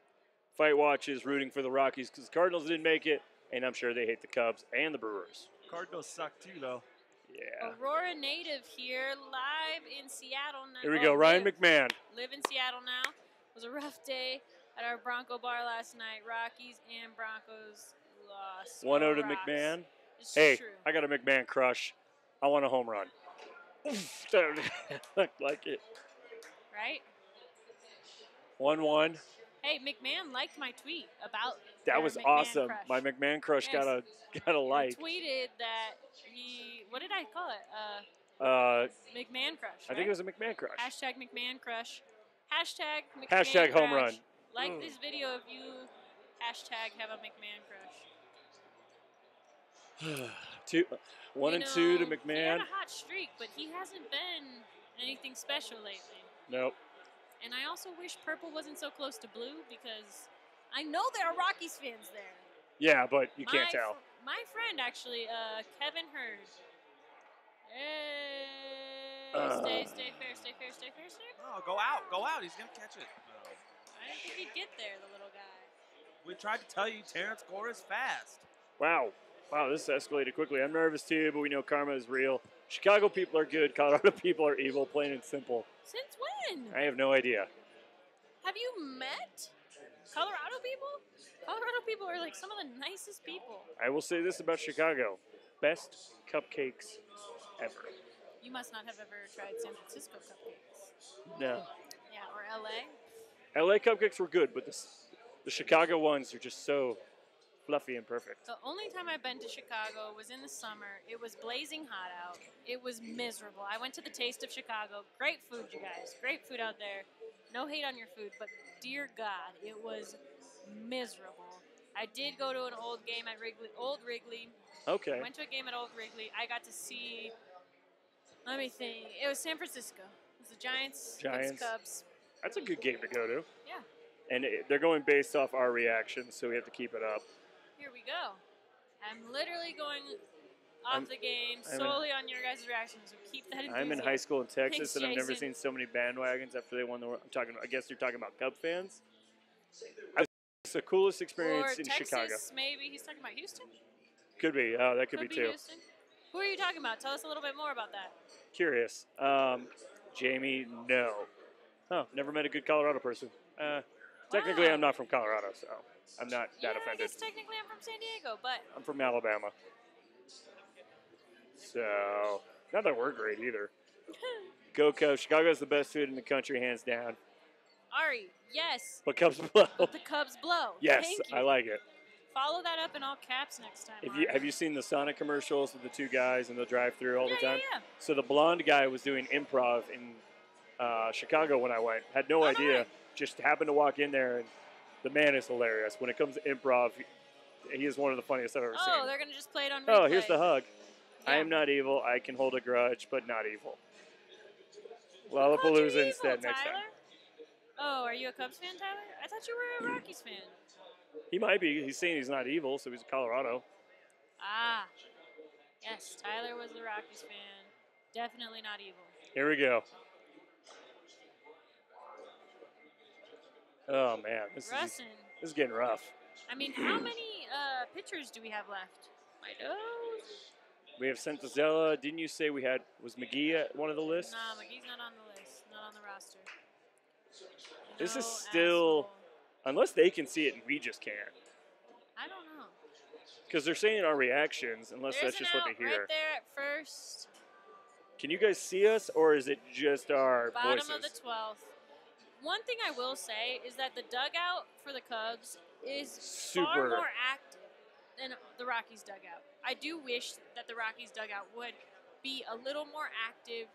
Fight Watch is rooting for the Rockies because the Cardinals didn't make it, and I'm sure they hate the Cubs and the Brewers. Cardinals suck too, though. Yeah. Aurora native here, live in Seattle now. Here we go. Ryan McMahon. Live in Seattle now. It was a rough day at our Bronco bar last night. Rockies and Broncos lost. 1-0 to Rocks. McMahon. It's Hey, true. I got a McMahon crush. I want a home run. Like it. Right? 1-1. Hey, McMahon liked my tweet about That your was McMahon awesome. crush. My McMahon crush got a He like. tweeted that he, what did I call it? McMahon crush. I think it was a McMahon crush. Hashtag McMahon crush. Hashtag McMahon Hashtag home crush. run. Like this video if you hashtag have a McMahon crush. 1 and 2 to McMahon. He had a hot streak, but he hasn't been anything special lately. Nope. And I also wish purple wasn't so close to blue because I know there are Rockies fans there. Yeah, but you can't tell. My friend, actually, Kevin Hurd. Hey, stay fair. Oh, go out. He's going to catch it. Oh. I didn't think he'd get there, the little guy. We tried to tell you Terrence Gore is fast. Wow, this escalated quickly. I'm nervous too, but we know karma is real. Chicago people are good. Colorado people are evil, plain and simple. Since when? I have no idea. Have you met Colorado people? Colorado people are like some of the nicest people. I will say this about Chicago. Best cupcakes ever. You must not have ever tried San Francisco cupcakes. No. Yeah, or LA. LA cupcakes were good, but the Chicago ones are just so fluffy and perfect. The only time I've been to Chicago was in the summer. It was blazing hot out. It was miserable. I went to the Taste of Chicago. Great food, you guys. Great food out there. No hate on your food, but dear God, it was miserable. I did go to an old game at Old Wrigley. Okay. Went to a game at Old Wrigley. I got to see, let me think. It was San Francisco. It was the Giants. against Cubs. That's a good game to go to. Yeah. And they're going based off our reactions, so we have to keep it up. Here we go. I'm literally going off the game solely on your guys' reactions. So keep that enthusiasm. I'm in high school in Texas, Thanks, and I've never Jason. seen so many bandwagons after they won the. I guess you're talking about Cub fans. It's the coolest experience or in Texas, Chicago. maybe. He's talking about Houston? Could be. Oh, that could be too. Houston. Who are you talking about? Tell us a little bit more about that. Curious. Jamie, no. Oh, never met a good Colorado person. Technically, Wow. I'm not from Colorado, so I'm not that I offended. guess technically I'm from San Diego, but I'm from Alabama. So, not that we're great either. Go Cubs. Chicago's the best food in the country, hands down. Ari, yes, But Cubs blow. but the Cubs blow. Yes, Thank you. I like it. Follow that up in all caps next time. Have you seen the Sonic commercials with the two guys in the drive-thru all the time? Yeah. So the blonde guy was doing improv in Chicago when I went. Had no idea. Right. Just happened to walk in there, and the man is hilarious. When it comes to improv, he is one of the funniest I've ever Oh, seen. they're gonna just play it on replay. Oh, here's the hug. I Yeah. am not evil. I can hold a grudge, but not evil. I thought you were Lollapalooza evil, instead next Tyler. time. Oh, are you a Cubs fan, Tyler? I thought you were a Rockies fan. He might be. He's saying he's not evil, so he's a Colorado. Ah, yes, Tyler was a Rockies fan. Definitely not evil. Here we go. Oh, man. This is getting rough. I mean, how many pitchers do we have left? My nose. We have Santazella. Didn't you say was McGee at one of the lists? Nah, McGee's not on the list. Not on the roster. This No is still, asshole. unless they can see it and we just can't. I don't know. Because they're saying our reactions, unless There's that's just what they an out hear. right there at first. Can you guys see us, or is it just our Bottom voices? of the 12th. One thing I will say is that the dugout for the Cubs is far Super. more active than the Rockies dugout. I do wish that the Rockies dugout would be a little more active.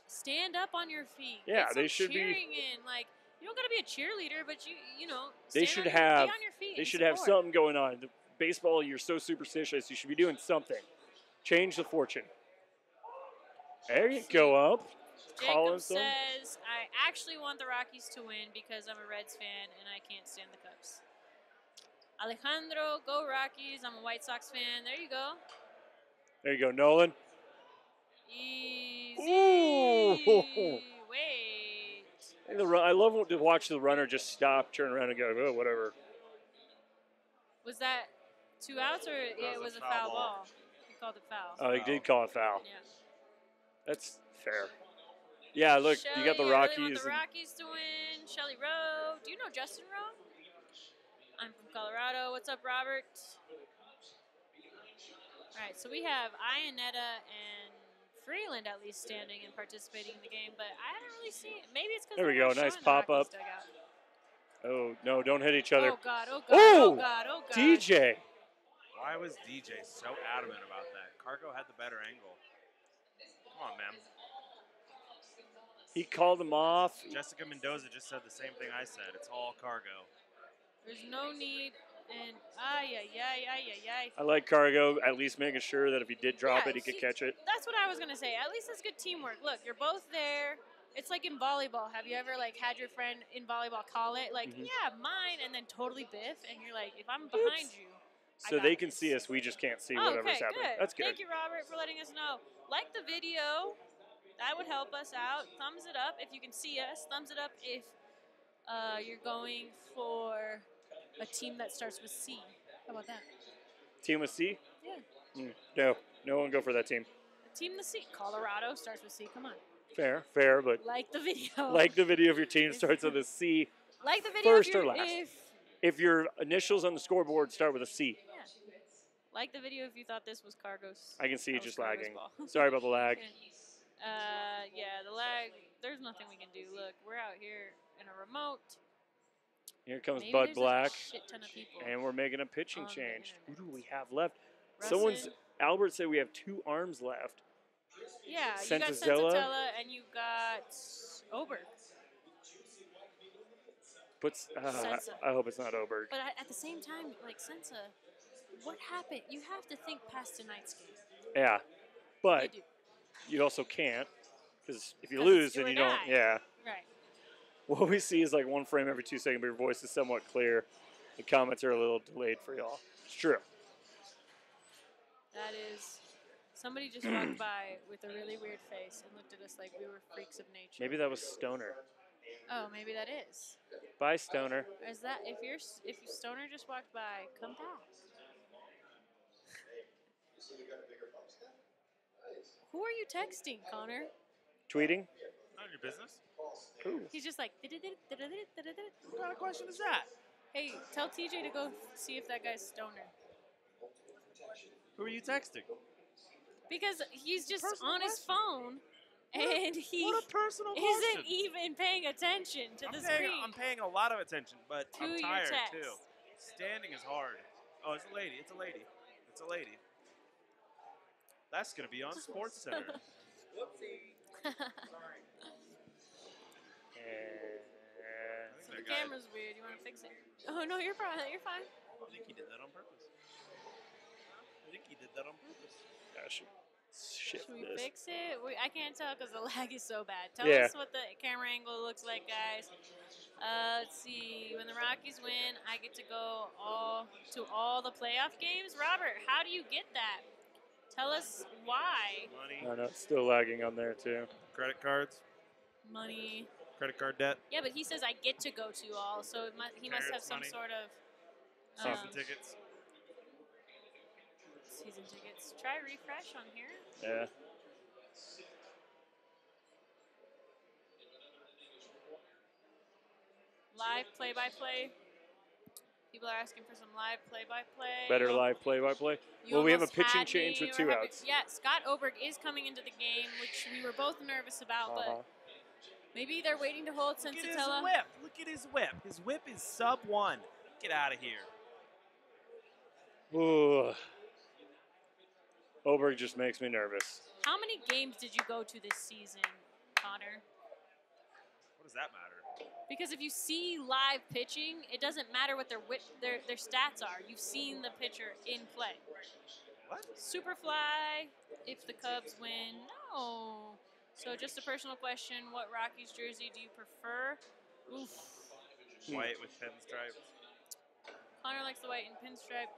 Stand up on your feet. Yeah, Get some they should be- cheering in. Like, you don't got to be a cheerleader, but you know, They stand should on your, have. be on your feet They and should have support. something going on. The baseball, you're so superstitious. You should be doing something. Change the fortune. There you go up. Jacob Collins them. says, I actually want the Rockies to win because I'm a Reds fan and I can't stand the Cubs. Alejandro, go Rockies. I'm a White Sox fan. There you go. There you go, Nolan. Easy. Ooh. Wait. I love to watch the runner just stop, turn around, and go, oh, whatever. Was that 2 outs or it was a foul ball? He called it foul. Oh, he did call it foul. Yeah. That's fair. Yeah, look, you got the Shelly, Rockies. I really want the and- Rockies to win. Shelly Rowe. Do you know Justin Rowe? I'm from Colorado. What's up, Robert? All right, so we have Ionetta and Freeland at least standing and participating in the game, but I haven't really seen it. Maybe it's because There we go, nice pop-up. Oh, no, don't hit each other. Oh, God, oh, God, Oh! oh, God, oh, God. DJ. Why was DJ so adamant about that? Cargo had the better angle. Come on, man. He called him off. Jessica Mendoza just said the same thing I said. It's all Cargo. There's no need, and I like Cargo at least making sure that if he did drop Yeah, it, he could see, catch it. That's what I was going to say. At least that's good teamwork. Look, you're both there. It's like in volleyball. Have you ever had your friend in volleyball call it like, Mhm. yeah, mine, and then totally biff, and you're like, if I'm behind you, I So got they can this. see us. We just can't see Oh, whatever's okay, happening. good. That's good. Thank you, Robert, for letting us know. Like the video. That would help us out. Thumbs it up if you can see us. Thumbs it up if you're going for a team that starts with C. How about that? Team with C? Yeah. No one go for that team. Team the C. Colorado starts with C. Come on. Fair, but Like the video. like the video of your team starts with a C. Like the video First if you're, or last? If, If your initials on the scoreboard start with a C, yeah. Like the video if you thought this was Cargos. I can see you that was just Cargos lagging. ball. Sorry about the lag. Yeah, the lag. There's nothing we can do. Look, we're out here in a remote. Here comes Maybe Bud there's Black, a shit ton of people. and we're making a pitching on the change. Who internet. do we have left? Russin. Albert said we have 2 arms left. Yeah, you got Santazella. Santazella and you got Ober. But Sensa. I hope it's not Oberg. But at the same time, Sensa, what happened? You have to think past tonight's game. Yeah, but You do. you also can't, because if you 'Cause lose, it's do then or you don't. die. Yeah. Right. What we see is like 1 frame every 2 seconds, but your voice is somewhat clear. The comments are a little delayed for y'all. It's true. That is. Somebody just walked by with a really weird face and looked at us like we were freaks of nature. Maybe that was Stoner. Oh, maybe that is. Bye, Stoner. Or is that if Stoner just walked by, come back. Who are you texting, Connor? Tweeting? None of your business. Ooh. He's just like. What kind of question is that? Hey, tell TJ to go see if that guy's Stoner. Who are you texting? Because he's just Personal on his question. phone, and he What a personal isn't question. even paying attention to the screen. I'm paying a lot of attention, but To I'm your tired text. too. Standing is hard. Oh, it's a lady. It's a lady. It's a lady. That's gonna be on Sports Center. So the camera's weird. You want to fix it? Oh no, you're fine. You're fine. I think he did that on purpose. I think he did that on purpose. Gosh, shit. Should we this. fix it? I can't tell because the lag is so bad. Tell Yeah. us what the camera angle looks like, guys. Let's see. When the Rockies win, I get to go to all the playoff games. Robert, how do you get that? Tell us why. Money, Oh, no, it's still lagging on there, too. credit cards, Money. credit card debt, Yeah, but he says I get to go to all, so he must have Parents' some money. sort of. season tickets. Let's see. season tickets. Try refresh on here. Yeah. Live play-by-play. People are asking for some live play-by-play. Better live play-by-play. You Well, we have a almost pitching had change me, with or 2 have outs. Yeah, Scott Oberg is coming into the game, which we were both nervous about, but maybe they're waiting to hold Look at his Sensatella. whip. Look at his whip. His whip is sub 1. Get out of here. Ooh. Oberg just makes me nervous. How many games did you go to this season, Connor? What does that matter? Because if you see live pitching, it doesn't matter what their stats are. You've seen the pitcher in play. What? Superfly, if the Cubs win, no. So just a personal question, what Rockies jersey do you prefer? Oof. White with pinstripes. Connor likes the white and pinstripe.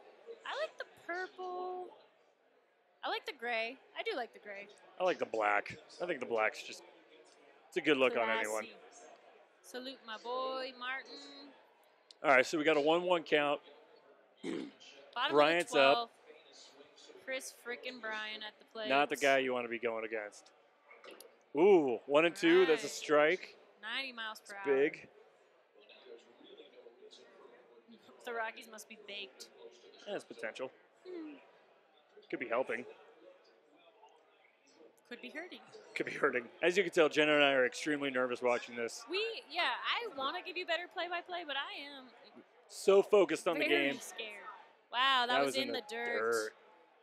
I like the purple. I like the gray. I do like the gray. I like the black. I think the black's just, it's a good look on anyone. Classy. Salute my boy, Martin. All right, so we got a 1-1 count. Bottom Bryant's of the 12. up. Chris frickin' Bryan at the plate. Not the guy you want to be going against. Ooh, 1 and 2. That's a Right. strike. 90 miles per It's hour. big. The Rockies must be baked. That's potential. Could be helping. Could be hurting. Could be hurting. As you can tell, Jenna and I are extremely nervous watching this. I want to give you better play-by-play, but I am So focused on very the game. scared. Wow, that was in the dirt.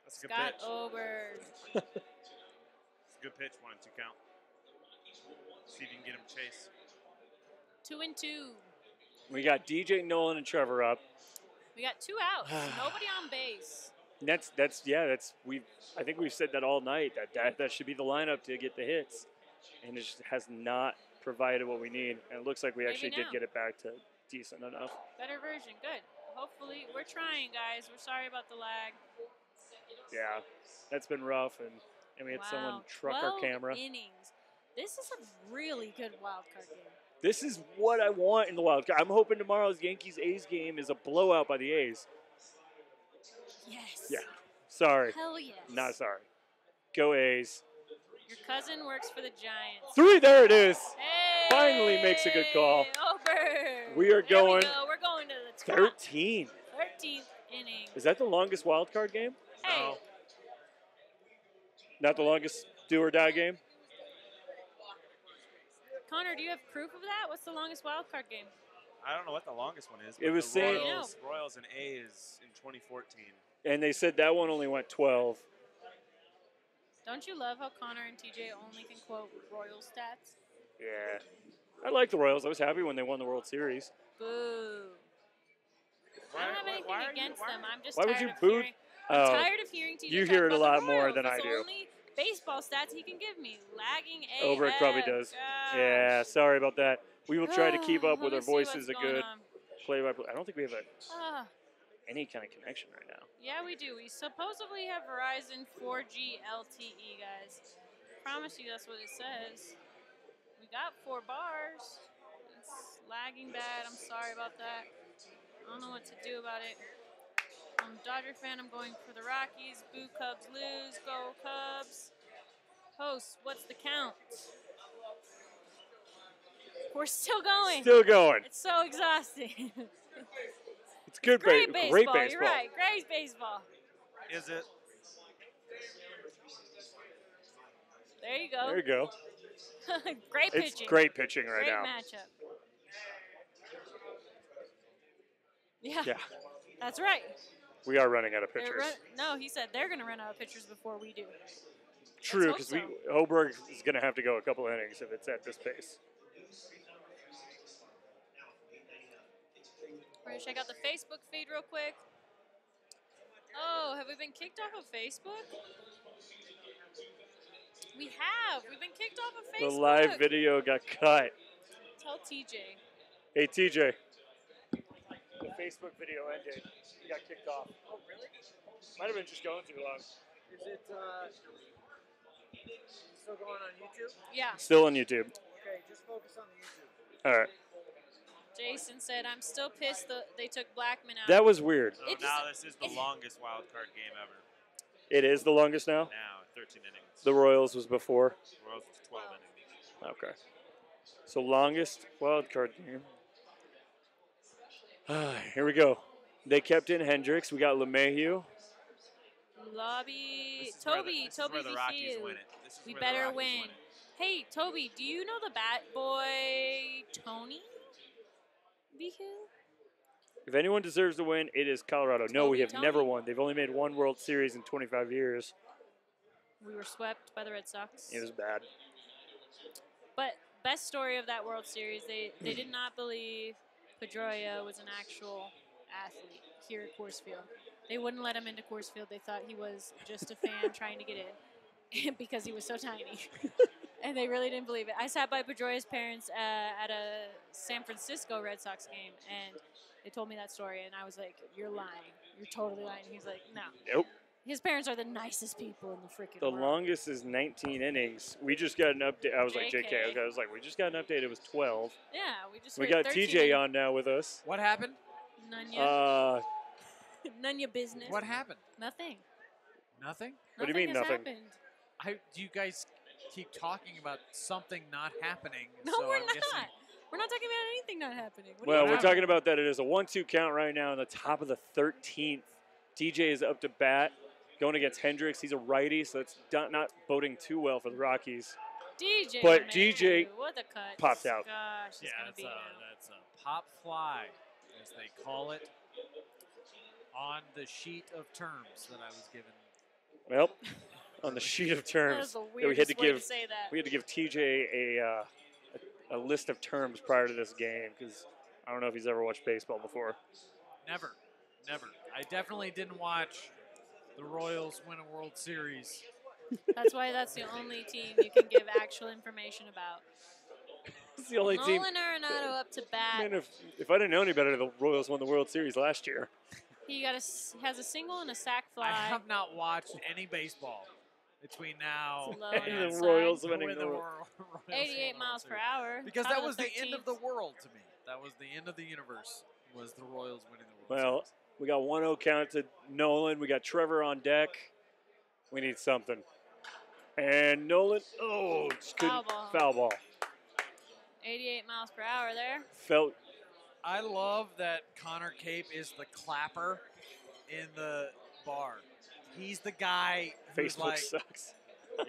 That's a good Scott pitch. Oberg. It's a good pitch. 1 and 2 count. See if you can get him to chase. 2 and 2. We got DJ, Nolan, and Trevor up. We got 2 outs. Nobody on base. And I think we've said that all night, that should be the lineup to get the hits. And it just has not provided what we need. And it looks like we Maybe actually now. did get it back to decent enough. Better version. Good. Hopefully, we're trying, guys. We're sorry about the lag. Yeah, that's been rough. And we had someone truck our 12 camera. innings. This is a really good wild card game. This is what I want in the wild card. I'm hoping tomorrow's Yankees-A's game is a blowout by the A's. Yes. Yeah. Sorry. Hell yes. Not sorry. Go A's. Your cousin works for the Giants. 3, there it is. Hey! Finally makes a good call. Oberg. We are There going we go. We're going to the top. 13. 13th inning. Is that the longest wild card game? Hey, No. Not the longest do or die game? Connor, do you have proof of that? What's the longest wild card game? I don't know what the longest one is. It but was the saying- Royals and A's in 2014. And they said that one only went 12. Don't you love how Connor and TJ only can quote Royal stats? Yeah. I like the Royals. I was happy when they won the World Series. Boo. I don't have anything against them. I'm just Why would tired you of boo? hearing. I'm Oh, tired of hearing TJ you talk hear it a about lot the more Royals. than I That's the do. only baseball stats he can give me. Lagging AF. Oberg probably does. Yeah, sorry about that. We will try to keep up with our voices a good play-by-play. I don't think we have any kind of connection right now. Yeah, we do. We supposedly have Verizon 4G LTE, guys. Promise you that's what it says. We got 4 bars. It's lagging bad. I'm sorry about that. I don't know what to do about it. I'm a Dodger fan. I'm going for the Rockies. Boo Cubs lose. Go Cubs. Host, what's the count? We're still going. Still going. It's so exhausting. It's good Great baseball. baseball. Great baseball. You're right. Great baseball. Is it? There you go. There you go. Great It's pitching. great pitching right Great now. matchup. Yeah, Yeah, that's right. we are running out of They're pitchers. no, he said they're going to run out of pitchers before we do. True, hope because so. Oberg is going to have to go a couple innings if it's at this pace. We're going to check out the Facebook feed real quick. Oh, have we been kicked off of Facebook? We have. We've been kicked off of Facebook. The live video got cut. Tell TJ. Hey, TJ. The Facebook video ended. We got kicked off. Oh, really? Might have been just going too long. Is it still going on YouTube? Yeah. Still on YouTube. Okay, just focus on the YouTube. All right. Jason said, I'm still pissed that they took Blackman out. That was weird. So It now just- this is the longest wild card game ever. It is the longest now? Now, 13 innings. The Royals was before. Royals was 12 innings. Okay. So longest wild card game. Here we go. They kept in Hendricks. We got LeMahieu. Lobby. This is where Toby. this is where Toby the Rockies VCU. win it. This is We where better the Rockies win. win it. Hey, Toby, do you know the bat boy Tony? VCU? If anyone deserves to win, it is Colorado. No, we have Tony. never won. They've only made one World Series in 25 years. We were swept by the Red Sox. It was bad. But best story of that World Series, they did not believe Pedroia was an actual athlete here at Coors Field. They wouldn't let him into Coors Field. They thought he was just a fan trying to get in because he was so tiny. And they really didn't believe it. I sat by Pedroia's parents at a San Francisco Red Sox game, and they told me that story, and I was like, "You're lying. You're totally lying." He's like, "No." Nope. His parents are the nicest people in the freaking The world. longest is 19 innings. We just got an update. I was like, JK. JK. Okay, I was like, we just got an update. It was 12. Yeah, we just We heard got 13 TJ on now with us. What happened? None your, Uh, none your business. What happened? Nothing. Nothing? What do you mean, has nothing? happened. Do you guys keep talking about something not happening? No, so we're I'm not. guessing- We're not talking about anything not happening. What well, are you we're happened? talking about that. It is a 1-2 count right now in the top of the 13th. TJ is up to bat, going against Hendricks. He's a righty, so it's not boding too well for the Rockies. DJ, But man, DJ what the cut? popped out. Gosh, it's Yeah, gonna that's be a, now. that's a pop fly, as they call it, on the sheet of terms that I was given. Well, on the sheet of That terms, was the that we had weirdest to way to give say that. we had to give TJ a list of terms prior to this game because I don't know if he's ever watched baseball before. Never. I definitely didn't watch the Royals win a World Series. That's why that's the only team you can give actual information about. It's the only team. Nolan Arenado up to bat. Man, if I didn't know any better, the Royals won the World Series last year. He has a single and a sac fly. I have not watched any baseball between now It's low And and the outside. Royals when winning the the World. Royals 88 won the miles World per Series. hour. Because top that of was the end of 13th. the world to me. That was the end of the universe. Was the Royals winning the World Well, Series? we got 1-0 count to Nolan. We got Trevor on deck. We need something. And Nolan, just couldn't. Foul ball. Foul ball. 88 miles per hour there. Felt I love that Connor Cape is the clapper in the bar. He's the guy who's Facebook like, sucks. yeah.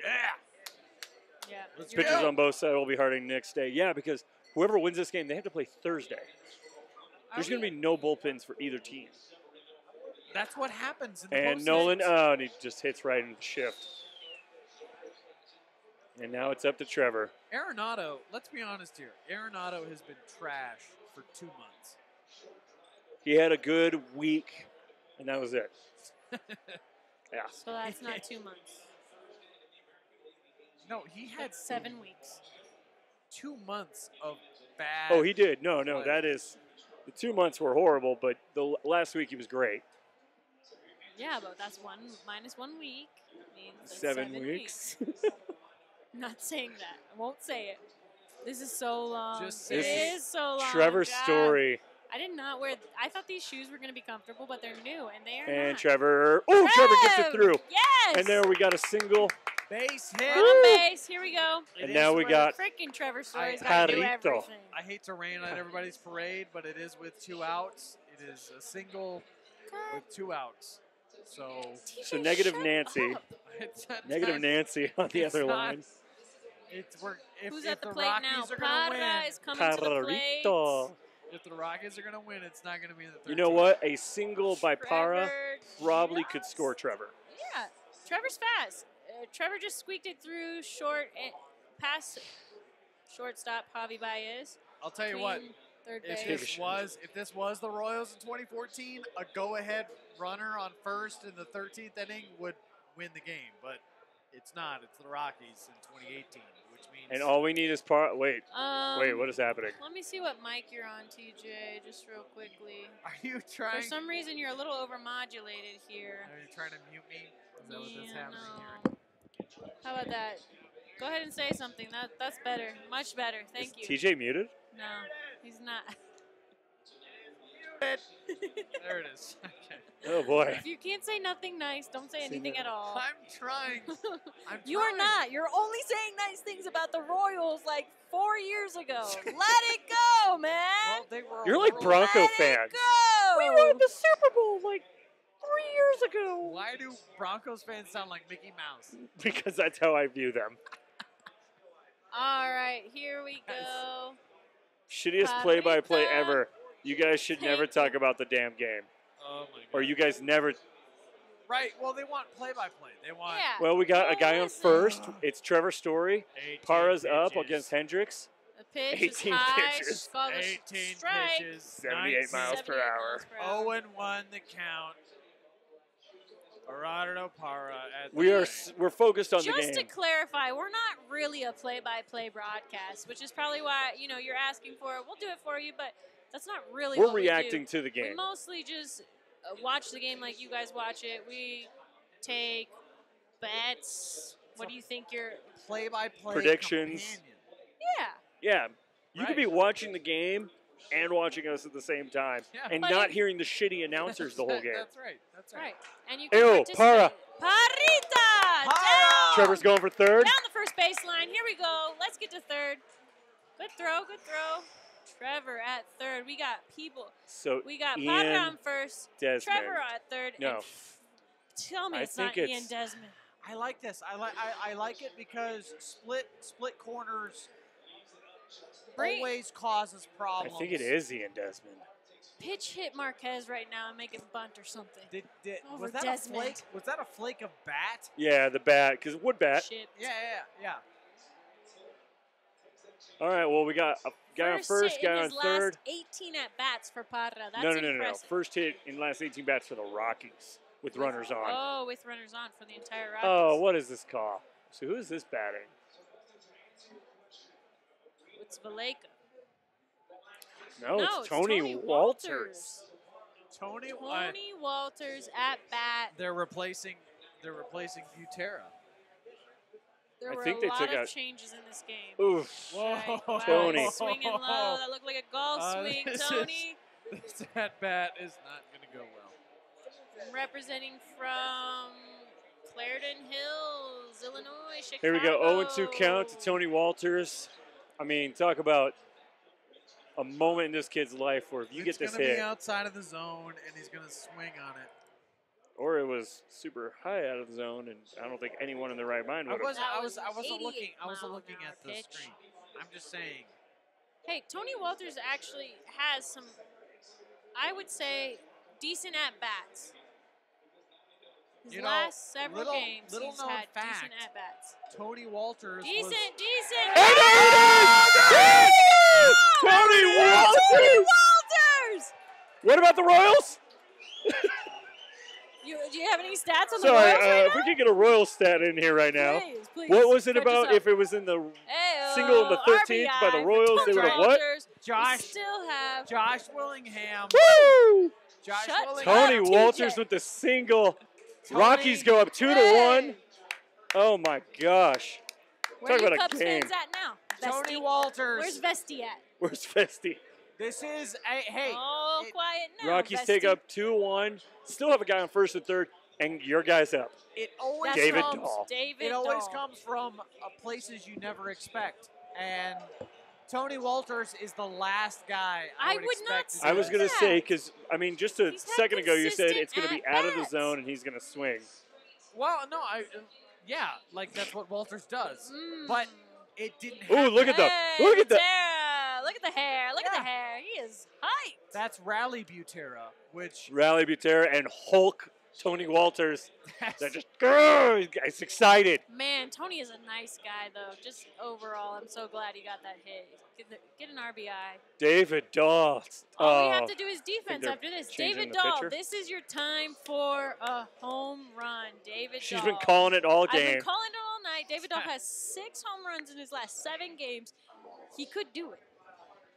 Yeah. Let's you're Pitchers right. on both sides will be hurting next day. Yeah, because whoever wins this game, they have to play Thursday. There's going to be no bullpens for either team. That's what happens in the And postseason. Nolan, and he just hits right in the shift. And now it's up to Trevor. Arenado, let's be honest here. Arenado has been trash for 2 months. He had a good week, and that was it. Yeah. So that's not 2 months. No, he had That's 7 weeks. 2 months of bad. Oh, he did. No, play. that is. The 2 months were horrible, but the last week he was great. Yeah, but that's minus 1 week. Means that's 7 7 weeks. Not saying that. I won't say it. This is so long. Just It say it. is so long. Trevor's God. story. I did not wear. I thought these shoes were going to be comfortable, but they're new, and they are And not. Trevor. Oh, Trevor gets it Trev! through. Yes. And there we got a single. Base hit. on base. Here we go. And It now is we with- got Freaking Trevor stories. I- Gotta do Jarrito. everything. I hate to rain on everybody's parade, but it is with 2 outs. It is a single with 2 outs. So So TJ, negative shut Nancy. up. it's not, Negative Nancy on the it's other not- line. It's we're, if, Who's if at the the plate Rockies now? are going to Parra win, is coming to the plate. Parrito. if the Rockies are going to win, it's not going to be in the 13th. You know what? A single by Parra Trevor probably could just- score Trevor. Yeah, Trevor's fast. Trevor just squeaked it through short and past shortstop Javi Baez. I'll tell you what. Between Third If base. this was the Royals in 2014, a go-ahead runner on first in the 13th inning would win the game, but it's not. It's the Rockies in 2018, which means And all we need is Wait, Wait, what is happening? Let me see what mic you're on, TJ, just real quickly. Are you For trying? some reason, you're a little overmodulated here. Are you trying to mute me? Is that what's Yeah, happening no. here? How about that? Go ahead and say something. That's better. Much better. Thank you. Is TJ muted? No, he's not. There it is. Okay. Oh, boy. If you can't say nothing nice, don't say anything at all. I'm trying. You are not. You're only saying nice things about the Royals like 4 years ago. Let it go, man. Well, they were. You're like Bronco Let fans. it go. We won the Super Bowl like 3 years ago. Why do Broncos fans sound like Mickey Mouse? Because that's how I view them. All right, here we go. Shittiest play-by-play Carpenter. ever. You guys should never Thank you. talk about the damn game. Oh my god. Or you guys never. Right. Well, they want play-by-play. They want. Yeah. Well, we got a No, guy on listen. first. It's Trevor Story. 18 Para's up pitches. against Hendricks. The pitch 18 is high. pitches. Called a 18 strike. pitches. 78 miles per 78 hour. miles per hour. 0-1 the count. Gerardo Parra at the We're plate. focused on the Just to game. clarify, we're not really a play-by-play broadcast, which is probably why you're asking for it. We'll do it for you, but that's not really We're what reacting we do. to the We game. mostly just watch the game like you guys watch it. We take bets. What do you think your Play-by-play Predictions. companion. Yeah. Yeah, you could be watching the game and watching us at the same time, Yeah. and But not it- hearing the shitty announcers the whole game. That's right. That's right. Right. And you can Ew, participate. Para. Parita! Para! Down! Trevor's going for third. Down the first baseline. Here we go. Let's get to third. Good throw. Good throw. Trevor at third. We got people. So We got Ian Potter on first. Desmond. Trevor at third. No. And tell me I it's not think Ian it's- Desmond. I like this. I like it because split corners Bring- always causes I problems. think it is Ian Desmond. Pitch hit Marquez right now and make him bunt or something. Was Over that Desmond. a flake? Was that a flake of bat? Yeah, the bat, because wood bat. Shit. Yeah. All right, well, we got a guy on first, hit guy in on his third. last 18 at bats for Parra. That's No. impressive. First hit in the last 18 bats for the Rockies with runners on. Oh, with runners on for the entire Rockies. Oh, what is this call? So who is this batting? It's Valleca. No, No, it's Tony Walters. Tony Walters at bat. They're replacing Butera. There I were think a they lot took of out- changes in this game. Oof. Right, wow, Tony. he's swinging low. That looked like a golf swing, this Tony. This at bat is not going to go well. Representing from Clarendon Hills, Illinois, Chicago. Here we go. 0-2 count to Tony Walters. I mean, talk about a moment in this kid's life where if you get this It's going to hit, be outside of the zone, and he's going to swing on it. or it was super high out of the zone, and I don't think anyone in their right mind I would have. wasn't. That I was was. I wasn't 88 looking. I wasn't mile looking an hour at the pitch. screen. I'm just saying. Hey, Tony Walters actually has some, I would say, decent at bats. His You know, last several little- games, little he's known had fact, decent at bats. Tony Walters Decent. And there it is! Tony Walters! Walters! What about the Royals? Do you have any stats on the Sorry, Royals right if we could get a Royal stat in here right now. Please. What was it catch us about up. if it was in the Ayo, single in the 13th by the RBI for Royals, they Tony would've what? Walters. Josh. We still have Josh Willingham. Woo! Josh Shut Willingham. Tony TJ. Walters with the single. Tony. Rockies go up 2-1. Hey. Oh my gosh. Where Talk are you about a Cubs game. fans at now? Tony Vesty? Walters. Where's Vesty at? Where's Festy? This is a hey. Oh, it- quiet now. Rockies Vesty. take up 2-1. Still have a guy on first and third, and your guy's up. It always That's David from Dahl. David It always Dahl. comes from places you never expect, and Tony Walters is the last guy I would would not expect. to say I do was this. going to that. say, because, I mean, just a He's had second ago you said consistent it's going to be out of the at-bats. zone and he's going to swing. Well, no, yeah, like that's what Walters does, but it didn't. Ooh, happen. look at the, Hey, look at the. Butera. Look at the hair. Look at Yeah. the hair. He is hyped. That's Rally Butera, which Rally Butera and Hulk Tony Walters. They're just, grrr, it's excited. Man, Tony is a nice guy, though. Just overall, I'm so glad he got that hit. Get an RBI. David Dahl. All we have to do is defense they're after this. changing David the Dahl, pitcher. this is your time for a home run. David She's Dahl. been calling it all I've been game. calling it all night. David Dahl has 6 home runs in his last 7 games. He could do it.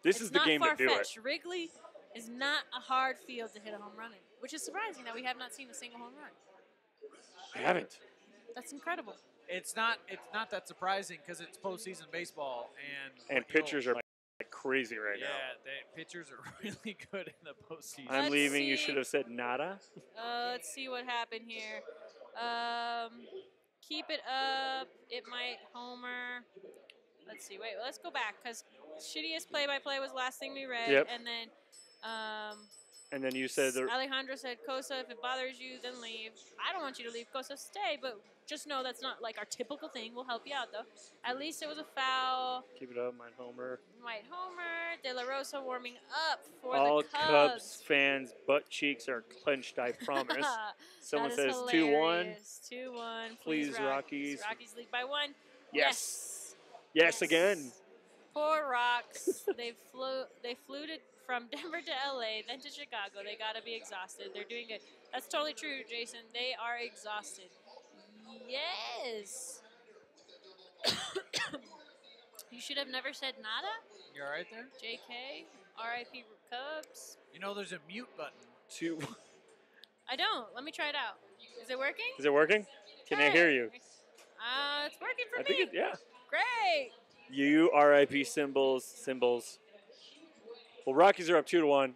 This It's is the not game to do it. far-fetched. Wrigley is not a hard field to hit a home run in, which is surprising that we have not seen a single home run. I haven't. That's incredible. it's not that surprising because it's postseason baseball, and And pitchers are like crazy right Yeah, now. pitchers are really good in the postseason. I'm Let's leaving. You see. should have said nada. Let's see what happened here. Keep it up. It might homer. Let's see. Wait, let's go back because shittiest play-by-play was the last thing we read, Yep. and then And then you said the Alejandro said, "Kosa, if it bothers you, then leave." I don't want you to leave, Kosa. Stay, but just know that's not like our typical thing. We'll help you out though. At least it was a foul. keep it up, my homer. White homer. De La Rosa warming up for All the Cubs fans' butt cheeks are clenched. I promise. Someone says 2-1. 2-1. Please, Rockies. Rockies lead by 1. Yes, again. Poor Rocks. They flew from Denver to LA, then to Chicago. They got to be exhausted. They're doing good. That's totally true, Jason. They are exhausted. Yes. You should have never said nada. You all right there? JK. RIP Cubs. You know there's a mute button. 2. I don't. Let me try it out. Is it working? Is it working? Can I hear you? It's working for I me. think yeah. Great. You RIP symbols. Well, Rockies are up 2-1.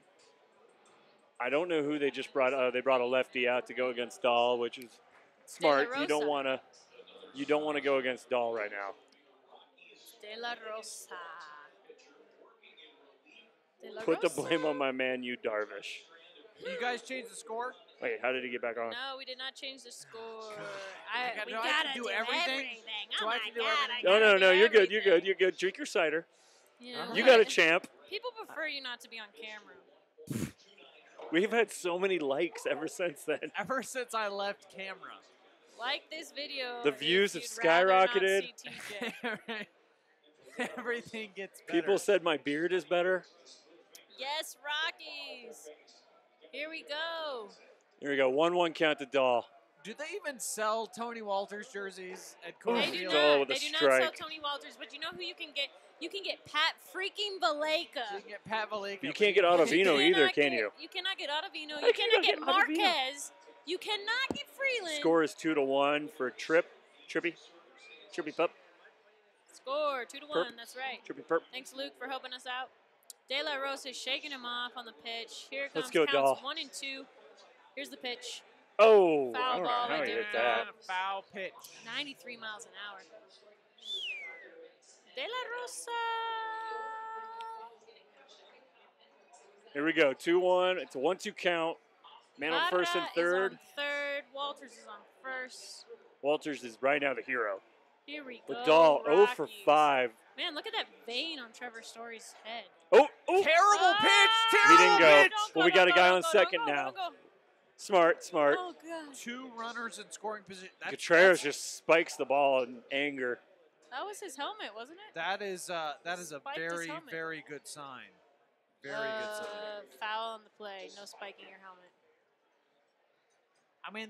I don't know who they just brought. They brought a lefty out to go against Dahl, which is smart. De La You don't Rosa. want to go against Dahl right now. De La Rosa. De La Put the Rosa. blame on my man, you Darvish. You guys changed the score? Wait, how did he get back on? No, we did not change the score. We do I have gotta to do do everything? Oh Do I my have to do God, everything? I No, gotta do you're good. everything. You're good. Drink your cider. You know You what? got a champ. People prefer you not to be on camera. We've had so many likes ever since then. Ever since I left camera. Like this video. The if views have you'd rather not skyrocketed. see TJ. Everything gets better. People said my beard is better. Yes, Rockies. Here we go. Here we go. 1-1 count to Dahl. Do they even sell Tony Walters jerseys at Ooh, Coors They do Field? Dahl not. with a They do not strike. sell Tony Walters, but you know who you can get? You can get Pat freaking Valleca. You can get Pat Valleca. You can't get Ottavino either, cannot can get- you? You cannot get Ottavino. How You can you cannot not get get Ottavino? Marquez. You cannot get Freeland. Score is 2-1 for Trippy Pup. Score 2-1. Perp. That's right. Trippy Perp. Thanks, Luke, for helping us out. De La Rosa is shaking him off on the pitch. Here it Let's comes. go, Counts Dahl. 1 and 2. Here's the pitch. Oh, Foul I don't know ball how right he there. hit that. Foul pitch. 93 miles an hour. De La Rosa. Here we go. 2-1. It's a 1-2 count. Man on first and Parra is third. on third. Walters is on first. Walters is right now the hero. Here we go. But Dahl 0 for Rockies. 5. Man, look at that vein on Trevor Story's head. Oh, Terrible Ah! pitch. He didn't go. Terrible pitch. Well, we got a guy on Don't second go, now. don't go. Smart. Oh, God. 2 runners in scoring position. Contreras just spikes the ball in anger. That was his helmet, wasn't it? That is a Spiked his very, helmet. very good sign. Very good sign. Foul on the play. No spiking your helmet. I mean,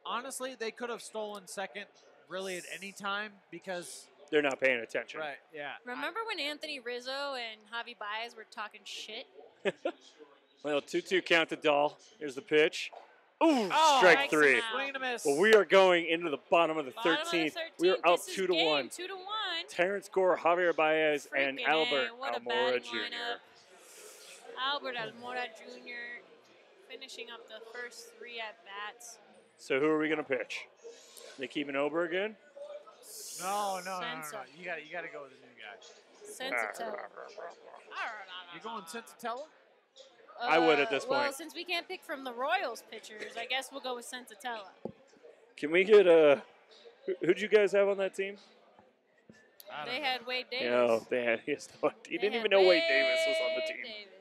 honestly, they could have stolen second really at any time because They're not paying attention. right, yeah. Remember when Anthony Rizzo and Javi Baez were talking shit? Well, 2-2 count to Dahl. Here's the pitch. Ooh, Oh, strike strikes 3. him out. Swing and a miss. Well, we are going into the bottom of the Bottom of the 13th. We are up This is 2-1. game, 2-1. Terrence Gore, Javier Baez, and Freaking Albert A, what a Almora bad Jr. lineup. Albert Almora Jr. finishing up the first 3 at bats. So who are we going to pitch? They keeping Ober again? No. Senza. You got to go with the new guy. Sensatella. You going Sensatella? I would at this Well, point. since we can't pick from the Royals pitchers, I guess we'll go with Sensatella. Can we get who'd you guys have on that team? I don't They know. had Wade Davis. No, they had. He They didn't had even know Wade Davis was on the team. Davis.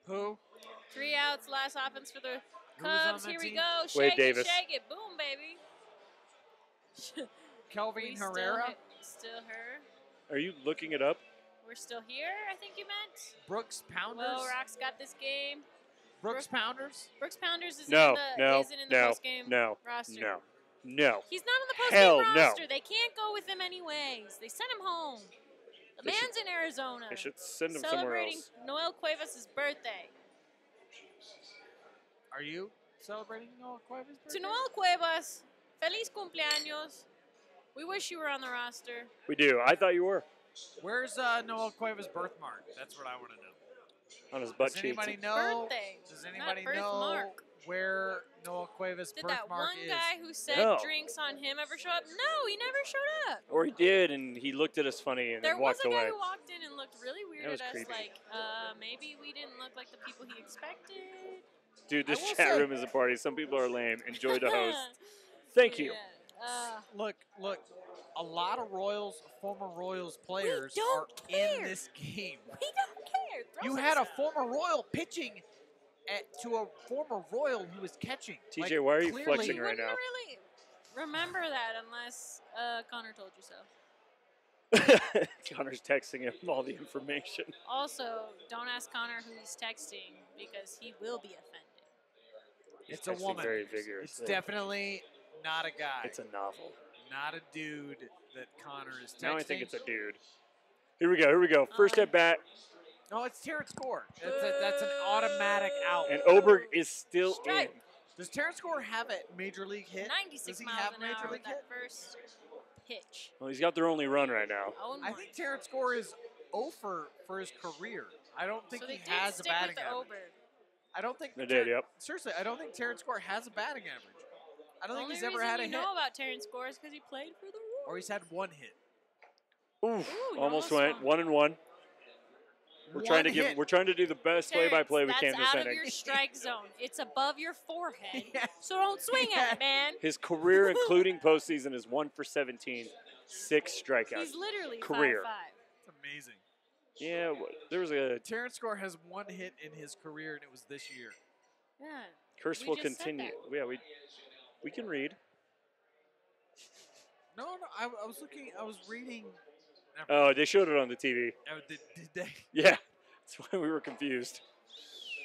Who? 3 outs, last offense for the Who was on Cubs. that Here we team? go. Wade Shake Davis. it, boom, baby. Kelvin We still Herrera? Still her. Are you looking it up? We're still here, I think you meant. Brooks Pounders? Well, Rock's got this game. Brooks Pounders? Brooks Pounders isn't No, in the, no, isn't in the no, post-game no, roster. No. He's not on the Hell post-game no. roster. They can't go with him anyways. They sent him home. The They man's in Arizona. They should send him somewhere celebrating else. Noel Cuevas' birthday. Are you celebrating Noel Cuevas' birthday? To Noel Cuevas, feliz cumpleaños. We wish you were on the roster. We do. I thought you were. Where's Noah Cueva's birthmark? That's what I want to know. On his butt Does cheeks. anybody know? Birthday. Does anybody Not know birthmark. where Noah Cueva's Did that birthmark one is? guy who said No. drinks on him ever show up? No, he never showed up. Or he did, and he looked at us funny and There then was walked a guy away. who walked in and looked really weird That was at us, creepy. like, maybe we didn't look like the people he expected. Dude, this I will chat say- room is a party. Some people are lame. Enjoy the host. Thank you. Yeah. Look. A lot of former Royals players don't are in care. this game. We don't care. Throw You some had a stuff. former Royal pitching to a former Royal who was catching. TJ, Like, why are you clearly- flexing You right wouldn't now? really remember that unless Connor told you so. Connor's texting him all the information. Also, don't ask Connor who he's texting because he will be offended. It's He's a texting woman. Very It's vigorously. definitely not a guy. It's a novel. Not a dude that Connor is texting. Now I think it's a dude. Here we go. First at bat, No, it's Terrence Gore. That's an automatic out. and Oberg is still Strike. in. Does Terrence Gore have a major league hit? 96 Does he miles have an major hour league with that hit? first pitch. Well, he's got their only run right now. Oh, I think Terrence Gore is 0 for his career. I don't think so they he did has a stick batting with the average. Oberg. I don't think They did, yep. Seriously, I don't think Terrence Gore has a batting average. I don't think Only he's ever reason had a you hit, know about Terrence Gore is because he played for the Royals. or he's had one hit. Oof, you almost almost went won. 1-1. We're trying to hit. We're trying to do the best play-by-play we Terrence, can that's this out inning. of your strike zone. It's above your forehead, Yeah. so don't swing at it, man. His career, including postseason, is 1 for 17, 6 strikeouts. He's literally Career. 5'5". It's amazing. Yeah, there was a Terrence Gore has one hit in his career, and it was this year. Yeah. curse We will just said continue. that. Yeah, we can read. No, I was looking. I was reading. Oh, they showed it on the TV. Oh, did they? Yeah, that's why we were confused.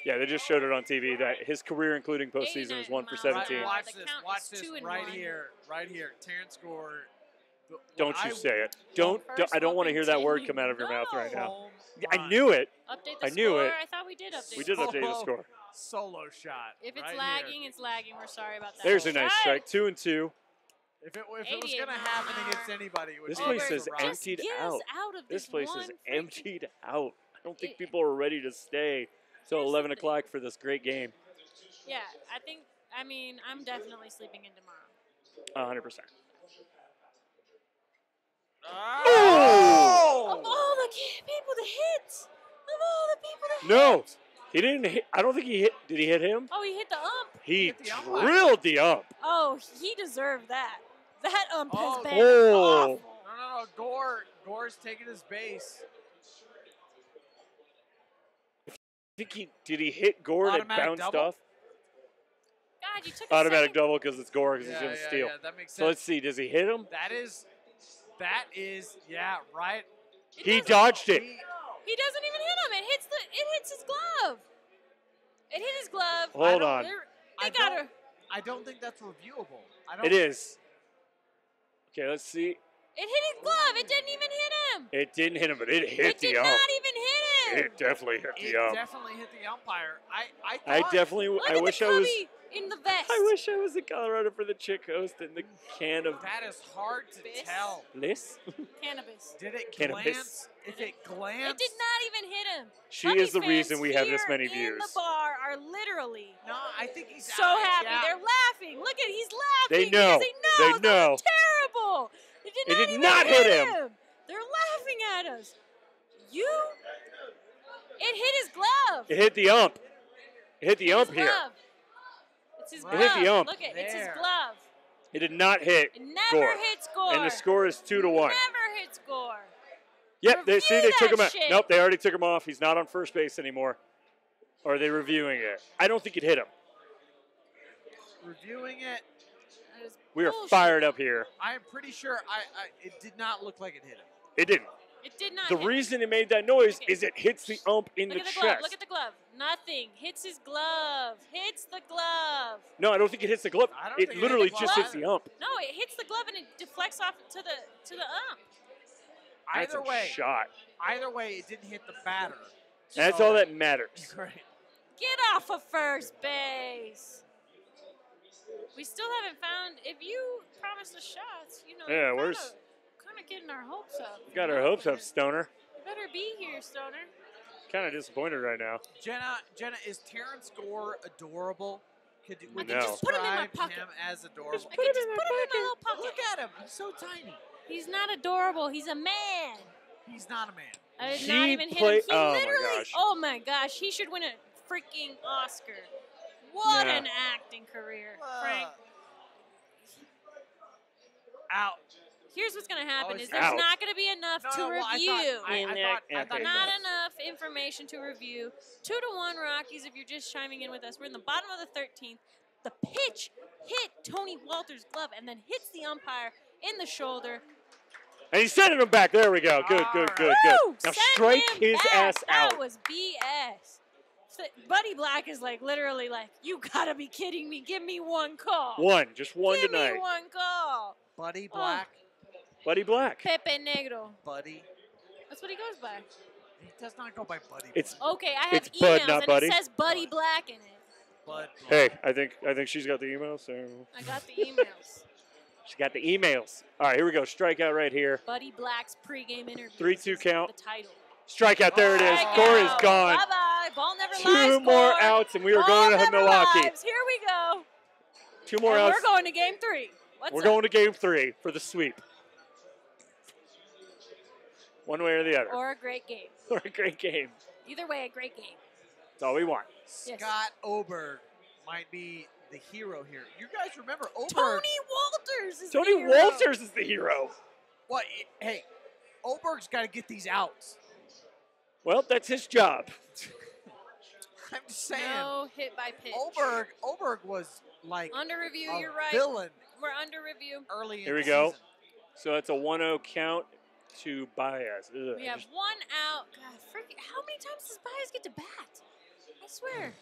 Yeah, they just showed it on TV that his career, including postseason, is 1 for 89 17. miles. Watch The this. count Watch is this 2 and right 1. here. Right here. Terrence Gore. Don't you say it. Don't. First I don't will want to hear that word continue. come out of your mouth right now. Home I run. knew it. Update the I knew score. it. I thought we did update. We did the update the score. score. Solo shot. If it's right lagging, here. it's lagging. We're sorry about that. There's a nice strike. 2-2. If it was 88 going to happen miles an against hour. anybody, it would This be place against is the Rockies. emptied Just get out. us out of This place is one freaking- emptied out. I don't think It- people are ready to stay till Here's the 11 thing. o'clock for this great game. Yeah, I mean, I'm definitely sleeping in tomorrow. 100%. Oh! Of all the people to hit! Of all the people to hit! No, he didn't hit. I don't think he hit. Did he hit him? Oh, he hit the ump. He hit the umpire. drilled the ump. Oh, he deserved that. That ump has Oh, been oh. awful. No. Gore's taking his base. I think did he hit Gore and it Automatic bounced double? off? God, you took a Automatic second. double because it's Gore because he's going to steal. Yeah, that makes sense. So let's see. Does he hit him? That is, right. He doesn't- dodged it. He doesn't even hit him. It hits his glove. It hit his glove. Hold on. They gotta. I don't think that's reviewable. It is. Okay, let's see. It hit his glove. It didn't even hit him. It didn't hit him, but it hit It the did ump. not even hit him. It definitely hit It the ump. definitely hit the umpire. I thought- definitely. Look I at wish the I was. cubby in the vest. I wish I was in Colorado for the chick host and the can of That is hard to This? tell. bliss. Cannabis. Did it Cannabis. glance? If it It glanced, did not even hit him. She Cubby is the fans reason we have this here many in views. the bar are literally No, I think he's so out. happy. Yeah. They're laughing. Look at he's laughing. They know. Because he They knows know. that was terrible. It It did did not even not hit him. They're laughing at us. It hit his glove. It hit the ump. It hit the His ump here. glove. It's his It glove. hit the ump. Look at it's his There. glove. It did not hit It never Gore. hits Gore. And the score is 2-1. Never hits Gore. Yep, they Review took him that out. shit. Nope, they already took him off. He's not on first base anymore. Or are they reviewing it? I don't think it hit him. Reviewing it, That is We are bullshit. fired up here. I am pretty sure it did not look like it hit him. It didn't. It did not The hit. reason it made that noise Look at- is it hits the ump in Look the at the glove. chest. Look at the glove. Nothing. Hits his glove. Hits the glove. No, I don't think it hits the glove. I don't It think it literally hit the just glove hits the either. ump. No, it hits the glove and it deflects off to the ump. That's Either a way, shot. it didn't hit the batter. That's So- all that matters. Great. Get off of first base. We still haven't found. If you promised us shots, Yeah, kind where's- of not getting our hopes up. Got our hopes up, Stoner. You better be here, Stoner. Kind of disappointed right now. Jenna, is Terrence Gore adorable? Would No. you just put him in my describe pocket. him as adorable? I could just put him in my little pocket. Look at him. He's so tiny. He's not adorable. He's a man. He's not a man. I did He not even hit play- him. He oh my literally. gosh. Oh my gosh. He should win a freaking Oscar. What Yeah. an acting career, Frank. Out. Here's what's going to happen Oh, is it's there's out. not going to be enough to well, review. I thought Not enough information to review. 2-1 Rockies if you're just chiming in with us. We're in the bottom of the 13th. The pitch hit Tony Walter's glove and then hits the umpire in the shoulder. And he's sending him back. There we go. Good. Woo! Now Send strike him his back. ass That out. was BS. Buddy Black is like literally like, you gotta be kidding me. Give me one call. Just one Give tonight. me one call. Buddy Black. Buddy Black. Pepe Negro. Buddy. That's what he goes by. He does not go by Buddy It's- Black. Okay, I have It's Bud, emails not and Buddy. it says Buddy Black in it. Bud Black. Hey, I think she's got the email. So I got the emails. she got the emails. All right, here we go. Strikeout right here. Buddy Black's pregame interview. 3-2 count. The title. Strikeout. There it is. Strikeout. Score is gone. Bye bye. Ball never lies. 2 more score. outs, and we are Ball going to never Milwaukee. lies. Here we go. 2 more And outs. we're going to game 3. We're going to game 3 for the sweep. One way or the other. Or a great game. Or a great game. Either way, a great game. That's all we want. Yes. Scott Oberg might be the hero here. You guys remember Oberg? Tony Walters is the Tony hero. Walters is the hero. What? Hey, Oberg's got to get these outs. Well, that's his job. I'm just saying. No hit by pitch. Oberg was like Under review, a you're right. villain We're under review. early in Here we the go. season. So that's a 1-0 count to Baez. Ugh, We have 1 out. God, freaking! How many times does Baez get to bat? I swear.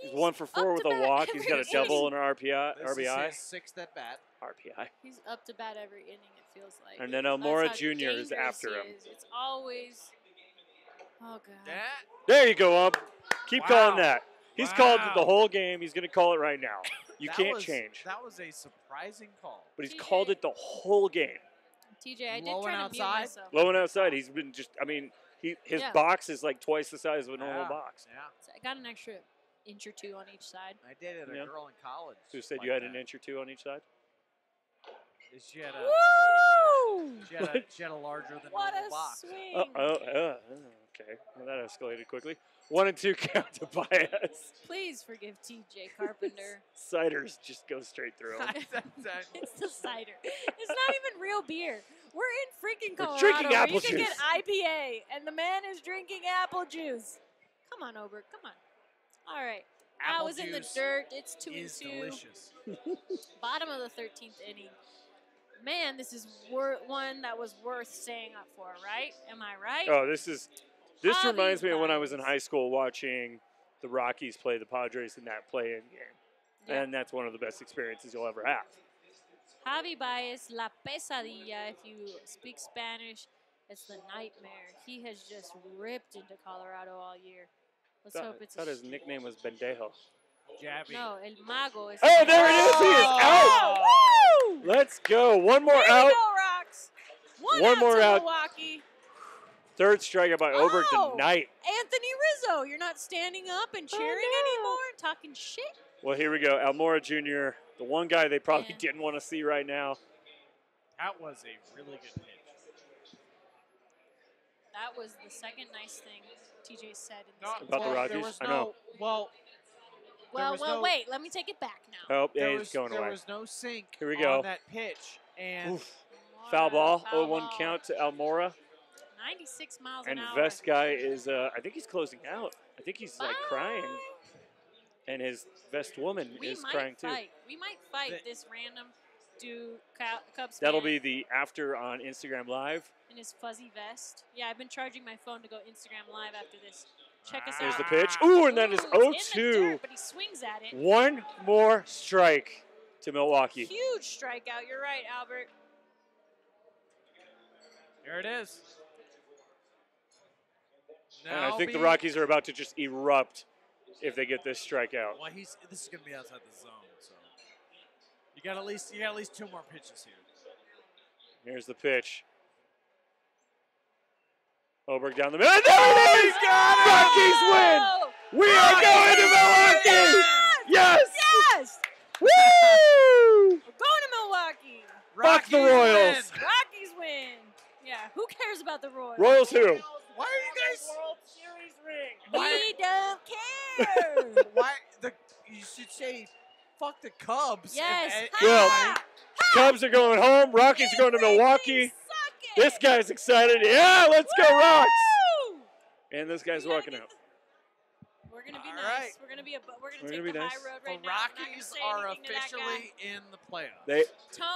He's 1 for 4 up with to a bat walk. He's got a every double inning. and an RBI. This is RBI. his 6th at bat. RPI. He's up to bat every inning, it feels like. And then That's Almora how Jr. is dangerous after he him. is. It's always. Oh, God. That There you go, Ump. Keep Wow. calling that. He's called it the Wow. whole game. He's going to call it right now. You that can't was- change. That was a surprising call. But he's TJ. called it the whole game. TJ, I did Low try and to mute outside? myself. Low and outside, he's been just, I mean, his Yeah. box is like twice the size of a normal Yeah. box. Yeah, So I got an extra inch or 2 on each side. I dated a Yeah. girl in college. Who said like you had that. an inch or 2 on each side? She had a Woo! she had a larger than What normal a box. swing. Okay. Well, that escalated quickly. 1 and 2 count to Baez. Please forgive TJ Carpenter. Ciders just go straight through him. It's the cider. It's not even real beer. We're in freaking We're Colorado drinking where apple you can juice. get IPA, and the man is drinking apple juice. Come on, Oberg. Come on. All right. That Apple was in the juice dirt. It's 2 and is 2. delicious. Bottom of the 13th inning. Man, this is one that was worth staying up for, right? Am I right? Oh, this Javi reminds me of when I was in Baez. high school watching the Rockies play the Padres in that play-in game. Yeah. And that's one of the best experiences you'll ever have. Javi Baez, La Pesadilla. If you speak Spanish, it's the nightmare. He has just ripped into Colorado all year. Let's hope it's thought his nickname was Bendejo. Jabby. No, El Mago is. Oh, there it is. He is out. Woo! Let's go. One more Way to out. go, Rocks. One One out more to out. Milwaukee. Third strikeout by Oberg Oh. tonight. Anthony Rizzo, you're not standing up and cheering anymore and talking shit. Well, here we go. Almora Jr., the one guy they probably Yeah. didn't want to see right now. That was a really good pitch. That was the second nice thing TJ said in No, this About the interview. Rockies? There was I no, know. Well, Well, was well, no- wait. Let me take it back now. Oh, yeah, there he's going there away. was no sink Here we go. on that pitch, and Oof. Foul ball. Foul 0-1 ball. count to Almora. 96 miles And an hour. Vest guy is, I think he's closing out. I think he's like Bye. crying. And his Vest woman We is might crying too. fight. We might fight The- this random dude, Cubs That'll fan be the after on Instagram Live. in his fuzzy vest. Yeah, I've been charging my phone to go Instagram Live after this. Check us There's out. the pitch. Ooh, and that is Ooh, it's in the 0-2. dirt, but he swings at it. One more strike to Milwaukee. Huge strikeout. You're right, Albert. there it is. And I Now think the be- Rockies are about to just erupt if they get this strikeout. Well, this is gonna be outside the zone, so you got at least 2 more pitches here. Here's the pitch. Oberg down the middle. There it is! Rockies win! We are going to Milwaukee! Yes! Yes! Woo! We're going to Milwaukee. Fuck the Royals. Rockies win. Yeah, who cares about the Royals? Royals who? Why are you guys? World Series ring. We don't care. Why you should say, fuck the Cubs. Yes. Well, Cubs are going home. Rockies are going to Milwaukee. This guy's excited. Yeah, let's go Rocks. Woo! And this guy's We gotta walking get out. We're gonna be All nice. right. We're gonna be we're We're gonna gonna take be the nice. high road The right now. We're not gonna Rockies say are anything to that guy. officially in the playoffs. They Tone.